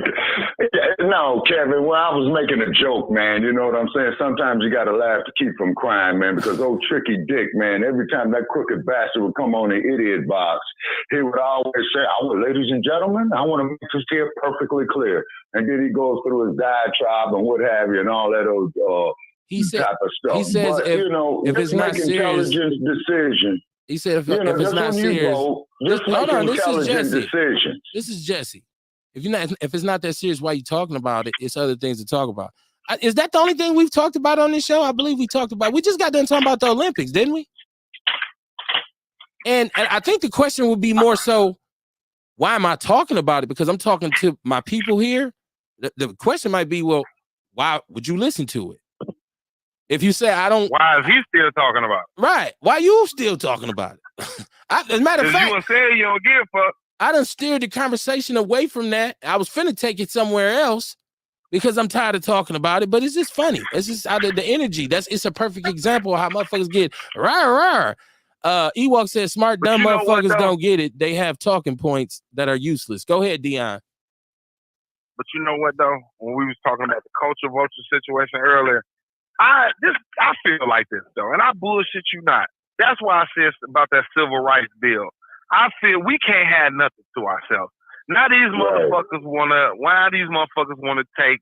No, Kevin. Well, I was making a joke, man. You know what I'm saying? Sometimes you got to laugh to keep from crying, man. Because old Tricky Dick, man. Every time that crooked bastard would come on the idiot box, he would always say, "Ladies and gentlemen, I want to make this here perfectly clear." And then he goes through his diatribe and what have you, and all that old type of stuff. He says, but, if it's not serious, intelligent decision. He said, if it's not serious, hold on. This is Jesse. Decisions. This is Jesse. If it's not that serious, why you talking about it? It's other things to talk about. Is that the only thing we've talked about on this show? I believe we talked about. We just got done talking about the Olympics, didn't we? And I think the question would be more so, why am I talking about it? Because I'm talking to my people here. The question might be, well, why would you listen to it? If you say I don't, why is he still talking about it? Right? Why you still talking about it? As a matter of fact, you say you don't give a fuck. I done steered the conversation away from that. I was finna take it somewhere else because I'm tired of talking about it. But it's just funny. It's just out of the energy. It's a perfect example of how motherfuckers get rah. Ewok says smart dumb motherfuckers don't get it. They have talking points that are useless. Go ahead, Dion. But you know what though? When we was talking about the culture vulture situation earlier, I feel like this though, and I bullshit you not. That's why I said about that civil rights bill. I feel we can't have nothing to ourselves. Now these motherfuckers why these motherfuckers wanna take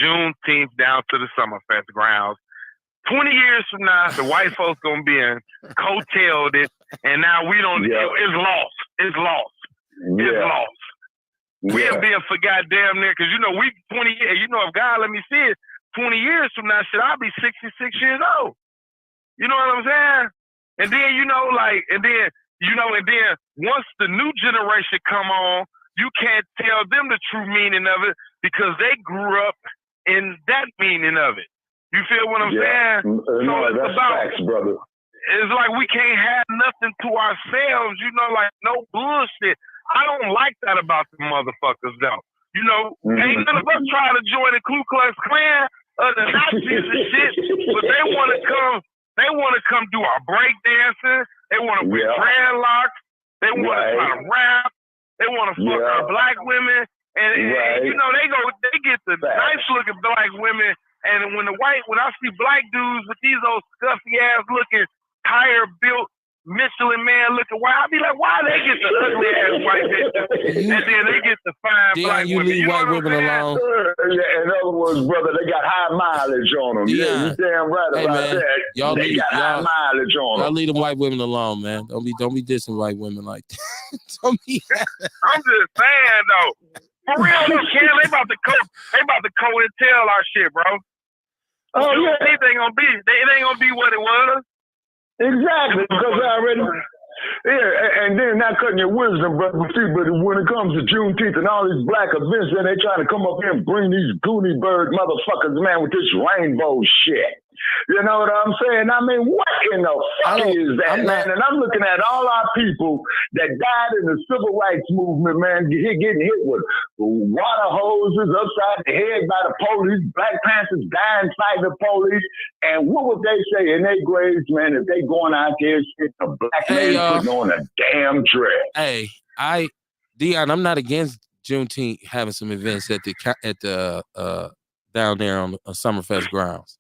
Juneteenth down to the Summerfest grounds. 20 years from now, the white folks gonna be in coattailed it, and now we don't. It's lost. It's lost. Yeah. It's lost. We're being forgot damn near, because 20 years. If God let me see it, 20 years from now, I'll be 66 years old. You know what I'm saying? And then and then once the new generation come on, you can't tell them the true meaning of it because they grew up in that meaning of it. You feel what I'm saying? No, that's facts, brother. It's like we can't have nothing to ourselves, like no bullshit. I don't like that about the motherfuckers, though. Ain't none of us try to join the Ku Klux Klan or the Nazis and shit, but they want to come. They want to come do our break dancing. They want to wear dreadlocks. They want to try to rap. They want to fuck our black women, and you know they get the nice looking black women, and when I see black dudes with these old scuffy ass looking, tire built Michelin man looking white, I be like, why they get the ugly ass white bitches, and then they get the fine black women? Leave white women alone. In other words, brother, they got high mileage on them. Yeah, you damn right about that. They got high mileage on them. Y'all leave them white women alone, man. Don't be dissing white women like that. I'm just saying though, for real though, Ken, they about to code and tell our shit, bro. Oh yeah, it ain't gonna be what it was. Exactly, because I already, and then not cutting your wisdom, but when it comes to Juneteenth and all these black events, then they try to come up here and bring these goony bird motherfuckers, man, with this rainbow shit. You know what I'm saying? I mean, what in the fuck is that, man? And I'm looking at all our people that died in the civil rights movement, man, getting hit with water hoses upside the head by the police, Black Panthers dying fighting the police. And what would they say in their graves, man, if they going out there shit a black man putting on a damn dress? Hey, Dion, I'm not against Juneteenth having some events at the down there on Summerfest grounds.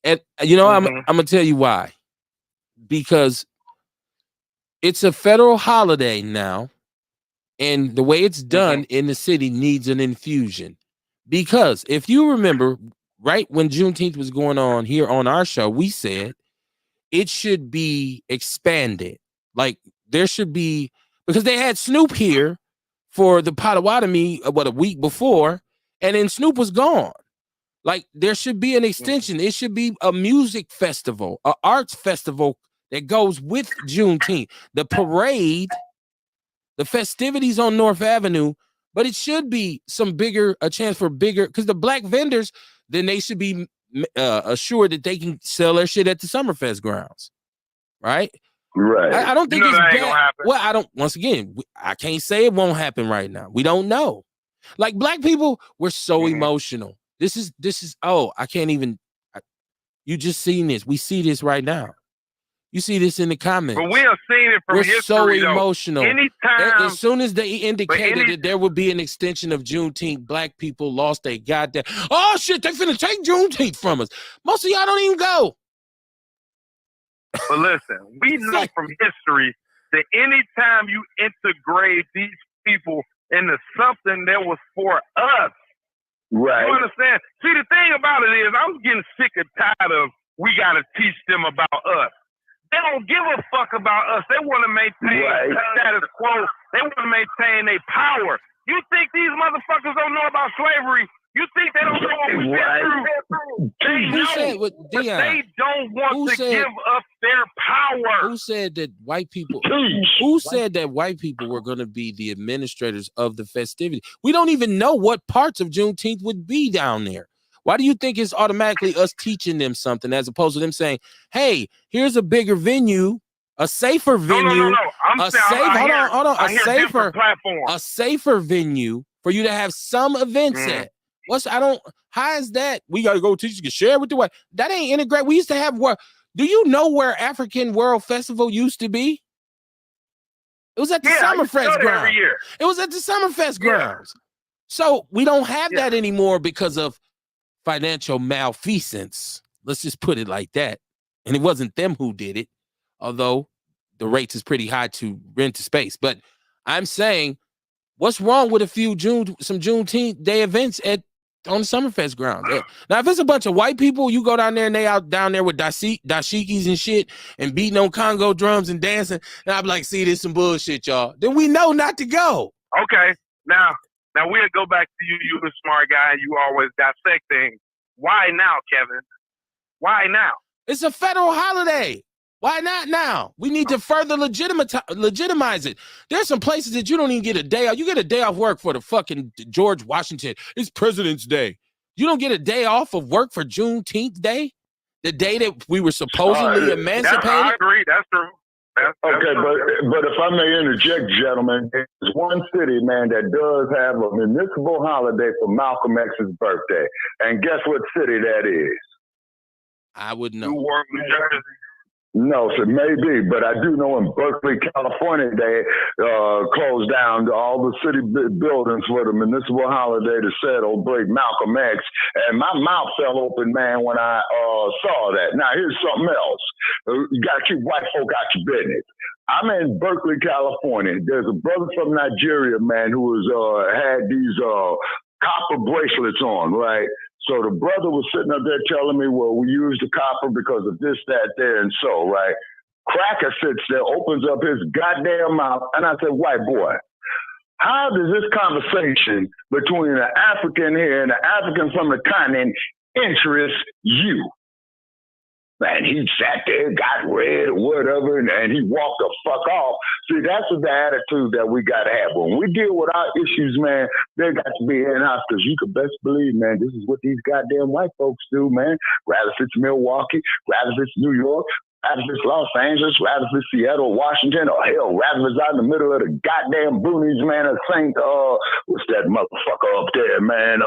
And you know, I'm gonna tell you why. Because it's a federal holiday now, and the way it's done in the city needs an infusion. Because if you remember, right when Juneteenth was going on here on our show, we said it should be expanded. Like there should be, because they had Snoop here for the Potawatomi a week before, and then Snoop was gone. Like there should be an extension. It should be a music festival, an arts festival that goes with Juneteenth. The parade, the festivities on North Avenue, but it should be a chance for bigger, because the black vendors, then they should be assured that they can sell their shit at the Summerfest grounds, right? Right. I don't think it's bad. Well, once again, I can't say it won't happen right now. We don't know. Like black people, we're so emotional. This is I can't even, you just seen this. We see this right now. You see this in the comments. But we have seen it from history. We're so emotional. Anytime, as soon as they indicated that there would be an extension of Juneteenth, black people lost their goddamn, oh shit, they finna take Juneteenth from us. Most of y'all don't even go. But listen, we know from history that anytime you integrate these people into something that was for us, right? You understand? See, the thing about it is, I'm getting sick and tired of we got to teach them about us. They don't give a fuck about us. They want to maintain the status quo. They want to maintain their power. You think these motherfuckers don't know about slavery? You think they don't know what we've been through? They know, but they don't want to give up their power. Who said that white people? Who said that white people were going to be the administrators of the festivity? We don't even know what parts of Juneteenth would be down there. Why do you think it's automatically us teaching them something as opposed to them saying, "Hey, here's a bigger venue, a safer venue, a safer venue for you to have some events at"? How is that? We got to go teach you, share with the way. That ain't integrate. We used to have do you know where African World Festival used to be? It was at the Summerfest grounds. Every year. It was at the Summerfest grounds. So we don't have that anymore because of financial malfeasance. Let's just put it like that. And it wasn't them who did it, although the rates is pretty high to rent a space. But I'm saying, what's wrong with some Juneteenth Day events on the Summerfest grounds? Now, if it's a bunch of white people, you go down there and they out down there with dashikis and shit and beating on Congo drums and dancing, and I'm like, see, this some bullshit, y'all. Then we know not to go. Okay, now we'll go back to you. You're a smart guy. You always dissect things. Why now, Kevin? Why now? It's a federal holiday. Why not now? We need to further legitimize it. There's some places that you don't even get a day off. You get a day off work for the fucking George Washington. It's President's Day. You don't get a day off of work for Juneteenth Day, the day that we were supposedly emancipated. I agree. That's true. Okay, but if I may interject, gentlemen, there's one city, man, that does have a municipal holiday for Malcolm X's birthday. And guess what city that is? I would know. Newark, New Jersey. No, so maybe, but I do know in Berkeley, California, they closed down all the city buildings for the municipal holiday to celebrate Malcolm X, and my mouth fell open, man, when I saw that. Now, here's something else. You got to keep white folk out your business. I'm in Berkeley, California. There's a brother from Nigeria, man, who was had these copper bracelets on, right? So the brother was sitting up there telling me, well, we use the copper because of this, that, there, and so, right? Cracker sits there, opens up his goddamn mouth, and I said, white boy, how does this conversation between an African here and an African from the continent interest you? Man, he sat there, got red or whatever, and he walked the fuck off. See, that's the attitude that we got to have. When we deal with our issues, man, they got to be in-house, because you can best believe, man, this is what these goddamn white folks do, man. Rather if it's Milwaukee, rather if it's New York, rather if it's Los Angeles, rather if it's Seattle, Washington, or hell, rather if it's out in the middle of the goddamn boonies, man, of St. What's that motherfucker up there, man?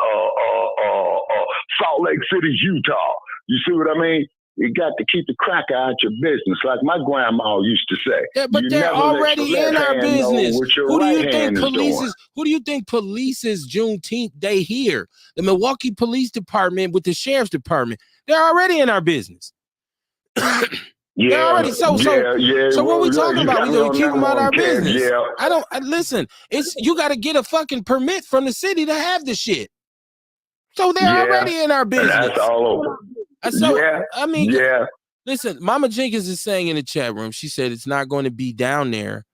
Salt Lake City, Utah. You see what I mean? You got to keep the cracker out your business, like my grandma used to say. Yeah, but they're already in our business. Who do you think polices? Who do you think polices Juneteenth Day here? The Milwaukee Police Department with the Sheriff's Department. They're already in our business. Yeah, already so what are we talking about? We gonna keep them out of our business. Yeah. Listen, it's you gotta get a fucking permit from the city to have the shit. So they're already in our business. And that's all over. So I mean, listen, Mama Jenkins is saying in the chat room, she said it's not going to be down there.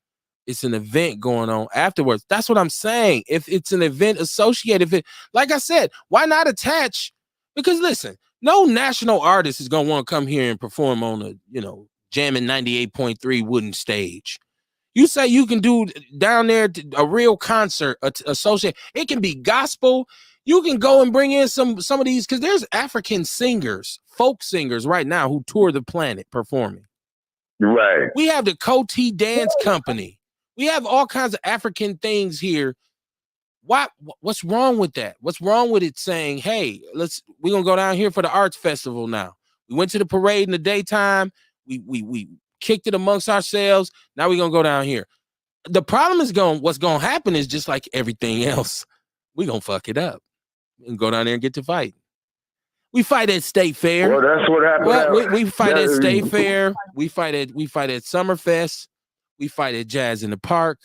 It's an event going on afterwards. That's what I'm saying. If it's an event associated, like I said, why not attach? Because listen, no national artist is gonna want to come here and perform on a, jamming 98.3 wooden stage. You say you can do down there a real concert associate. It can be gospel. You can go and bring in some of these, because there's African singers, folk singers right now who tour the planet performing. Right. We have the Coty Dance Company. We have all kinds of African things here. What's wrong with that? What's wrong with it saying, hey, we're gonna go down here for the arts festival now? We went to the parade in the daytime. We kicked it amongst ourselves. Now we're gonna go down here. The problem is what's gonna happen is just like everything else. We're gonna fuck it up and go down there and get to fight. We fight at State Fair. Well, that's what happened. We fight at State Fair. We fight at Summerfest. We fight at Jazz in the Park.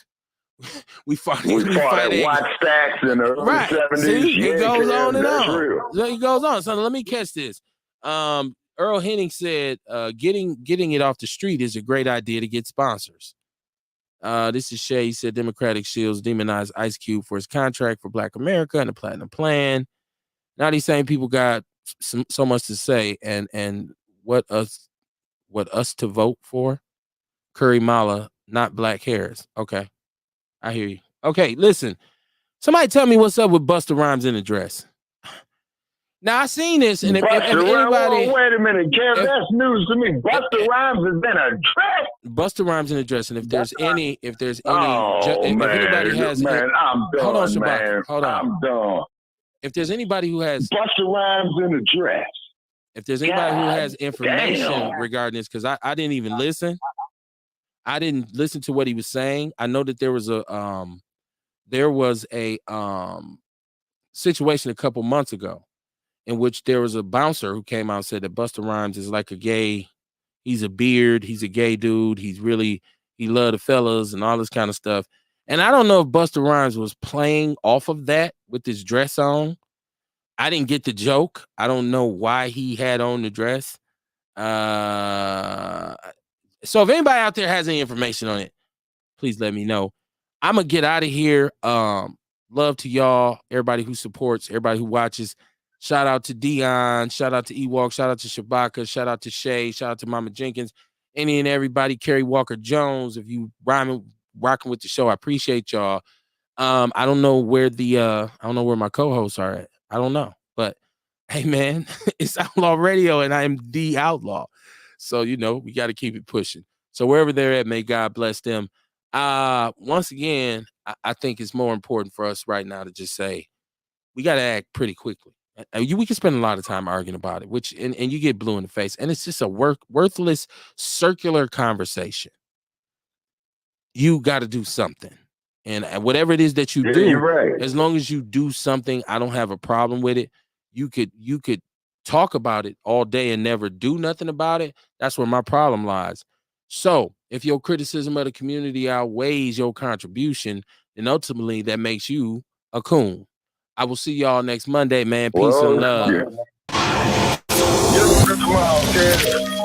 We fought at Watch Stacks in the early 70s. See, it goes on and on. It goes on. So let me catch this. Earl Henning said, getting it off the street is a great idea to get sponsors. This is Shay. He said Democratic Shields demonized Ice Cube for his contract for Black America and the Platinum Plan. Now these same people got so much to say, and what us to vote for? Curry Mala, not Black Harris. Okay, I hear you. Okay, listen. Somebody tell me what's up with Busta Rhymes in a dress. Now I seen this, and if anybody, wait a minute, Kev, that's news to me. Busta Rhymes is in a dress. Busta Rhymes in a dress, and if there's any, man, if anybody has, man, I'm done, hold on, Shabbat, man. hold on, I'm done. If there's anybody who has Busta Rhymes in a dress, if there's anybody who has information regarding this, because I didn't even listen. I didn't listen to what he was saying. I know that there was a situation a couple months ago in which there was a bouncer who came out and said that Busta Rhymes is like a gay, he's a beard, he's a gay dude, he loved the fellas and all this kind of stuff. And I don't know if Busta Rhymes was playing off of that with his dress on. I didn't get the joke. I don't know why he had on the dress. So if anybody out there has any information on it, please let me know. I'm going to get out of here. Love to y'all, everybody who supports, everybody who watches. Shout out to Dion. Shout out to Ewok. Shout out to Shabaka. Shout out to Shay. Shout out to Mama Jenkins. Any and everybody. Kerry Walker Jones. If you rocking with the show, I appreciate y'all. I don't know where my co-hosts are at. I don't know. But hey, man, it's Outlaw Radio and I am the Outlaw. So, we got to keep it pushing. So wherever they're at, may God bless them. Once again, I think it's more important for us right now to just say we got to act pretty quickly. We can spend a lot of time arguing about it, which and you get blue in the face, and it's just a worthless circular conversation. You got to do something, and whatever it is that you do, you're right. as long as you do something, I don't have a problem with it. You could talk about it all day and never do nothing about it. That's where my problem lies. So if your criticism of the community outweighs your contribution, then ultimately that makes you a coon. I will see y'all next Monday, man. Peace and love. Yeah. Tomorrow, kid.